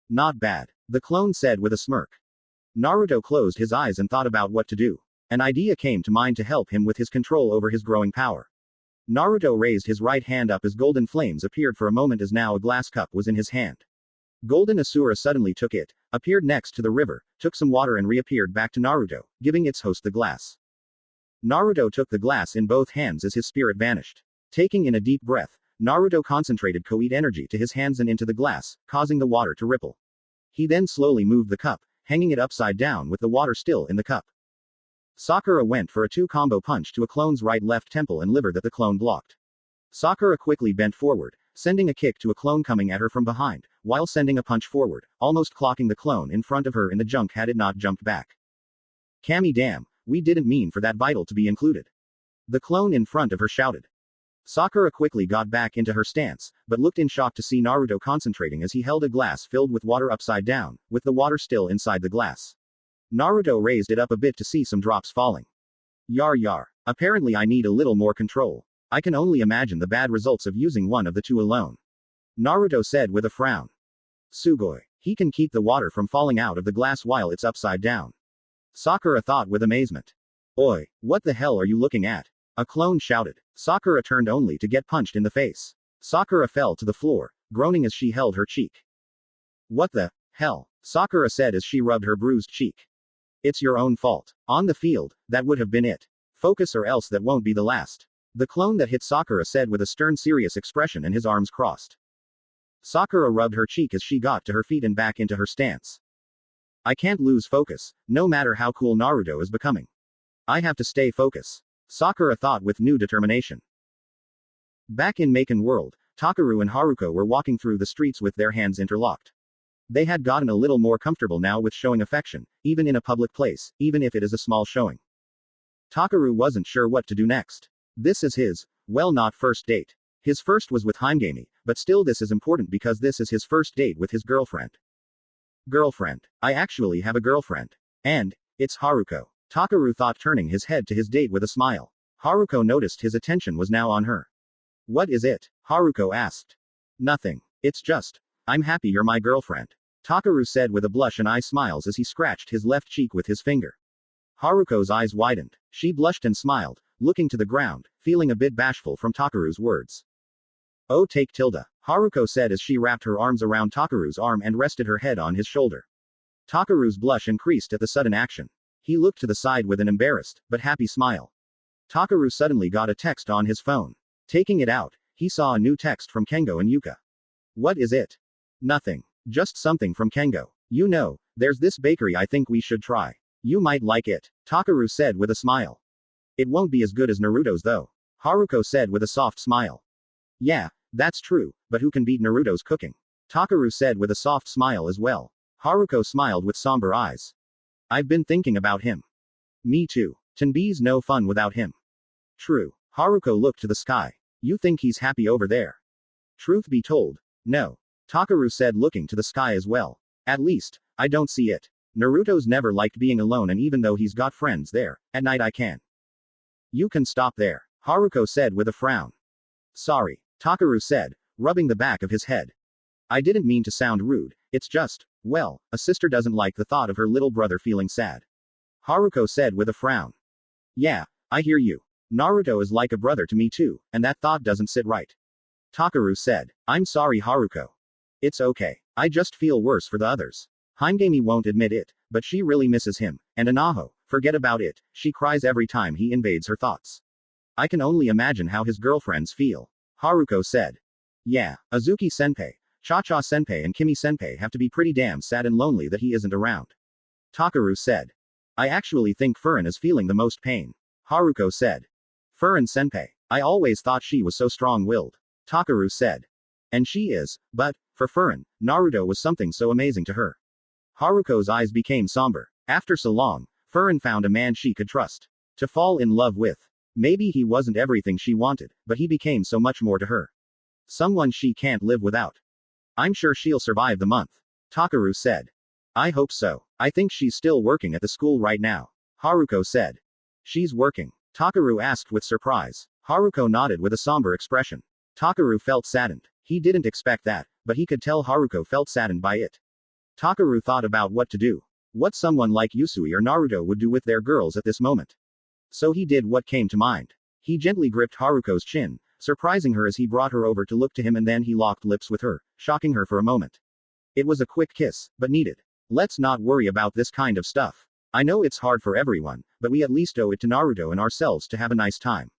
Not bad, the clone said with a smirk. Naruto closed his eyes and thought about what to do. An idea came to mind to help him with his control over his growing power. Naruto raised his right hand up as golden flames appeared for a moment as now a glass cup was in his hand. Golden Asura suddenly took it, appeared next to the river, took some water and reappeared back to Naruto, giving its host the glass. Naruto took the glass in both hands as his spirit vanished. Taking in a deep breath, Naruto concentrated Koite energy to his hands and into the glass, causing the water to ripple. He then slowly moved the cup, hanging it upside down with the water still in the cup. Sakura went for a 2-combo punch to a clone's right-left temple and liver that the clone blocked. Sakura quickly bent forward, sending a kick to a clone coming at her from behind, while sending a punch forward, almost clocking the clone in front of her in the junk had it not jumped back. Kami damn, we didn't mean for that vital to be included. The clone in front of her shouted. Sakura quickly got back into her stance, but looked in shock to see Naruto concentrating as he held a glass filled with water upside down, with the water still inside the glass. Naruto raised it up a bit to see some drops falling. Yar. Apparently I need a little more control. I can only imagine the bad results of using one of the 2 alone. Naruto said with a frown. Sugoi. He can keep the water from falling out of the glass while it's upside down. Sakura thought with amazement. Oi, what the hell are you looking at? A clone shouted. Sakura turned only to get punched in the face. Sakura fell to the floor, groaning as she held her cheek. What the hell? Sakura said as she rubbed her bruised cheek. It's your own fault. On the field, that would have been it. Focus or else that won't be the last. The clone that hit Sakura said with a stern serious expression and his arms crossed. Sakura rubbed her cheek as she got to her feet and back into her stance. I can't lose focus, no matter how cool Naruto is becoming. I have to stay focused. Sakura thought with new determination. Back in Maken World, Takaru and Haruko were walking through the streets with their hands interlocked. They had gotten a little more comfortable now with showing affection, even in a public place, even if it is a small showing. Takaru wasn't sure what to do next. This is his, well, not first date. His first was with Himegami, but still this is important because this is his first date with his girlfriend. Girlfriend. I actually have a girlfriend. And, it's Haruko. Takaru thought, turning his head to his date with a smile. Haruko noticed his attention was now on her. What is it? Haruko asked. Nothing. It's just, I'm happy you're my girlfriend. Takaru said with a blush and eye smiles as he scratched his left cheek with his finger. Haruko's eyes widened. She blushed and smiled, looking to the ground, feeling a bit bashful from Takaru's words. Oh, take tilde. Haruko said as she wrapped her arms around Takaru's arm and rested her head on his shoulder. Takaru's blush increased at the sudden action. He looked to the side with an embarrassed, but happy smile. Takaru suddenly got a text on his phone. Taking it out, he saw a new text from Kengo and Yuka. What is it? Nothing. Just something from Kengo. You know, there's this bakery I think we should try. You might like it, Takaru said with a smile. It won't be as good as Naruto's though, Haruko said with a soft smile. Yeah, that's true, but who can beat Naruto's cooking? Takaru said with a soft smile as well. Haruko smiled with somber eyes. I've been thinking about him. Me too. Tenbi's no fun without him. True. Haruko looked to the sky. You think he's happy over there? Truth be told, no. Takaru said looking to the sky as well. At least, I don't see it. Naruto's never liked being alone, and even though he's got friends there, at night I can. You can stop there, Haruko said with a frown. Sorry, Takaru said, rubbing the back of his head. I didn't mean to sound rude, it's just, well, a sister doesn't like the thought of her little brother feeling sad. Haruko said with a frown. Yeah, I hear you. Naruto is like a brother to me too, and that thought doesn't sit right. Takaru said. I'm sorry, Haruko. It's okay. I just feel worse for the others. Himegami won't admit it, but she really misses him, and Anaho, forget about it, she cries every time he invades her thoughts. I can only imagine how his girlfriends feel. Haruko said. Yeah, Azuki-senpai, Cha-cha-senpai and Kimi-senpai have to be pretty damn sad and lonely that he isn't around. Takaru said. I actually think Furin is feeling the most pain. Haruko said. Furin-senpai. I always thought she was so strong-willed. Takaru said. And she is, but, for Furin, Naruto was something so amazing to her. Haruko's eyes became somber. After so long, Furin found a man she could trust. To fall in love with. Maybe he wasn't everything she wanted, but he became so much more to her. Someone she can't live without. I'm sure she'll survive the month. Takaru said. I hope so. I think she's still working at the school right now. Haruko said. She's working? Takaru asked with surprise. Haruko nodded with a somber expression. Takaru felt saddened. He didn't expect that, but he could tell Haruko felt saddened by it. Takaru thought about what to do. What someone like Yusui or Naruto would do with their girls at this moment. So he did what came to mind. He gently gripped Haruko's chin, surprising her as he brought her over to look to him, and then he locked lips with her, shocking her for a moment. It was a quick kiss, but needed. Let's not worry about this kind of stuff. I know it's hard for everyone, but we at least owe it to Naruto and ourselves to have a nice time.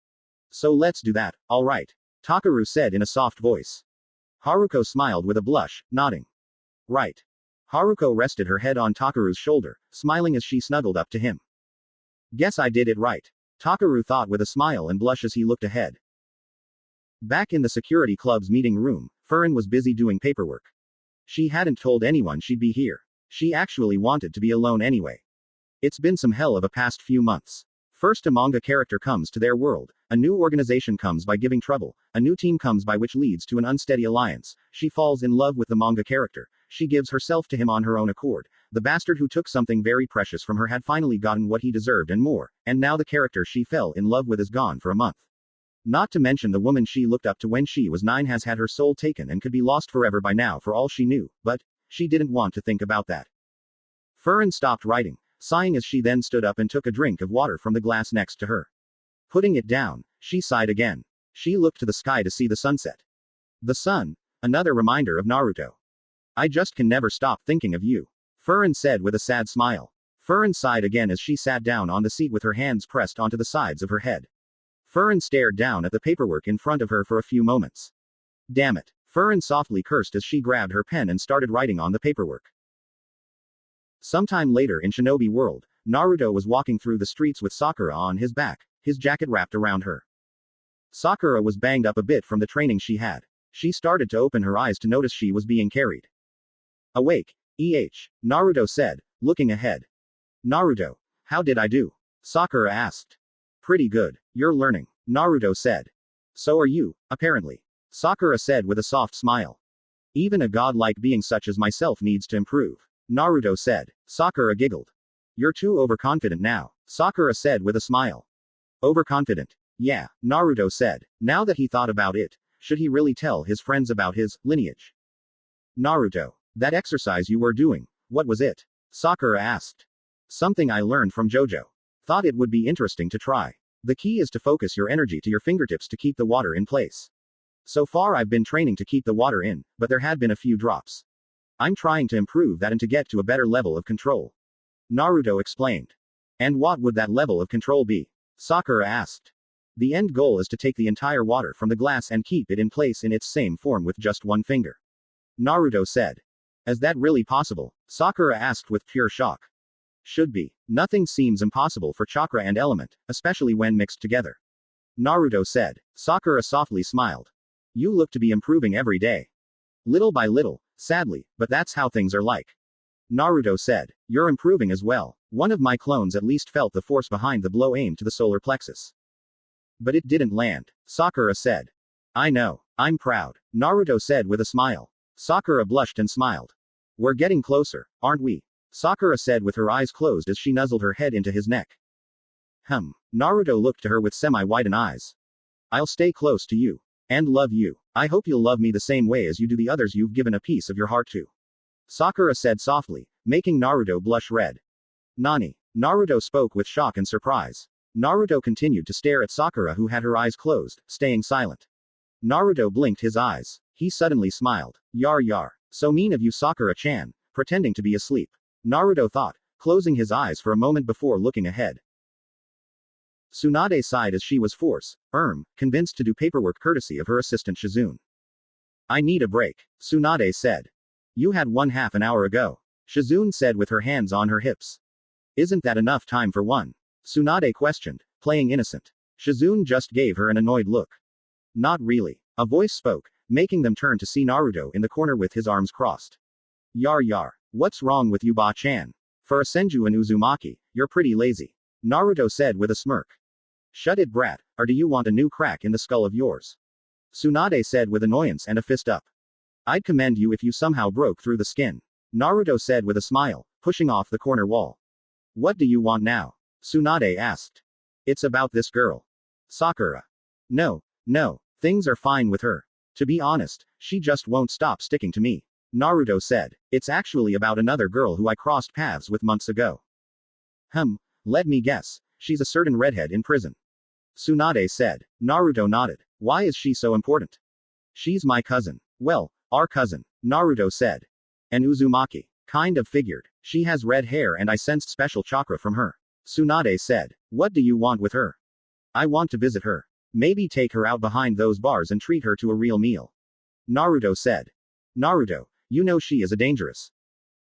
So let's do that, alright? Takaru said in a soft voice. Haruko smiled with a blush, nodding. Right. Haruko rested her head on Takaru's shoulder, smiling as she snuggled up to him. Guess I did it right. Takaru thought with a smile and blush as he looked ahead. Back in the security club's meeting room, Furin was busy doing paperwork. She hadn't told anyone she'd be here. She actually wanted to be alone anyway. It's been some hell of a past few months. First a manga character comes to their world, a new organization comes by giving trouble, a new team comes by which leads to an unsteady alliance, she falls in love with the manga character, she gives herself to him on her own accord, the bastard who took something very precious from her had finally gotten what he deserved and more, and now the character she fell in love with is gone for a month. Not to mention the woman she looked up to when she was 9 has had her soul taken and could be lost forever by now for all she knew, but she didn't want to think about that. Furin stopped writing, sighing as she then stood up and took a drink of water from the glass next to her. Putting it down, she sighed again. She looked to the sky to see the sunset. The sun, another reminder of Naruto. I just can never stop thinking of you, Furin said with a sad smile. Furin sighed again as she sat down on the seat with her hands pressed onto the sides of her head. Furin stared down at the paperwork in front of her for a few moments. Damn it, Furin softly cursed as she grabbed her pen and started writing on the paperwork. Sometime later in Shinobi World, Naruto was walking through the streets with Sakura on his back, his jacket wrapped around her. Sakura was banged up a bit from the training she had. She started to open her eyes to notice she was being carried. Awake, Naruto said, looking ahead. Naruto, how did I do? Sakura asked. Pretty good, you're learning, Naruto said. So are you, apparently. Sakura said with a soft smile. Even a godlike being such as myself needs to improve, Naruto said. Sakura giggled. You're too overconfident now, Sakura said with a smile. Overconfident? Yeah, Naruto said. Now that he thought about it, should he really tell his friends about his lineage? Naruto, that exercise you were doing, what was it? Sakura asked. Something I learned from JoJo. Thought it would be interesting to try. The key is to focus your energy to your fingertips to keep the water in place. So far I've been training to keep the water in, but there had been a few drops. I'm trying to improve that and to get to a better level of control. Naruto explained. And what would that level of control be? Sakura asked. The end goal is to take the entire water from the glass and keep it in place in its same form with just one finger. Naruto said. Is that really possible? Sakura asked with pure shock. Should be. Nothing seems impossible for chakra and element, especially when mixed together. Naruto said. Sakura softly smiled. You look to be improving every day. Little by little, sadly, but that's how things are like. Naruto said. You're improving as well. One of my clones at least felt the force behind the blow aimed to the solar plexus. But it didn't land. Sakura said. I know. I'm proud. Naruto said with a smile. Sakura blushed and smiled. We're getting closer, aren't we? Sakura said with her eyes closed as she nuzzled her head into his neck. Naruto looked to her with semi-widened eyes. I'll stay close to you. And love you. I hope you'll love me the same way as you do the others you've given a piece of your heart to. Sakura said softly, making Naruto blush red. Nani? Naruto spoke with shock and surprise. Naruto continued to stare at Sakura, who had her eyes closed, staying silent. Naruto blinked his eyes. He suddenly smiled. Yar yar. So mean of you, Sakura-chan, pretending to be asleep. Naruto thought, closing his eyes for a moment before looking ahead. Tsunade sighed as she was convinced to do paperwork courtesy of her assistant Shizune. I need a break, Tsunade said. You had one half an hour ago, Shizune said with her hands on her hips. Isn't that enough time for one? Tsunade questioned, playing innocent. Shizune just gave her an annoyed look. Not really. A voice spoke, making them turn to see Naruto in the corner with his arms crossed. Yar yar. What's wrong with you, Ba-chan? For a Senju and Uzumaki, you're pretty lazy. Naruto said with a smirk. Shut it, brat, or do you want a new crack in the skull of yours? Tsunade said with annoyance and a fist up. I'd commend you if you somehow broke through the skin. Naruto said with a smile, pushing off the corner wall. What do you want now? Tsunade asked. It's about this girl. Sakura. No, things are fine with her. To be honest, she just won't stop sticking to me. Naruto said. It's actually about another girl who I crossed paths with months ago. Let me guess. She's a certain redhead in prison. Tsunade said. Naruto nodded. Why is she so important? She's my cousin. Well, our cousin. Naruto said. And Uzumaki. Kind of figured. She has red hair and I sensed special chakra from her. Tsunade said. What do you want with her? I want to visit her. Maybe take her out behind those bars and treat her to a real meal. Naruto said. Naruto, you know she is a dangerous.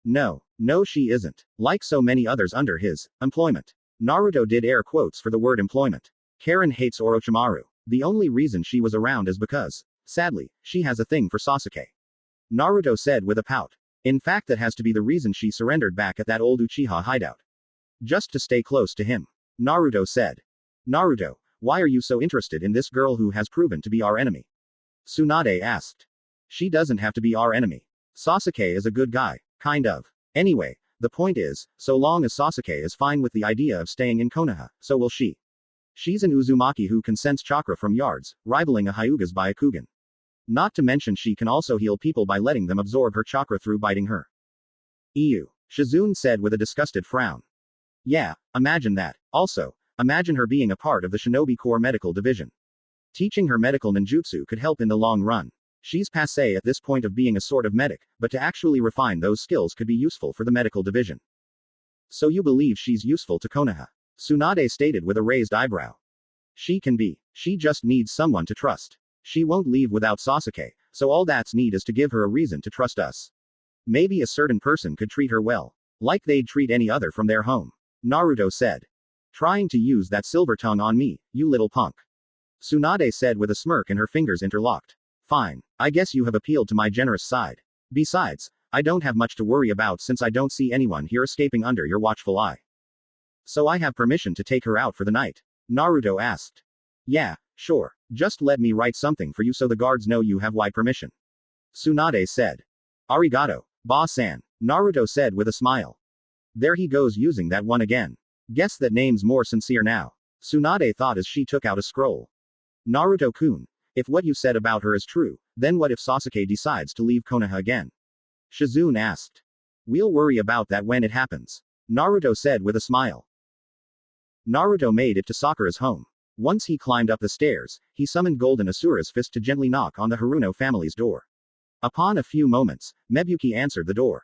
No, she isn't. Like so many others under his employment. Naruto did air quotes for the word employment. Karen hates Orochimaru. The only reason she was around is because, sadly, she has a thing for Sasuke. Naruto said with a pout. In fact, that has to be the reason she surrendered back at that old Uchiha hideout. Just to stay close to him. Naruto said. Naruto, why are you so interested in this girl who has proven to be our enemy? Tsunade asked. She doesn't have to be our enemy. Sasuke is a good guy, kind of. Anyway, the point is, so long as Sasuke is fine with the idea of staying in Konoha, so will she. She's an Uzumaki who can sense chakra from yards, rivaling a Hyuga's Byakugan. Not to mention she can also heal people by letting them absorb her chakra through biting her. Ew. Shizune said with a disgusted frown. Yeah, imagine that. Also, imagine her being a part of the Shinobi Corps Medical Division. Teaching her medical ninjutsu could help in the long run. She's passé at this point of being a sort of medic, but to actually refine those skills could be useful for the medical division. So you believe she's useful to Konoha? Tsunade stated with a raised eyebrow. She can be. She just needs someone to trust. She won't leave without Sasuke, so all that's need is to give her a reason to trust us. Maybe a certain person could treat her well. Like they'd treat any other from their home. Naruto said. Trying to use that silver tongue on me, you little punk. Tsunade said with a smirk and her fingers interlocked. Fine. I guess you have appealed to my generous side. Besides, I don't have much to worry about since I don't see anyone here escaping under your watchful eye. So I have permission to take her out for the night? Naruto asked. Yeah, sure. Just let me write something for you so the guards know you have why permission. Tsunade said. Arigato, Ba-san, Naruto said with a smile. There he goes using that one again. Guess that name's more sincere now. Tsunade thought as she took out a scroll. Naruto-kun, if what you said about her is true, then what if Sasuke decides to leave Konoha again? Shizune asked. We'll worry about that when it happens. Naruto said with a smile. Naruto made it to Sakura's home. Once he climbed up the stairs, he summoned Golden Asura's fist to gently knock on the Haruno family's door. Upon a few moments, Mebuki answered the door.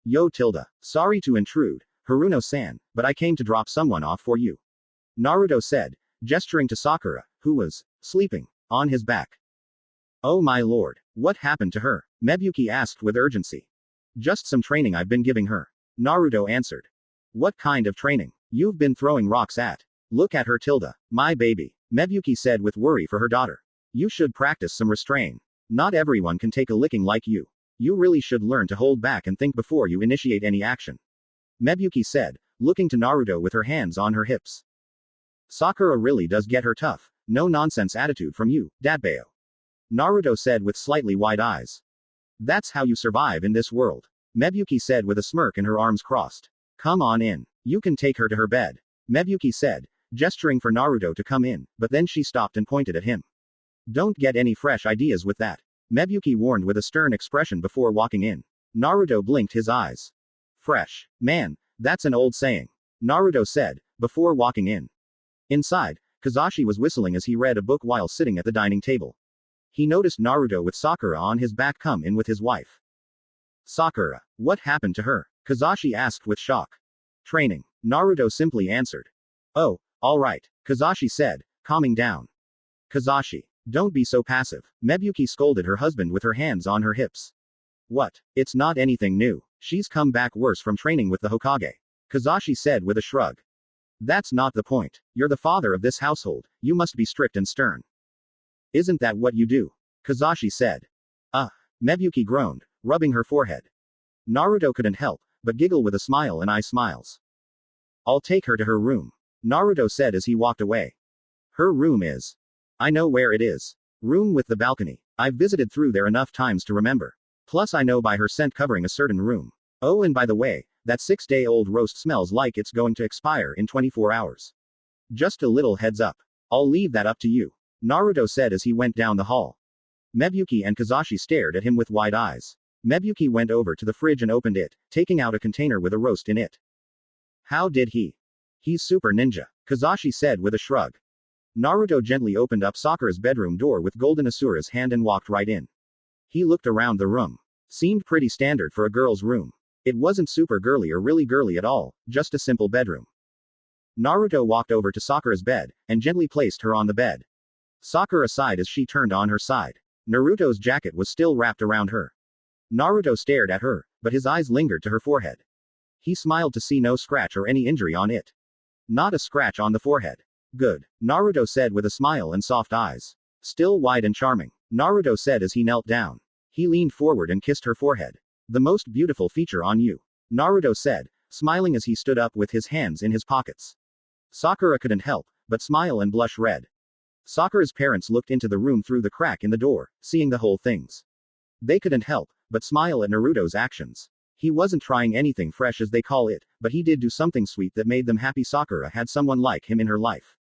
Yo Tilda, sorry to intrude, Haruno-san, but I came to drop someone off for you. Naruto said, gesturing to Sakura, who was sleeping on his back. Oh my lord, what happened to her? Mebuki asked with urgency. Just some training I've been giving her. Naruto answered. What kind of training? You've been throwing rocks at. Look at her Tilda. My baby. Mebuki said with worry for her daughter. You should practice some restraint. Not everyone can take a licking like you. You really should learn to hold back and think before you initiate any action. Mebuki said, looking to Naruto with her hands on her hips. Sakura really does get her tough, no nonsense attitude from you, Dadbao. Naruto said with slightly wide eyes. That's how you survive in this world. Mebuki said with a smirk and her arms crossed. Come on in. You can take her to her bed. Mebuki said, gesturing for Naruto to come in, but then she stopped and pointed at him. Don't get any fresh ideas with that. Mebuki warned with a stern expression before walking in. Naruto blinked his eyes. Fresh. Man, that's an old saying. Naruto said, before walking in. Inside, Kazashi was whistling as he read a book while sitting at the dining table. He noticed Naruto with Sakura on his back come in with his wife. Sakura, what happened to her? Kazashi asked with shock. Training. Naruto simply answered. Oh, alright, Kazashi said, calming down. Kazashi, don't be so passive. Mebuki scolded her husband with her hands on her hips. What? It's not anything new. She's come back worse from training with the Hokage. Kazashi said with a shrug. That's not the point. You're the father of this household, you must be strict and stern. Isn't that what you do? Kazashi said. Mebuki groaned, rubbing her forehead. Naruto couldn't help but giggle with a smile and eye smiles. I'll take her to her room. Naruto said as he walked away. Her room is. I know where it is. Room with the balcony. I've visited through there enough times to remember. Plus I know by her scent covering a certain room. Oh, and by the way, that 6-day-old roast smells like it's going to expire in 24 hours. Just a little heads up. I'll leave that up to you. Naruto said as he went down the hall. Mebuki and Kazashi stared at him with wide eyes. Mebuki went over to the fridge and opened it, taking out a container with a roast in it. How did he? He's super ninja, Kazashi said with a shrug. Naruto gently opened up Sakura's bedroom door with Golden Asura's hand and walked right in. He looked around the room. Seemed pretty standard for a girl's room. It wasn't super girly or really girly at all, just a simple bedroom. Naruto walked over to Sakura's bed, and gently placed her on the bed. Sakura sighed as she turned on her side. Naruto's jacket was still wrapped around her. Naruto stared at her, but his eyes lingered to her forehead. He smiled to see no scratch or any injury on it. Not a scratch on the forehead. Good, Naruto said with a smile and soft eyes. Still wide and charming, Naruto said as he knelt down. He leaned forward and kissed her forehead. The most beautiful feature on you, Naruto said, smiling as he stood up with his hands in his pockets. Sakura couldn't help but smile and blush red. Sakura's parents looked into the room through the crack in the door, seeing the whole things. They couldn't help but smile at Naruto's actions. He wasn't trying anything fresh as they call it, but he did do something sweet that made them happy. Sakura had someone like him in her life.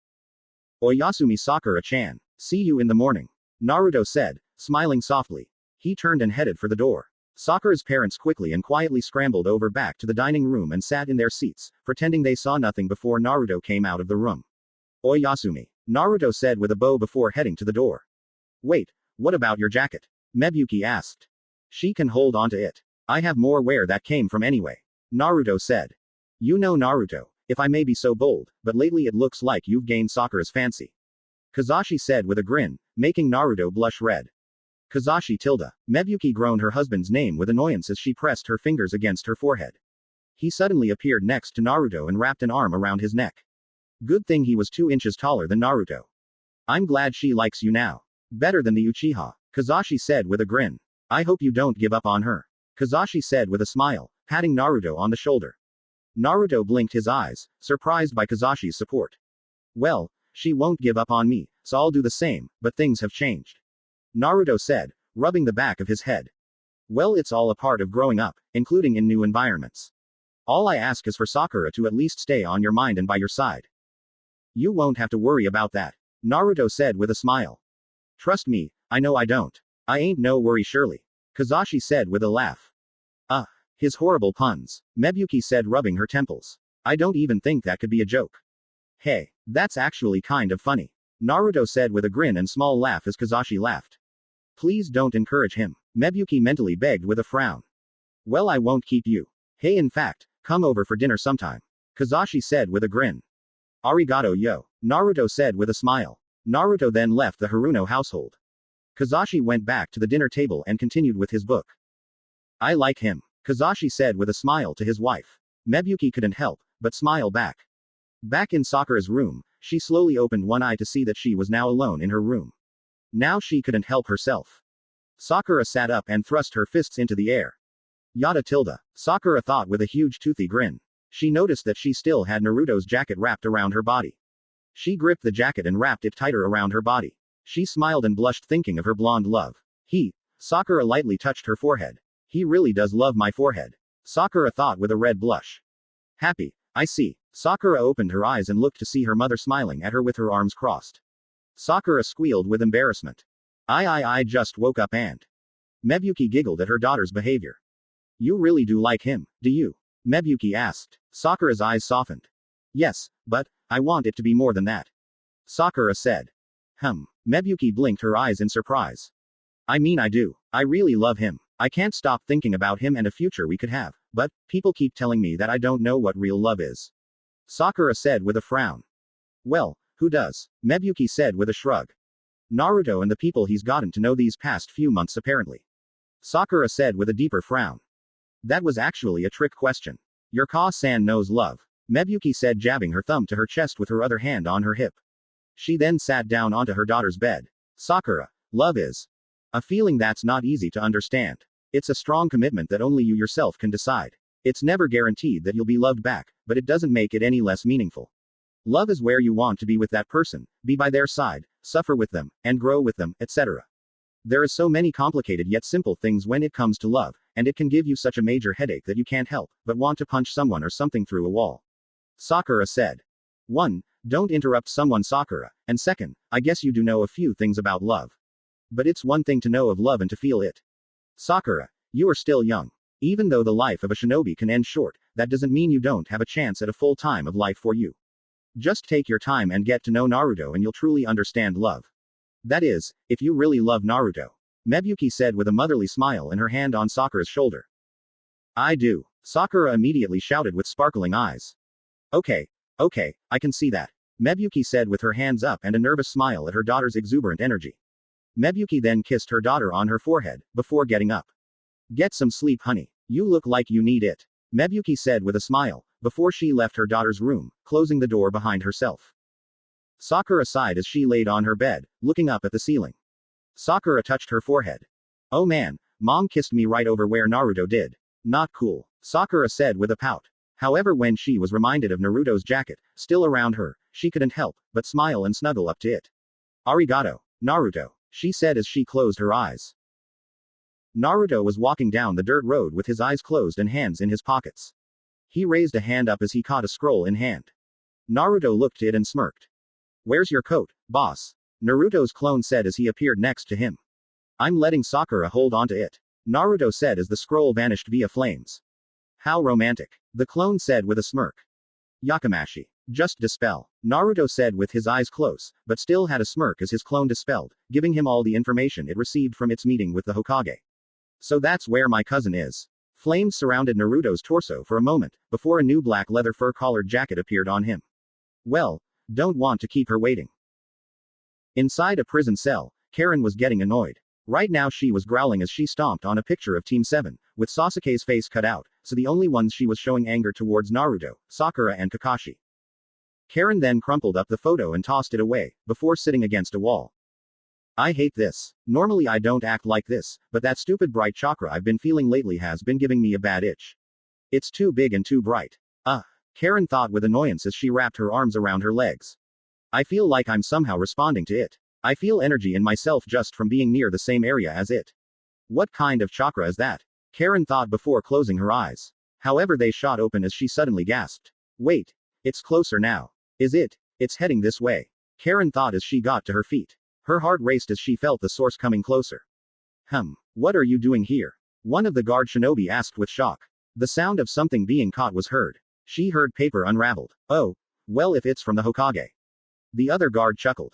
Oyasumi Sakura-chan. See you in the morning, Naruto said, smiling softly. He turned and headed for the door. Sakura's parents quickly and quietly scrambled over back to the dining room and sat in their seats, pretending they saw nothing before Naruto came out of the room. Oyasumi, Naruto said with a bow before heading to the door. Wait, what about your jacket? Mebuki asked. She can hold on to it. I have more where that came from anyway, Naruto said. You know Naruto, if I may be so bold, but lately it looks like you've gained Sakura's fancy. Kazashi said with a grin, making Naruto blush red. Kazashi tilde. Mebuki groaned her husband's name with annoyance as she pressed her fingers against her forehead. He suddenly appeared next to Naruto and wrapped an arm around his neck. Good thing he was 2 inches taller than Naruto. I'm glad she likes you now. Better than the Uchiha, Kazashi said with a grin. I hope you don't give up on her, Kazashi said with a smile, patting Naruto on the shoulder. Naruto blinked his eyes, surprised by Kazashi's support. Well, she won't give up on me, so I'll do the same, but things have changed, Naruto said, rubbing the back of his head. Well, it's all a part of growing up, including in new environments. All I ask is for Sakura to at least stay on your mind and by your side. You won't have to worry about that, Naruto said with a smile. Trust me, I know I don't. I ain't no worry surely, Kazashi said with a laugh. His horrible puns, Mebuki said rubbing her temples. I don't even think that could be a joke. Hey, that's actually kind of funny, Naruto said with a grin and small laugh as Kazashi laughed. Please don't encourage him, Mebuki mentally begged with a frown. Well, I won't keep you. Hey, in fact, come over for dinner sometime, Kazashi said with a grin. Arigato yo, Naruto said with a smile. Naruto then left the Haruno household. Kazashi went back to the dinner table and continued with his book. I like him, Kazashi said with a smile to his wife. Mebuyuki couldn't help but smile back. Back in Sakura's room, she slowly opened one eye to see that she was now alone in her room. Now she couldn't help herself. Sakura sat up and thrust her fists into the air. Yada tilde. Sakura thought with a huge toothy grin. She noticed that she still had Naruto's jacket wrapped around her body. She gripped the jacket and wrapped it tighter around her body. She smiled and blushed thinking of her blonde love. Sakura lightly touched her forehead. He really does love my forehead. Sakura thought with a red blush. Happy. I see. Sakura opened her eyes and looked to see her mother smiling at her with her arms crossed. Sakura squealed with embarrassment. I just woke up and. Mebuyuki giggled at her daughter's behavior. You really do like him, do you? Mebuyuki asked. Sakura's eyes softened. Yes, but, I want it to be more than that. Sakura said. Mebuyuki blinked her eyes in surprise. I mean I do. I really love him. I can't stop thinking about him and a future we could have, but, people keep telling me that I don't know what real love is. Sakura said with a frown. Well, who does? Mebuyuki said with a shrug. Naruto and the people he's gotten to know these past few months apparently. Sakura said with a deeper frown. That was actually a trick question. Your Ka-san knows love. Mebuyuki said, jabbing her thumb to her chest with her other hand on her hip. She then sat down onto her daughter's bed. Sakura, love is a feeling that's not easy to understand. It's a strong commitment that only you yourself can decide. It's never guaranteed that you'll be loved back, but it doesn't make it any less meaningful. Love is where you want to be with that person, be by their side, suffer with them, and grow with them, etc. There is so many complicated yet simple things when it comes to love, and it can give you such a major headache that you can't help but want to punch someone or something through a wall. Sakura said. 1. Don't interrupt someone, Sakura, and 2nd, I guess you do know a few things about love. But it's one thing to know of love and to feel it. Sakura, you are still young. Even though the life of a shinobi can end short, that doesn't mean you don't have a chance at a full time of life for you. Just take your time and get to know Naruto and you'll truly understand love. That is, if you really love Naruto. Mebuyuki said with a motherly smile and her hand on Sakura's shoulder. I do. Sakura immediately shouted with sparkling eyes. Okay, I can see that. Mebuyuki said with her hands up and a nervous smile at her daughter's exuberant energy. Mebuyuki then kissed her daughter on her forehead, before getting up. Get some sleep, honey. You look like you need it. Mebuyuki said with a smile, before she left her daughter's room, closing the door behind herself. Sakura sighed as she laid on her bed, looking up at the ceiling. Sakura touched her forehead. Oh man, mom kissed me right over where Naruto did. Not cool. Sakura said with a pout. However, when she was reminded of Naruto's jacket, still around her, she couldn't help but smile and snuggle up to it. Arigato, Naruto, she said as she closed her eyes. Naruto was walking down the dirt road with his eyes closed and hands in his pockets. He raised a hand up as he caught a scroll in hand. Naruto looked at it and smirked. Where's your coat, boss? Naruto's clone said as he appeared next to him. I'm letting Sakura hold onto it. Naruto said as the scroll vanished via flames. How romantic. The clone said with a smirk. Yakamashi. Just dispel. Naruto said with his eyes closed, but still had a smirk as his clone dispelled, giving him all the information it received from its meeting with the Hokage. So that's where my cousin is. Flames surrounded Naruto's torso for a moment, before a new black leather fur-collared jacket appeared on him. Well, don't want to keep her waiting. Inside a prison cell, Karen was getting annoyed. Right now she was growling as she stomped on a picture of Team 7, with Sasuke's face cut out, so the only ones she was showing anger towards Naruto, Sakura and Kakashi. Karen then crumpled up the photo and tossed it away, before sitting against a wall. I hate this. Normally I don't act like this, but that stupid bright chakra I've been feeling lately has been giving me a bad itch. It's too big and too bright. Karen thought with annoyance as she wrapped her arms around her legs. I feel like I'm somehow responding to it. I feel energy in myself just from being near the same area as it. What kind of chakra is that? Karen thought before closing her eyes. However, they shot open as she suddenly gasped. Wait. It's closer now. Is it? It's heading this way. Karen thought as she got to her feet. Her heart raced as she felt the source coming closer. What are you doing here? One of the guard shinobi asked with shock. The sound of something being caught was heard. She heard paper unraveled. Oh, well, if it's from the Hokage. The other guard chuckled.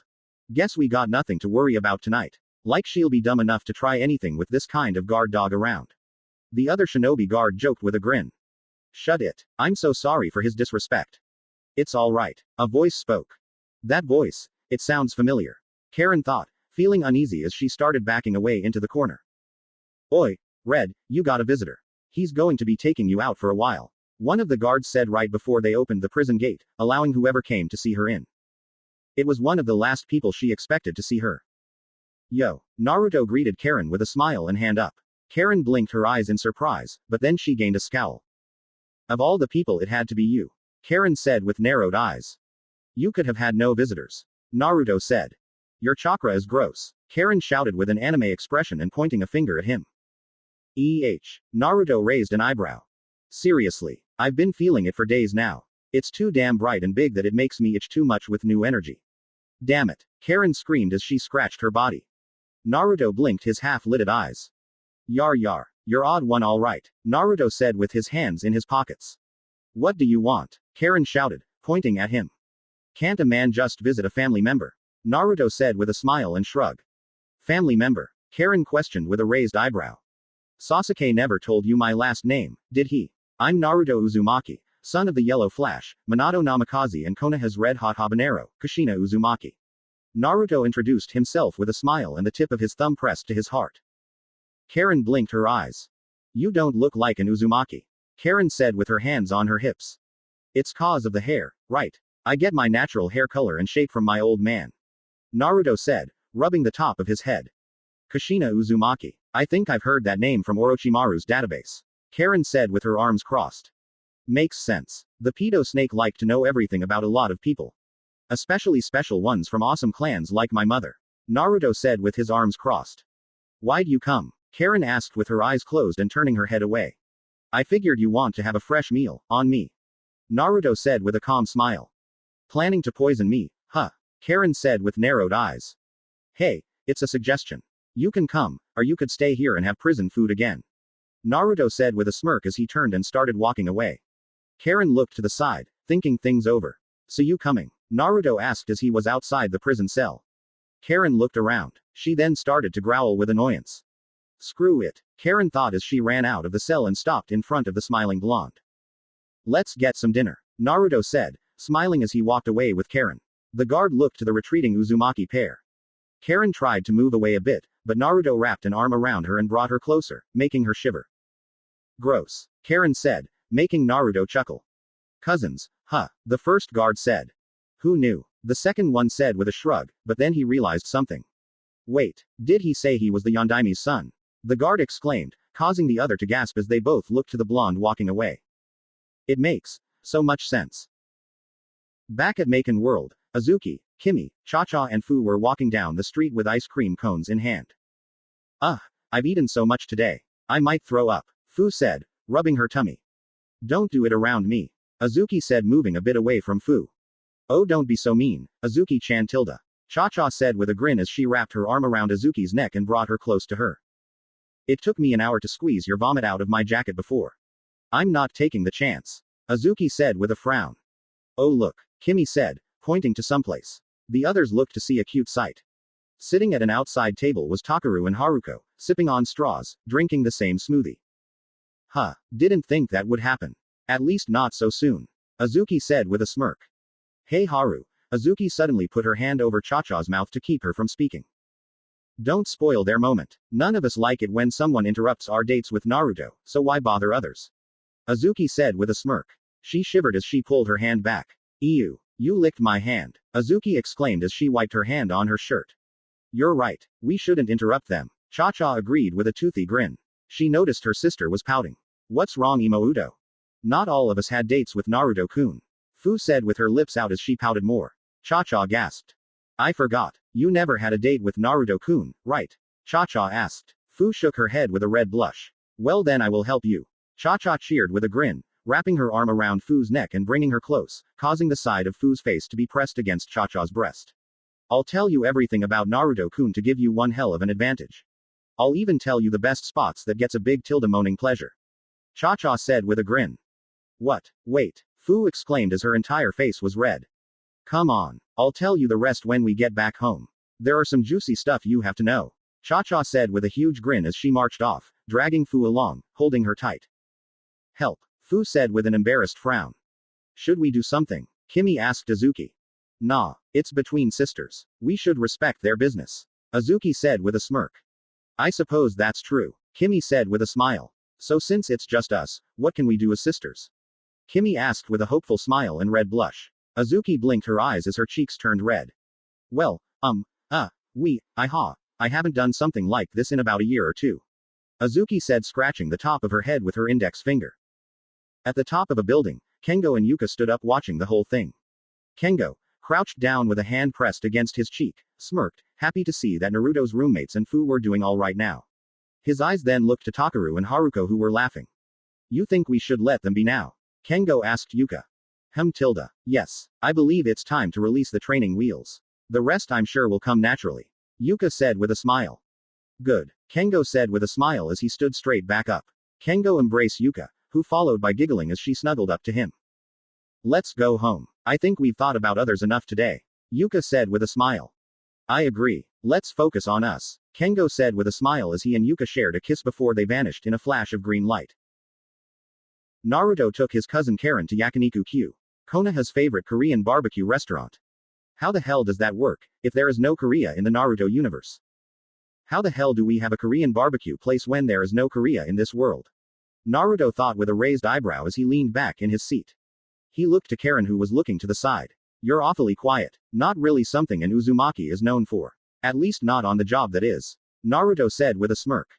Guess we got nothing to worry about tonight. Like she'll be dumb enough to try anything with this kind of guard dog around. The other shinobi guard joked with a grin. Shut it. I'm so sorry for his disrespect. It's all right. A voice spoke. That voice, it sounds familiar. Karen thought, feeling uneasy as she started backing away into the corner. Oi, Red, you got a visitor. He's going to be taking you out for a while. One of the guards said right before they opened the prison gate, allowing whoever came to see her in. It was one of the last people she expected to see her. Yo. Naruto greeted Karen with a smile and hand up. Karen blinked her eyes in surprise, but then she gained a scowl. Of all the people, it had to be you. Karen said with narrowed eyes. You could have had no visitors. Naruto said. Your chakra is gross. Karen shouted with an anime expression and pointing a finger at him. Naruto raised an eyebrow. Seriously. I've been feeling it for days now. It's too damn bright and big that it makes me itch too much with new energy. Damn it. Karen screamed as she scratched her body. Naruto blinked his half-lidded eyes. Yar yar. You're odd one all right, Naruto said with his hands in his pockets. What do you want? Karen shouted, pointing at him. Can't a man just visit a family member? Naruto said with a smile and shrug. Family member? Karen questioned with a raised eyebrow. Sasuke never told you my last name, did he? I'm Naruto Uzumaki, son of the Yellow Flash, Minato Namikaze and Konoha's Red Hot Habanero, Kushina Uzumaki. Naruto introduced himself with a smile and the tip of his thumb pressed to his heart. Karen blinked her eyes. You don't look like an Uzumaki. Karen said with her hands on her hips. It's cause of the hair, right? I get my natural hair color and shape from my old man. Naruto said, rubbing the top of his head. Kushina Uzumaki. I think I've heard that name from Orochimaru's database. Karen said with her arms crossed. Makes sense. The pedo snake liked to know everything about a lot of people. Especially special ones from awesome clans like my mother. Naruto said with his arms crossed. Why'd you come? Karen asked with her eyes closed and turning her head away. I figured you want to have a fresh meal, on me. Naruto said with a calm smile. Planning to poison me, huh? Karen said with narrowed eyes. Hey, it's a suggestion. You can come, or you could stay here and have prison food again. Naruto said with a smirk as he turned and started walking away. Karen looked to the side, thinking things over. So you coming? Naruto asked as he was outside the prison cell. Karen looked around. She then started to growl with annoyance. Screw it, Karen thought as she ran out of the cell and stopped in front of the smiling blonde. Let's get some dinner, Naruto said, smiling as he walked away with Karen. The guard looked to the retreating Uzumaki pair. Karen tried to move away a bit, but Naruto wrapped an arm around her and brought her closer, making her shiver. Gross, Karen said, making Naruto chuckle. Cousins, huh, the first guard said. Who knew? The second one said with a shrug, but then he realized something. Wait, did he say he was the Yondaimi's son? The guard exclaimed, causing the other to gasp as they both looked to the blonde walking away. It makes so much sense. Back at Maken World, Azuki, Kimi, Cha-Cha and Fu were walking down the street with ice cream cones in hand. I've eaten so much today. I might throw up, Fu said, rubbing her tummy. Don't do it around me, Azuki said, moving a bit away from Fu. Oh, don't be so mean, Azuki-chan tilde. Cha-Cha said with a grin as she wrapped her arm around Azuki's neck and brought her close to her. It took me an hour to squeeze your vomit out of my jacket before. I'm not taking the chance, Azuki said with a frown. Oh look, Kimi said, pointing to someplace. The others looked to see a cute sight. Sitting at an outside table was Takaru and Haruko, sipping on straws, drinking the same smoothie. Huh, didn't think that would happen. At least not so soon, Azuki said with a smirk. Hey Haru, Azuki suddenly put her hand over Cha-Cha's mouth to keep her from speaking. Don't spoil their moment. None of us like it when someone interrupts our dates with Naruto, so why bother others? Azuki said with a smirk. She shivered as she pulled her hand back. Ew, you licked my hand, Azuki exclaimed as she wiped her hand on her shirt. You're right, we shouldn't interrupt them. Cha-Cha agreed with a toothy grin. She noticed her sister was pouting. What's wrong, Imouto? Not all of us had dates with Naruto-kun, Fu said with her lips out as she pouted more. Cha-Cha gasped. I forgot. You never had a date with Naruto-kun, right? Cha-Cha asked. Fu shook her head with a red blush. Well then I will help you. Cha-Cha cheered with a grin, wrapping her arm around Fu's neck and bringing her close, causing the side of Fu's face to be pressed against Cha-Cha's breast. I'll tell you everything about Naruto-kun to give you one hell of an advantage. I'll even tell you the best spots that gets a big tilde moaning pleasure. Cha-Cha said with a grin. What? Wait, Fu exclaimed as her entire face was red. Come on, I'll tell you the rest when we get back home. There are some juicy stuff you have to know. Cha-Cha said with a huge grin as she marched off, dragging Fu along, holding her tight. Help, Fu said with an embarrassed frown. Should we do something? Kimi asked Azuki. Nah, it's between sisters. We should respect their business. Azuki said with a smirk. I suppose that's true. Kimi said with a smile. So since it's just us, what can we do as sisters? Kimi asked with a hopeful smile and red blush. Azuki blinked her eyes as her cheeks turned red. Well, I haven't done something like this in about a year or two. Azuki said, scratching the top of her head with her index finger. At the top of a building, Kengo and Yuka stood up watching the whole thing. Kengo, crouched down with a hand pressed against his cheek, smirked, happy to see that Naruto's roommates and Fu were doing all right now. His eyes then looked to Takaru and Haruko, who were laughing. You think we should let them be now? Kengo asked Yuka. Yes. I believe it's time to release the training wheels. The rest I'm sure will come naturally. Yuka said with a smile. Good. Kengo said with a smile as he stood straight back up. Kengo embraced Yuka, who followed by giggling as she snuggled up to him. Let's go home. I think we've thought about others enough today. Yuka said with a smile. I agree. Let's focus on us. Kengo said with a smile as he and Yuka shared a kiss before they vanished in a flash of green light. Naruto took his cousin Karen to Yakiniku Q, Konoha's favorite Korean barbecue restaurant. How the hell does that work, if there is no Korea in the Naruto universe? How the hell do we have a Korean barbecue place when there is no Korea in this world? Naruto thought with a raised eyebrow as he leaned back in his seat. He looked to Karen, who was looking to the side. You're awfully quiet. Not really something an Uzumaki is known for. At least not on the job, that is. Naruto said with a smirk.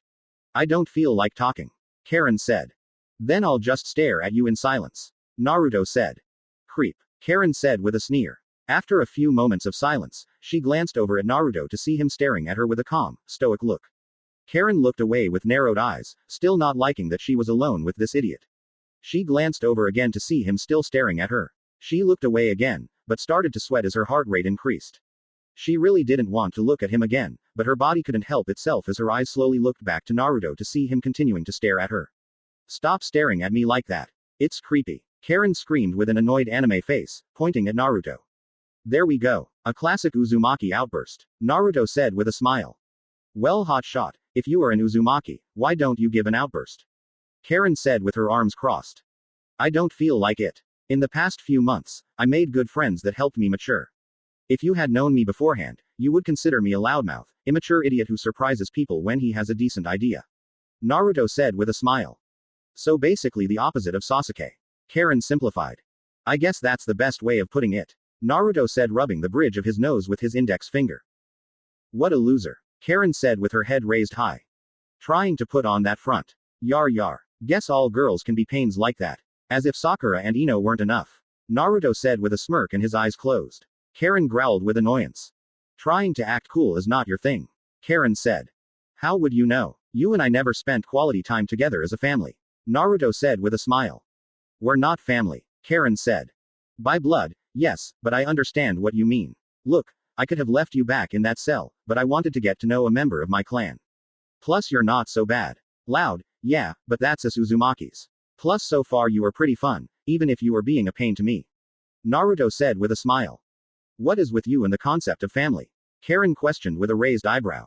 I don't feel like talking. Karen said. Then I'll just stare at you in silence. Naruto said. Creep. Karen said with a sneer. After a few moments of silence, she glanced over at Naruto to see him staring at her with a calm, stoic look. Karen looked away with narrowed eyes, still not liking that she was alone with this idiot. She glanced over again to see him still staring at her. She looked away again, but started to sweat as her heart rate increased. She really didn't want to look at him again, but her body couldn't help itself as her eyes slowly looked back to Naruto to see him continuing to stare at her. Stop staring at me like that. It's creepy. Karen screamed with an annoyed anime face, pointing at Naruto. There we go. A classic Uzumaki outburst. Naruto said with a smile. Well, hot shot. If you are an Uzumaki, why don't you give an outburst? Karen said with her arms crossed. I don't feel like it. In the past few months, I made good friends that helped me mature. If you had known me beforehand, you would consider me a loudmouth, immature idiot who surprises people when he has a decent idea. Naruto said with a smile. So basically the opposite of Sasuke. Karen simplified. I guess that's the best way of putting it. Naruto said, rubbing the bridge of his nose with his index finger. What a loser. Karen said with her head raised high. Trying to put on that front. Yar yar. Guess all girls can be pains like that. As if Sakura and Ino weren't enough. Naruto said with a smirk and his eyes closed. Karen growled with annoyance. Trying to act cool is not your thing. Karen said. How would you know? You and I never spent quality time together as a family. Naruto said with a smile. We're not family. Karen said. By blood, yes, but I understand what you mean. Look, I could have left you back in that cell, but I wanted to get to know a member of my clan. Plus you're not so bad. Loud, yeah, but that's us Uzumakis. Plus so far you are pretty fun, even if you were being a pain to me. Naruto said with a smile. What is with you and the concept of family? Karen questioned with a raised eyebrow.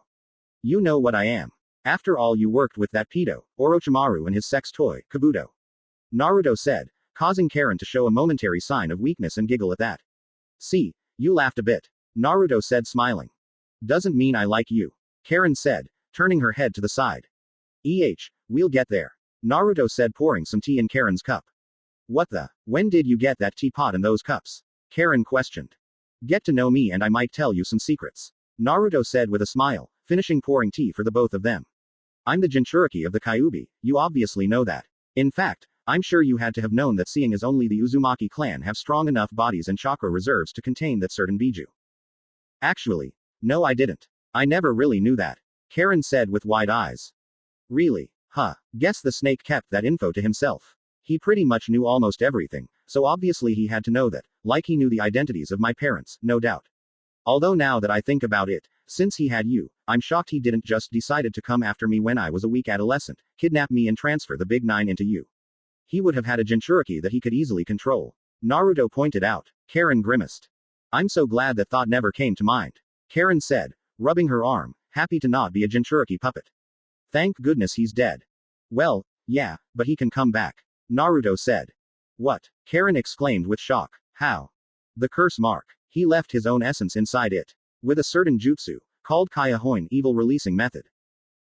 You know what I am. After all, you worked with that pedo, Orochimaru, and his sex toy, Kabuto. Naruto said, causing Karen to show a momentary sign of weakness and giggle at that. See, you laughed a bit. Naruto said, smiling. Doesn't mean I like you. Karen said, turning her head to the side. We'll get there. Naruto said, pouring some tea in Karen's cup. What the? When did you get that teapot and those cups? Karen questioned. Get to know me and I might tell you some secrets. Naruto said with a smile, finishing pouring tea for the both of them. I'm the Jinchuriki of the Kyuubi, you obviously know that. In fact, I'm sure you had to have known that, seeing as only the Uzumaki clan have strong enough bodies and chakra reserves to contain that certain biju. Actually, no, I didn't. I never really knew that. Karen said with wide eyes. Really? Huh. Guess the snake kept that info to himself. He pretty much knew almost everything, so obviously he had to know that, like he knew the identities of my parents, no doubt. Although now that I think about it, since he had you, I'm shocked he didn't just decided to come after me when I was a weak adolescent, kidnap me and transfer the big 9 into you. He would have had a Jinchuriki that he could easily control. Naruto pointed out. Karen grimaced. I'm so glad that thought never came to mind. Karen said, rubbing her arm, happy to not be a Jinchuriki puppet. Thank goodness he's dead. Well, yeah, but he can come back. Naruto said. What? Karen exclaimed with shock. How? The curse mark. He left his own essence inside it. With a certain jutsu, Called Kaya-Hoin evil releasing method.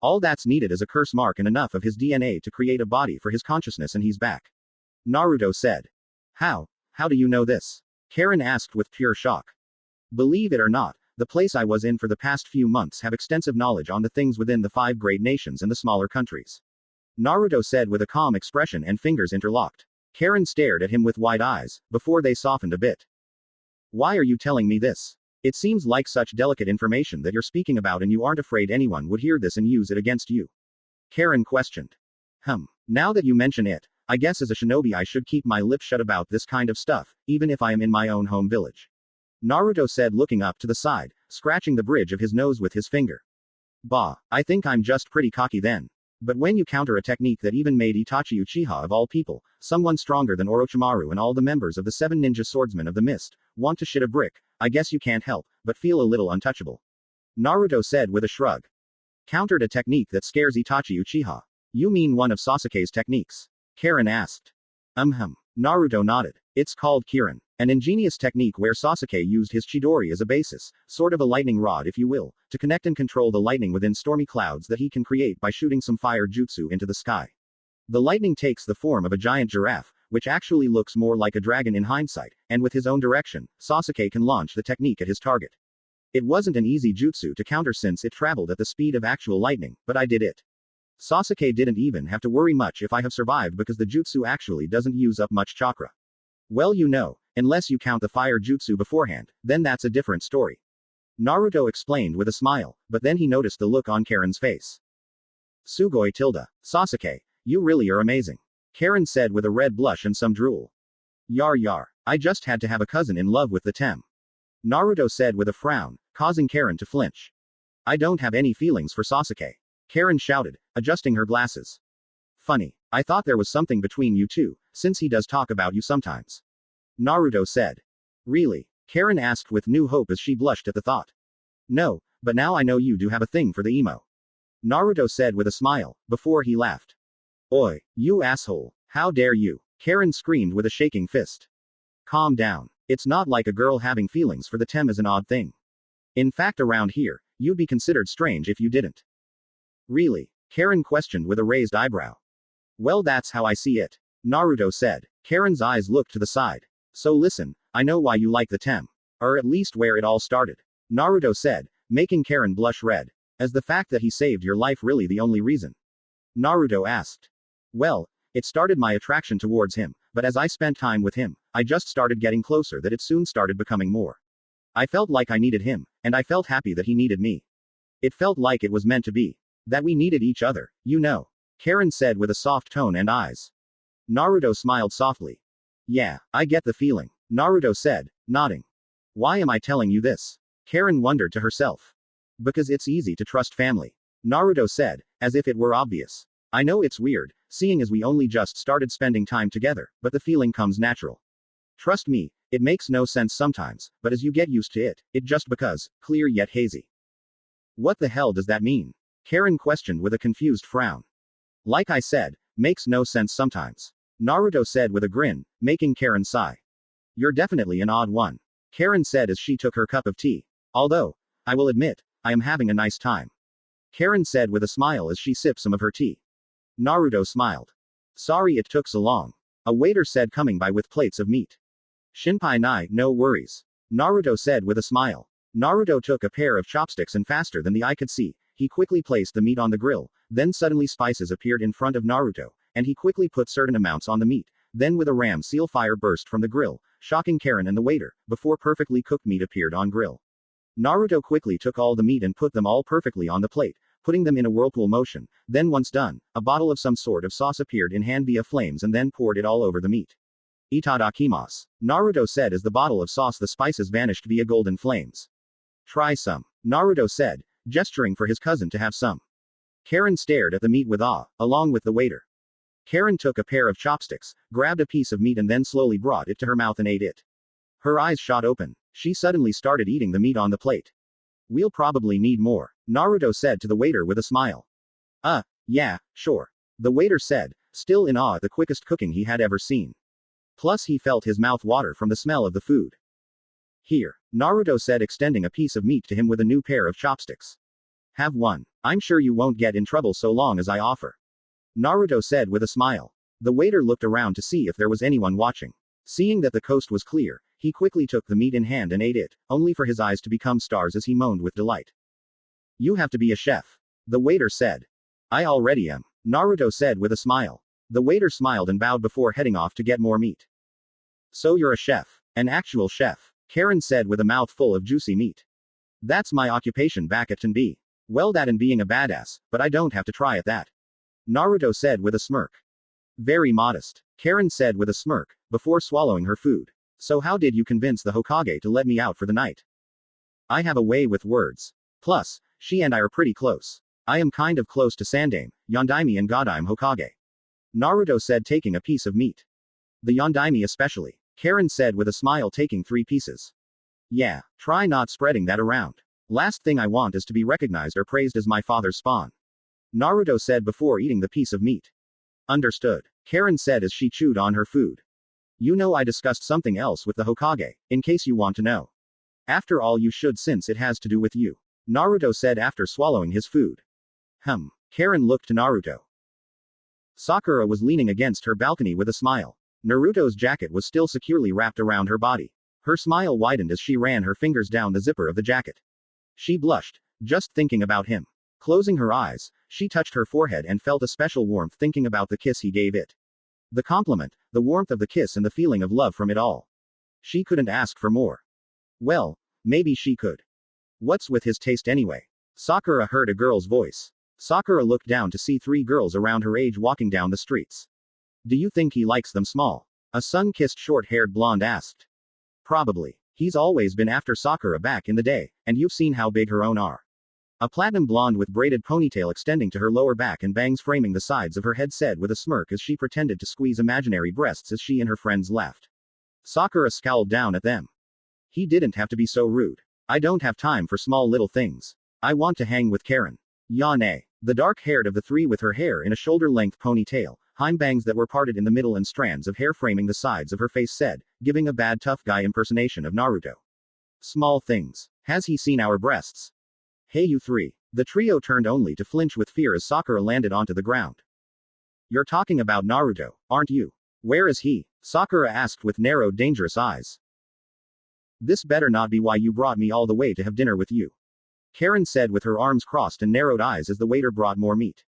All that's needed is a curse mark and enough of his DNA to create a body for his consciousness and he's back. Naruto said. How? How do you know this? Karen asked with pure shock. Believe it or not, the place I was in for the past few months have extensive knowledge on the things within the 5 great nations and the smaller countries. Naruto said with a calm expression and fingers interlocked. Karen stared at him with wide eyes, before they softened a bit. Why are you telling me this? It seems like such delicate information that you're speaking about and you aren't afraid anyone would hear this and use it against you. Karen questioned. Now that you mention it, I guess as a shinobi I should keep my lips shut about this kind of stuff, even if I am in my own home village. Naruto said looking up to the side, scratching the bridge of his nose with his finger. Bah, I think I'm just pretty cocky then. But when you counter a technique that even made Itachi Uchiha of all people, someone stronger than Orochimaru and all the members of the 7 ninja swordsmen of the mist, want to shit a brick, I guess you can't help but feel a little untouchable. Naruto said with a shrug. Countered a technique that scares Itachi Uchiha. You mean one of Sasuke's techniques? Karen asked. Naruto nodded. It's called Kirin, an ingenious technique where Sasuke used his Chidori as a basis, sort of a lightning rod if you will, to connect and control the lightning within stormy clouds that he can create by shooting some fire jutsu into the sky. The lightning takes the form of a giant giraffe, which actually looks more like a dragon in hindsight, and with his own direction, Sasuke can launch the technique at his target. It wasn't an easy jutsu to counter since it traveled at the speed of actual lightning, but I did it. Sasuke didn't even have to worry much if I have survived because the jutsu actually doesn't use up much chakra. Well, you know, unless you count the fire jutsu beforehand, then that's a different story. Naruto explained with a smile, but then he noticed the look on Karen's face. Sugoi tilde. Sasuke, you really are amazing. Karen said with a red blush and some drool. Yar. I just had to have a cousin in love with the Tem. Naruto said with a frown, causing Karen to flinch. I don't have any feelings for Sasuke. Karen shouted, adjusting her glasses. Funny. I thought there was something between you two, since he does talk about you sometimes. Naruto said. Really? Karen asked with new hope as she blushed at the thought. No, but now I know you do have a thing for the emo. Naruto said with a smile, before he laughed. Oi, you asshole, how dare you? Karen screamed with a shaking fist. Calm down. It's not like a girl having feelings for the Tem is an odd thing. In fact, around here, you'd be considered strange if you didn't. Really? Karen questioned with a raised eyebrow. Well, that's how I see it. Naruto said. Karen's eyes looked to the side. So listen, I know why you like the Tem. Or at least where it all started. Naruto said, making Karen blush red. Is the fact that he saved your life really the only reason? Naruto asked. Well, it started my attraction towards him, but as I spent time with him, I just started getting closer that it soon started becoming more. I felt like I needed him, and I felt happy that he needed me. It felt like it was meant to be. That we needed each other, you know. Karen said with a soft tone and eyes. Naruto smiled softly. Yeah, I get the feeling. Naruto said, nodding. Why am I telling you this? Karen wondered to herself. Because it's easy to trust family. Naruto said, as if it were obvious. I know it's weird, seeing as we only just started spending time together, but the feeling comes natural. Trust me, it makes no sense sometimes, but as you get used to it, it just becomes clear yet hazy. What the hell does that mean? Karen questioned with a confused frown. Like I said, makes no sense sometimes. Naruto said with a grin, making Karen sigh. You're definitely an odd one. Karen said as she took her cup of tea. Although, I will admit, I am having a nice time. Karen said with a smile as she sipped some of her tea. Naruto smiled. Sorry it took so long. A waiter said coming by with plates of meat. Shinpai nai, no worries. Naruto said with a smile. Naruto took a pair of chopsticks and faster than the eye could see, he quickly placed the meat on the grill, then suddenly spices appeared in front of Naruto, and he quickly put certain amounts on the meat, then with a ram seal fire burst from the grill, shocking Karen and the waiter, before perfectly cooked meat appeared on grill. Naruto quickly took all the meat and put them all perfectly on the plate, putting them in a whirlpool motion, then once done, a bottle of some sort of sauce appeared in hand via flames and then poured it all over the meat. Itadakimasu. Naruto said as the bottle of sauce the spices vanished via golden flames. Try some. Naruto said, gesturing for his cousin to have some. Karen stared at the meat with awe, along with the waiter. Karen took a pair of chopsticks, grabbed a piece of meat and then slowly brought it to her mouth and ate it. Her eyes shot open. She suddenly started eating the meat on the plate. We'll probably need more, Naruto said to the waiter with a smile. Yeah, sure. The waiter said, still in awe at the quickest cooking he had ever seen. Plus he felt his mouth water from the smell of the food. Here, Naruto said, extending a piece of meat to him with a new pair of chopsticks. Have one. I'm sure you won't get in trouble so long as I offer. Naruto said with a smile. The waiter looked around to see if there was anyone watching. Seeing that the coast was clear, he quickly took the meat in hand and ate it, only for his eyes to become stars as he moaned with delight. You have to be a chef. The waiter said. I already am. Naruto said with a smile. The waiter smiled and bowed before heading off to get more meat. So you're a chef. An actual chef. Karen said with a mouth full of juicy meat. That's my occupation back at Tenbi. Well, that and being a badass, but I don't have to try at that. Naruto said with a smirk. Very modest. Karen said with a smirk, before swallowing her food. So how did you convince the Hokage to let me out for the night? I have a way with words. Plus, she and I are pretty close. I am kind of close to Sandaime, Yondaime and Godime Hokage. Naruto said, taking a piece of meat. The Yondaime especially. Karen said with a smile, taking 3 pieces. Yeah, try not spreading that around. Last thing I want is to be recognized or praised as my father's spawn. Naruto said before eating the piece of meat. Understood. Karen said as she chewed on her food. You know, I discussed something else with the Hokage, in case you want to know. After all, you should, since it has to do with you. Naruto said after swallowing his food. Karen looked to Naruto. Sakura was leaning against her balcony with a smile. Naruto's jacket was still securely wrapped around her body. Her smile widened as she ran her fingers down the zipper of the jacket. She blushed, just thinking about him. Closing her eyes, she touched her forehead and felt a special warmth thinking about the kiss he gave it. The compliment, the warmth of the kiss and the feeling of love from it all. She couldn't ask for more. Well, maybe she could. What's with his taste anyway? Sakura heard a girl's voice. Sakura looked down to see 3 girls around her age walking down the streets. Do you think he likes them small? A sun-kissed short-haired blonde asked. Probably. He's always been after Sakura back in the day, and you've seen how big her own are. A platinum blonde with braided ponytail extending to her lower back and bangs framing the sides of her head said with a smirk as she pretended to squeeze imaginary breasts as she and her friends laughed. Sakura scowled down at them. He didn't have to be so rude. I don't have time for small little things. I want to hang with Karen. Yane. The dark-haired of the 3 with her hair in a shoulder-length ponytail, hime bangs that were parted in the middle and strands of hair framing the sides of her face said, giving a bad tough guy impersonation of Naruto. Small things. Has he seen our breasts? Hey you 3. The trio turned only to flinch with fear as Sakura landed onto the ground. You're talking about Naruto, aren't you? Where is he? Sakura asked with narrowed dangerous eyes. This better not be why you brought me all the way to have dinner with you. Karen said with her arms crossed and narrowed eyes as the waiter brought more meat.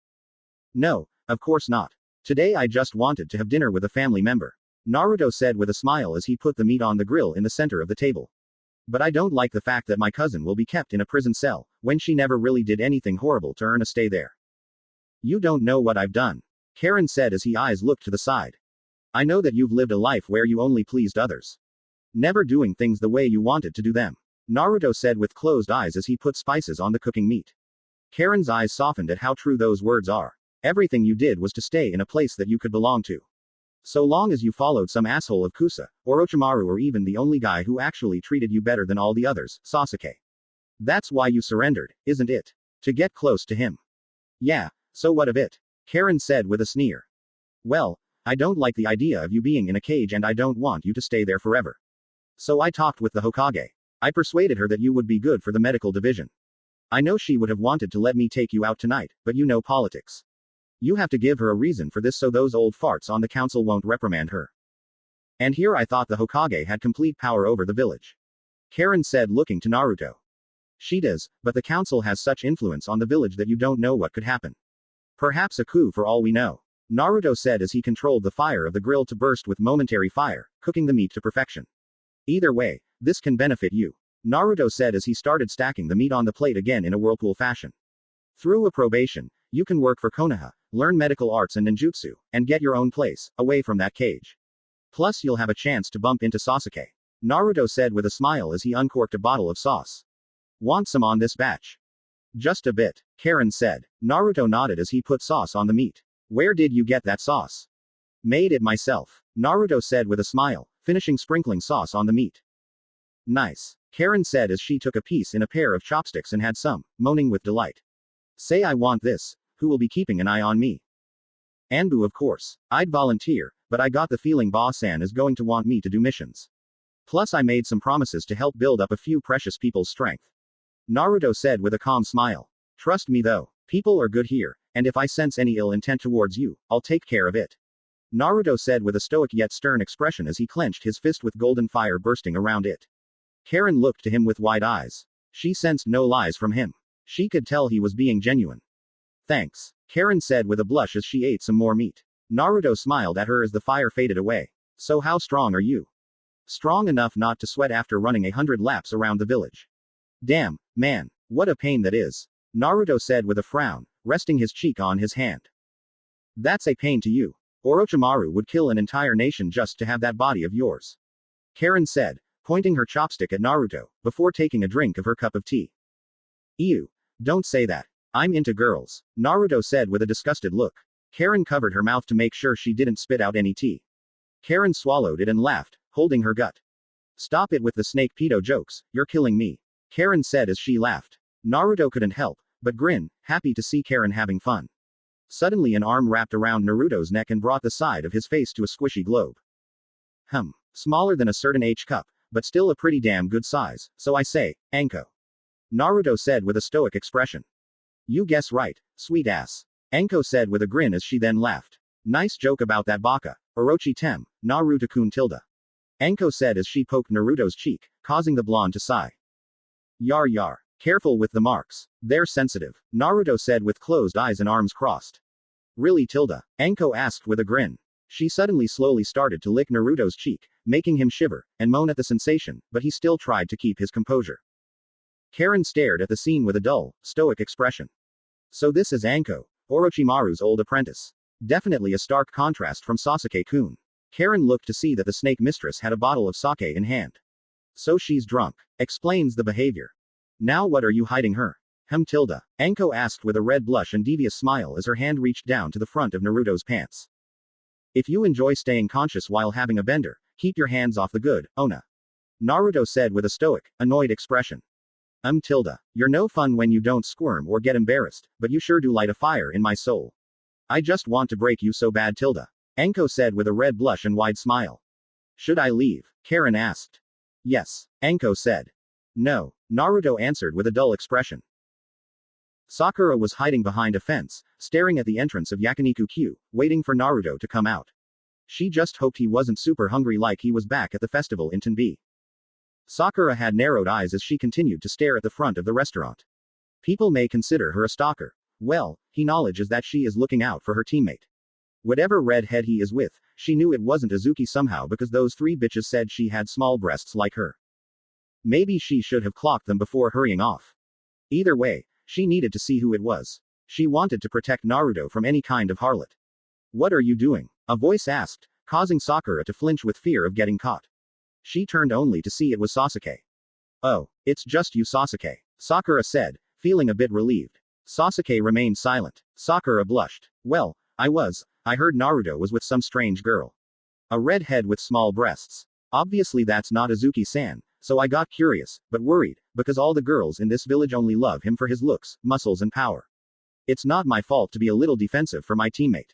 No, of course not. Today I just wanted to have dinner with a family member. Naruto said with a smile as he put the meat on the grill in the center of the table. But I don't like the fact that my cousin will be kept in a prison cell, when she never really did anything horrible to earn a stay there. You don't know what I've done. Karen said as his eyes looked to the side. I know that you've lived a life where you only pleased others. Never doing things the way you wanted to do them. Naruto said with closed eyes as he put spices on the cooking meat. Karen's eyes softened at how true those words are. Everything you did was to stay in a place that you could belong to. So long as you followed some asshole of Kusa, or Orochimaru, or even the only guy who actually treated you better than all the others, Sasuke. That's why you surrendered, isn't it? To get close to him. Yeah, so what of it? Karen said with a sneer. Well, I don't like the idea of you being in a cage and I don't want you to stay there forever. So I talked with the Hokage. I persuaded her that you would be good for the medical division. I know she would have wanted to let me take you out tonight, but you know politics. You have to give her a reason for this so those old farts on the council won't reprimand her. And here I thought the Hokage had complete power over the village. Karen said looking to Naruto. She does, but the council has such influence on the village that you don't know what could happen. Perhaps a coup for all we know. Naruto said as he controlled the fire of the grill to burst with momentary fire, cooking the meat to perfection. Either way, this can benefit you. Naruto said as he started stacking the meat on the plate again in a whirlpool fashion. Through a probation, you can work for Konoha, learn medical arts and ninjutsu, and get your own place, away from that cage. Plus you'll have a chance to bump into Sasuke. Naruto said with a smile as he uncorked a bottle of sauce. Want some on this batch? Just a bit, Karen said. Naruto nodded as he put sauce on the meat. Where did you get that sauce? Made it myself. Naruto said with a smile, finishing sprinkling sauce on the meat. Nice. Karen said as she took a piece in a pair of chopsticks and had some, moaning with delight. Say I want this. Who will be keeping an eye on me? Anbu, of course. I'd volunteer, but I got the feeling Ba-san is going to want me to do missions. Plus I made some promises to help build up a few precious people's strength. Naruto said with a calm smile. Trust me though, people are good here, and if I sense any ill intent towards you, I'll take care of it. Naruto said with a stoic yet stern expression as he clenched his fist with golden fire bursting around it. Karen looked to him with wide eyes. She sensed no lies from him. She could tell he was being genuine. Thanks, Karen said with a blush as she ate some more meat. Naruto smiled at her as the fire faded away. So how strong are you? Strong enough not to sweat after running 100 laps around the village. Damn, man, what a pain that is. Naruto said with a frown, resting his cheek on his hand. That's a pain to you. Orochimaru would kill an entire nation just to have that body of yours. Karen said, pointing her chopstick at Naruto, before taking a drink of her cup of tea. Ew. Don't say that. I'm into girls, Naruto said with a disgusted look. Karen covered her mouth to make sure she didn't spit out any tea. Karen swallowed it and laughed, holding her gut. Stop it with the snake pedo jokes, you're killing me. Karen said as she laughed. Naruto couldn't help but grin, happy to see Karen having fun. Suddenly an arm wrapped around Naruto's neck and brought the side of his face to a squishy globe. Smaller than a certain H-cup, but still a pretty damn good size, so I say, Anko. Naruto said with a stoic expression. You guess right, sweet ass. Anko said with a grin as she then laughed. Nice joke about that baka, Orochi Tem, Naruto-kun tilde. Anko said as she poked Naruto's cheek, causing the blonde to sigh. Yar yar. Careful with the marks. They're sensitive, Naruto said with closed eyes and arms crossed. Really tilde? Anko asked with a grin. She suddenly slowly started to lick Naruto's cheek, making him shiver and moan at the sensation, but he still tried to keep his composure. Karen stared at the scene with a dull, stoic expression. So this is Anko, Orochimaru's old apprentice. Definitely a stark contrast from Sasuke-kun. Karen looked to see that the snake mistress had a bottle of sake in hand. So she's drunk. Explains the behavior. Now what are you hiding her? Tilde. Anko asked with a red blush and devious smile as her hand reached down to the front of Naruto's pants. If you enjoy staying conscious while having a bender, keep your hands off the good, Ona. Naruto said with a stoic, annoyed expression. Tilde. You're no fun when you don't squirm or get embarrassed, but you sure do light a fire in my soul. I just want to break you so bad tilde. Anko said with a red blush and wide smile. Should I leave? Karen asked. Yes, Anko said. No, Naruto answered with a dull expression. Sakura was hiding behind a fence, staring at the entrance of Yakiniku-Q, waiting for Naruto to come out. She just hoped he wasn't super hungry like he was back at the festival in Tenbi. Sakura had narrowed eyes as she continued to stare at the front of the restaurant. People may consider her a stalker. Well, he acknowledges that she is looking out for her teammate. Whatever redhead he is with, she knew it wasn't Azuki somehow because those three bitches said she had small breasts like her. Maybe she should have clocked them before hurrying off. Either way, she needed to see who it was. She wanted to protect Naruto from any kind of harlot. What are you doing? A voice asked, causing Sakura to flinch with fear of getting caught. She turned only to see it was Sasuke. Oh, it's just you Sasuke, Sakura said, feeling a bit relieved. Sasuke remained silent. Sakura blushed. Well, I heard Naruto was with some strange girl. A redhead with small breasts. Obviously that's not Azuki-san, so I got curious, but worried, because all the girls in this village only love him for his looks, muscles and power. It's not my fault to be a little defensive for my teammate.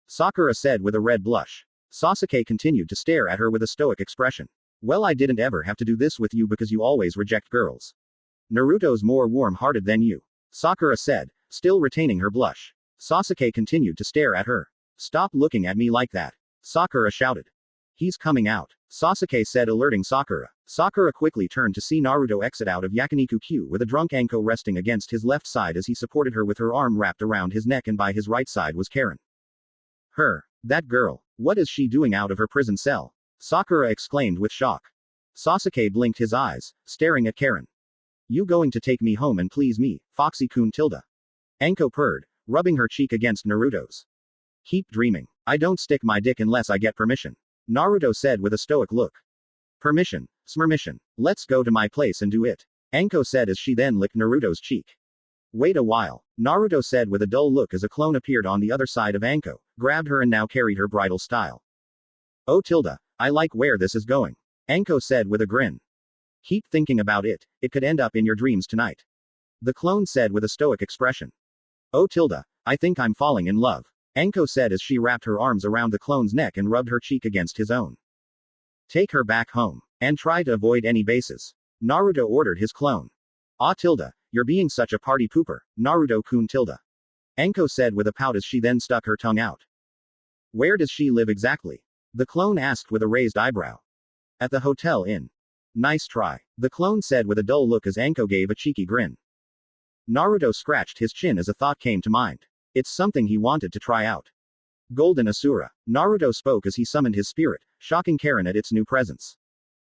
Sakura said with a red blush. Sasuke continued to stare at her with a stoic expression. Well, I didn't ever have to do this with you because you always reject girls. Naruto's more warm-hearted than you. Sakura said, still retaining her blush. Sasuke continued to stare at her. Stop looking at me like that. Sakura shouted. He's coming out, Sasuke said, alerting Sakura. Sakura quickly turned to see Naruto exit out of Yakiniku-Q with a drunk Anko resting against his left side as he supported her with her arm wrapped around his neck, and by his right side was Karen. That girl. What is she doing out of her prison cell? Sakura exclaimed with shock. Sasuke blinked his eyes, staring at Karen. You going to take me home and please me, Foxy-kun tilde? Anko purred, rubbing her cheek against Naruto's. Keep dreaming. I don't stick my dick unless I get permission. Naruto said with a stoic look. Permission, smermission. Let's go to my place and do it. Anko said as she then licked Naruto's cheek. Wait a while, Naruto said with a dull look as a clone appeared on the other side of Anko, grabbed her and now carried her bridal style. Oh tilde, I like where this is going. Anko said with a grin. Keep thinking about it, it could end up in your dreams tonight. The clone said with a stoic expression. Oh tilde, I think I'm falling in love. Anko said as she wrapped her arms around the clone's neck and rubbed her cheek against his own. Take her back home. And try to avoid any bases. Naruto ordered his clone. Ah tilde, you're being such a party pooper, Naruto-kun tilde. Anko said with a pout as she then stuck her tongue out. Where does she live exactly? The clone asked with a raised eyebrow. At the hotel inn. Nice try. The clone said with a dull look as Anko gave a cheeky grin. Naruto scratched his chin as a thought came to mind. It's something he wanted to try out. Golden Asura. Naruto spoke as he summoned his spirit, shocking Karen at its new presence.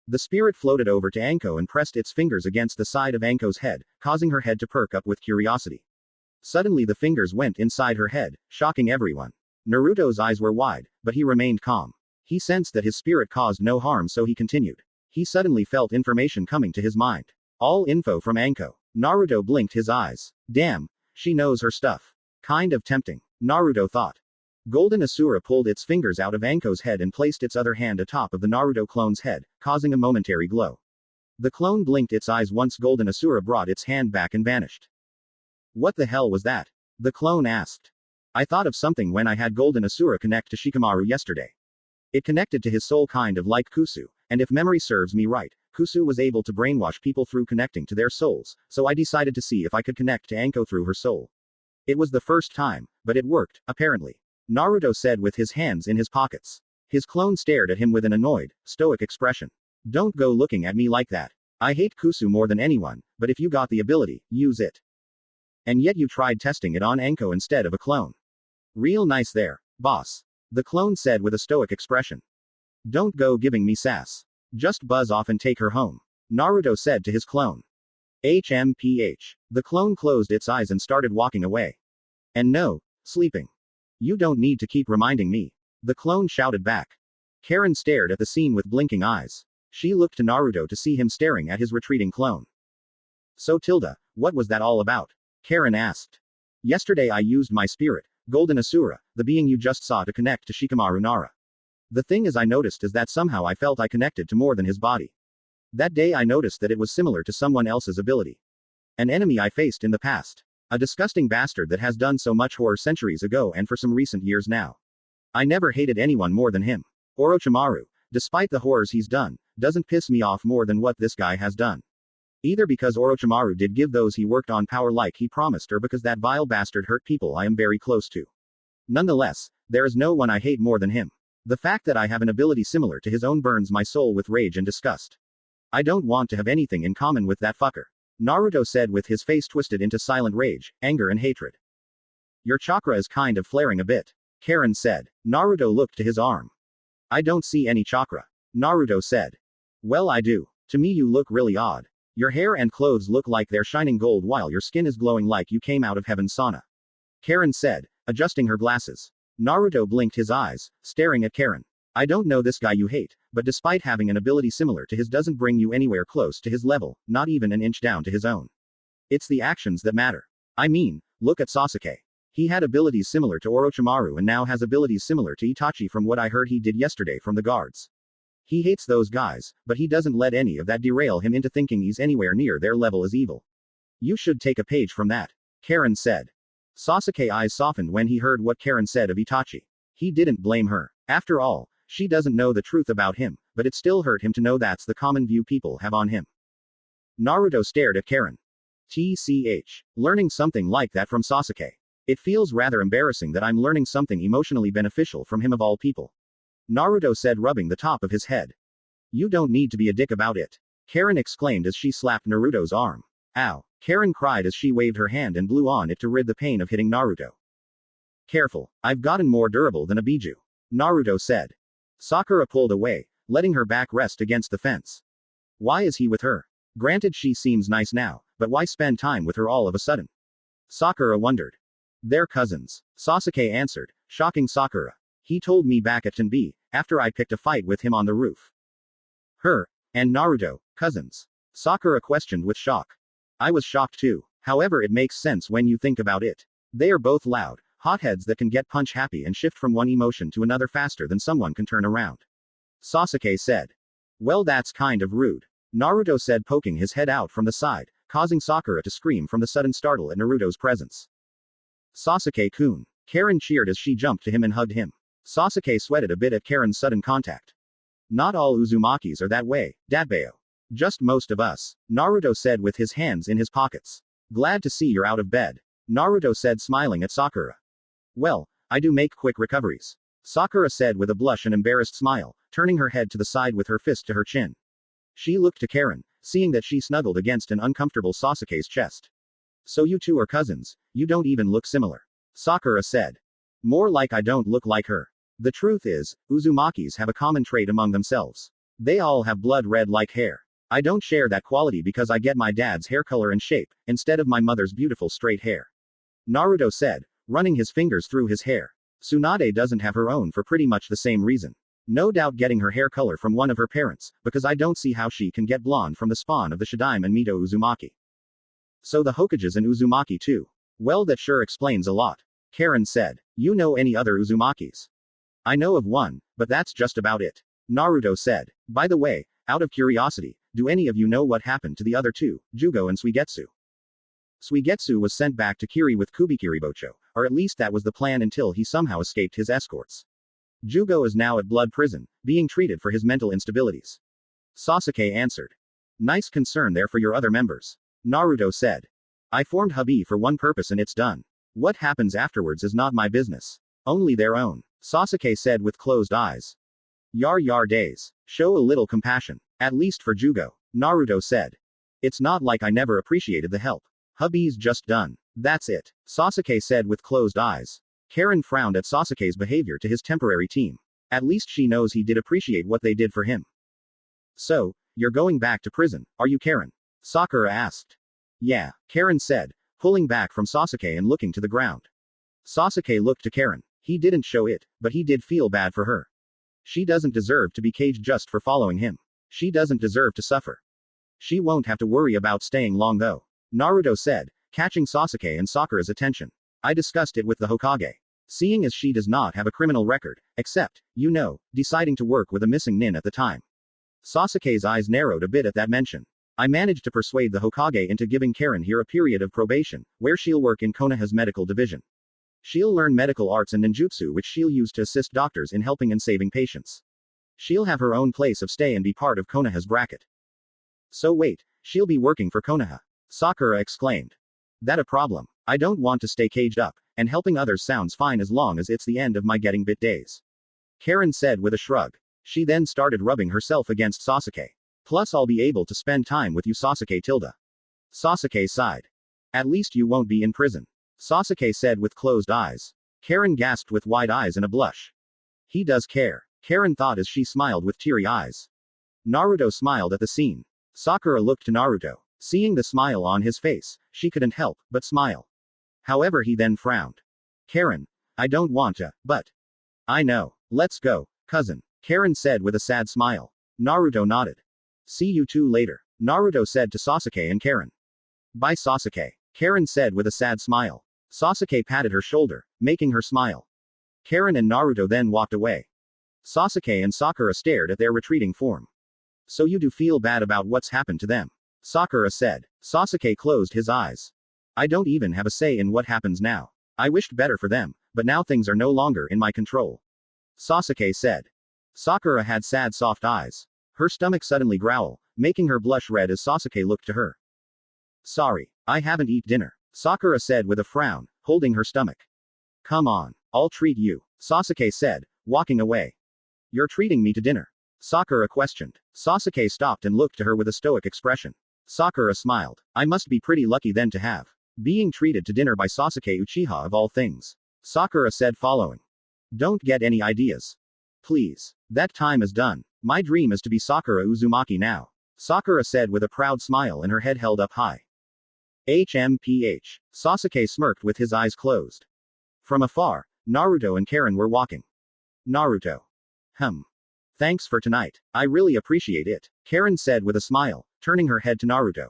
The spirit floated over to Anko and pressed its fingers against the side of Anko's head, causing her head to perk up with curiosity. Suddenly the fingers went inside her head, shocking everyone. Naruto's eyes were wide, but he remained calm. He sensed that his spirit caused no harm, so he continued. He suddenly felt information coming to his mind. All info from Anko. Naruto blinked his eyes. Damn, she knows her stuff. Kind of tempting, Naruto thought. Golden Asura pulled its fingers out of Anko's head and placed its other hand atop of the Naruto clone's head, causing a momentary glow. The clone blinked its eyes once Golden Asura brought its hand back and vanished. What the hell was that? The clone asked. I thought of something when I had Golden Asura connect to Shikamaru yesterday. It connected to his soul kind of like Kusu, and if memory serves me right, Kusu was able to brainwash people through connecting to their souls, so I decided to see if I could connect to Anko through her soul. It was the first time, but it worked, apparently. Naruto said with his hands in his pockets. His clone stared at him with an annoyed, stoic expression. Don't go looking at me like that. I hate Kusu more than anyone, but if you got the ability, use it. And yet you tried testing it on Anko instead of a clone. Real nice there, boss. The clone said with a stoic expression. Don't go giving me sass. Just buzz off and take her home. Naruto said to his clone. HMPH. The clone closed its eyes and started walking away. And no, sleeping. You don't need to keep reminding me. The clone shouted back. Karen stared at the scene with blinking eyes. She looked to Naruto to see him staring at his retreating clone. So Tilda, what was that all about? Karen asked. Yesterday I used my spirit, Golden Asura, the being you just saw, to connect to Shikamaru Nara. The thing is I noticed is that somehow I felt I connected to more than his body. That day I noticed that it was similar to someone else's ability. An enemy I faced in the past. A disgusting bastard that has done so much horror centuries ago and for some recent years now. I never hated anyone more than him. Orochimaru, despite the horrors he's done, doesn't piss me off more than what this guy has done. Either because Orochimaru did give those he worked on power like he promised, or because that vile bastard hurt people I am very close to. Nonetheless, there is no one I hate more than him. The fact that I have an ability similar to his own burns my soul with rage and disgust. I don't want to have anything in common with that fucker. Naruto said with his face twisted into silent rage, anger and hatred. Your chakra is kind of flaring a bit. Karen said. Naruto looked to his arm. I don't see any chakra. Naruto said. Well, I do. To me you look really odd. Your hair and clothes look like they're shining gold while your skin is glowing like you came out of heaven's sauna. Karen said, adjusting her glasses. Naruto blinked his eyes, staring at Karen. I don't know this guy you hate, but despite having an ability similar to his doesn't bring you anywhere close to his level, not even an inch down to his own. It's the actions that matter. I mean, look at Sasuke. He had abilities similar to Orochimaru and now has abilities similar to Itachi from what I heard he did yesterday from the guards. He hates those guys, but he doesn't let any of that derail him into thinking he's anywhere near their level as evil. You should take a page from that. Karen said. Sasuke's eyes softened when he heard what Karen said of Itachi. He didn't blame her. After all, she doesn't know the truth about him, but it still hurt him to know that's the common view people have on him. Naruto stared at Karen. TCH. Learning something like that from Sasuke. It feels rather embarrassing that I'm learning something emotionally beneficial from him of all people. Naruto said, rubbing the top of his head. You don't need to be a dick about it. Karen exclaimed as she slapped Naruto's arm. Ow. Karen cried as she waved her hand and blew on it to rid the pain of hitting Naruto. Careful, I've gotten more durable than a biju. Naruto said. Sakura pulled away, letting her back rest against the fence. Why is he with her? Granted she seems nice now, but why spend time with her all of a sudden? Sakura wondered. They're cousins. Sasuke answered, shocking Sakura. He told me back at Tenbi, after I picked a fight with him on the roof. Her, and Naruto, cousins? Sakura questioned with shock. I was shocked too. However, it makes sense when you think about it. They are both loud, hotheads that can get punch happy and shift from one emotion to another faster than someone can turn around. Sasuke said. Well, that's kind of rude. Naruto said, poking his head out from the side, causing Sakura to scream from the sudden startle at Naruto's presence. Sasuke-kun. Karen cheered as she jumped to him and hugged him. Sasuke sweated a bit at Karen's sudden contact. Not all Uzumakis are that way, Datbayo. Just most of us. Naruto said with his hands in his pockets. Glad to see you're out of bed. Naruto said smiling at Sakura. Well, I do make quick recoveries. Sakura said with a blush and embarrassed smile, turning her head to the side with her fist to her chin. She looked to Karen, seeing that she snuggled against an uncomfortable Sasuke's chest. So you two are cousins, you don't even look similar. Sakura said. More like I don't look like her. The truth is, Uzumakis have a common trait among themselves. They all have blood red like hair. I don't share that quality because I get my dad's hair color and shape, instead of my mother's beautiful straight hair. Naruto said, running his fingers through his hair. Tsunade doesn't have her own for pretty much the same reason. No doubt getting her hair color from one of her parents, because I don't see how she can get blonde from the spawn of the Shadaime and Mito Uzumaki. So the Hokages and Uzumaki too. Well, that sure explains a lot. Karen said. You know any other Uzumakis? I know of one, but that's just about it. Naruto said. By the way, out of curiosity, do any of you know what happened to the other two, Jugo and Suigetsu? Suigetsu was sent back to Kiri with Kubikiribocho, or at least that was the plan until he somehow escaped his escorts. Jugo is now at Blood Prison, being treated for his mental instabilities. Sasuke answered. Nice concern there for your other members. Naruto said. I formed Hubby for one purpose and it's done. What happens afterwards is not my business. Only their own. Sasuke said with closed eyes. Yar days. Show a little compassion. At least for Jugo. Naruto said. It's not like I never appreciated the help. Hubby's just done. That's it. Sasuke said with closed eyes. Karen frowned at Sasuke's behavior to his temporary team. At least she knows he did appreciate what they did for him. So, you're going back to prison, are you, Karen? Sakura asked. Yeah, Karen said, pulling back from Sasuke and looking to the ground. Sasuke looked to Karen. He didn't show it, but he did feel bad for her. She doesn't deserve to be caged just for following him. She doesn't deserve to suffer. She won't have to worry about staying long though. Naruto said, catching Sasuke and Sakura's attention. I discussed it with the Hokage. Seeing as she does not have a criminal record, except, deciding to work with a missing nin at the time. Sasuke's eyes narrowed a bit at that mention. I managed to persuade the Hokage into giving Karen here a period of probation, where she'll work in Konoha's medical division. She'll learn medical arts and ninjutsu which she'll use to assist doctors in helping and saving patients. She'll have her own place of stay and be part of Konoha's bracket. So wait, she'll be working for Konoha. Sakura exclaimed. That a problem. I don't want to stay caged up, and helping others sounds fine as long as it's the end of my getting bit days. Karen said with a shrug. She then started rubbing herself against Sasuke. Plus I'll be able to spend time with you, Sasuke tilde. Sasuke sighed. At least you won't be in prison. Sasuke said with closed eyes. Karen gasped with wide eyes and a blush. He does care. Karen thought as she smiled with teary eyes. Naruto smiled at the scene. Sakura looked to Naruto. Seeing the smile on his face, she couldn't help but smile. However, he then frowned. Karen, I don't want to, but. I know. Let's go, cousin. Karen said with a sad smile. Naruto nodded. See you two later. Naruto said to Sasuke and Karen. Bye, Sasuke. Karen said with a sad smile. Sasuke patted her shoulder, making her smile. Karen and Naruto then walked away. Sasuke and Sakura stared at their retreating form. So you do feel bad about what's happened to them? Sakura said. Sasuke closed his eyes. I don't even have a say in what happens now. I wished better for them, but now things are no longer in my control. Sasuke said. Sakura had sad soft eyes. Her stomach suddenly growled, making her blush red as Sasuke looked to her. Sorry, I haven't eaten dinner, Sakura said with a frown, holding her stomach. Come on, I'll treat you, Sasuke said, walking away. You're treating me to dinner? Sakura questioned. Sasuke stopped and looked to her with a stoic expression. Sakura smiled. I must be pretty lucky then to have being treated to dinner by Sasuke Uchiha of all things. Sakura said following. Don't get any ideas. Please. That time is done. My dream is to be Sakura Uzumaki now. Sakura said with a proud smile and her head held up high. HMPH. Sasuke smirked with his eyes closed. From afar, Naruto and Karen were walking. Naruto. Thanks for tonight. I really appreciate it, Karen said with a smile, turning her head to Naruto.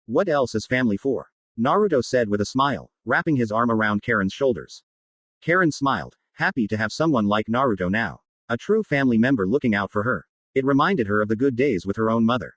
What else is family for? Naruto said with a smile, wrapping his arm around Karen's shoulders. Karen smiled, happy to have someone like Naruto now. A true family member looking out for her. It reminded her of the good days with her own mother.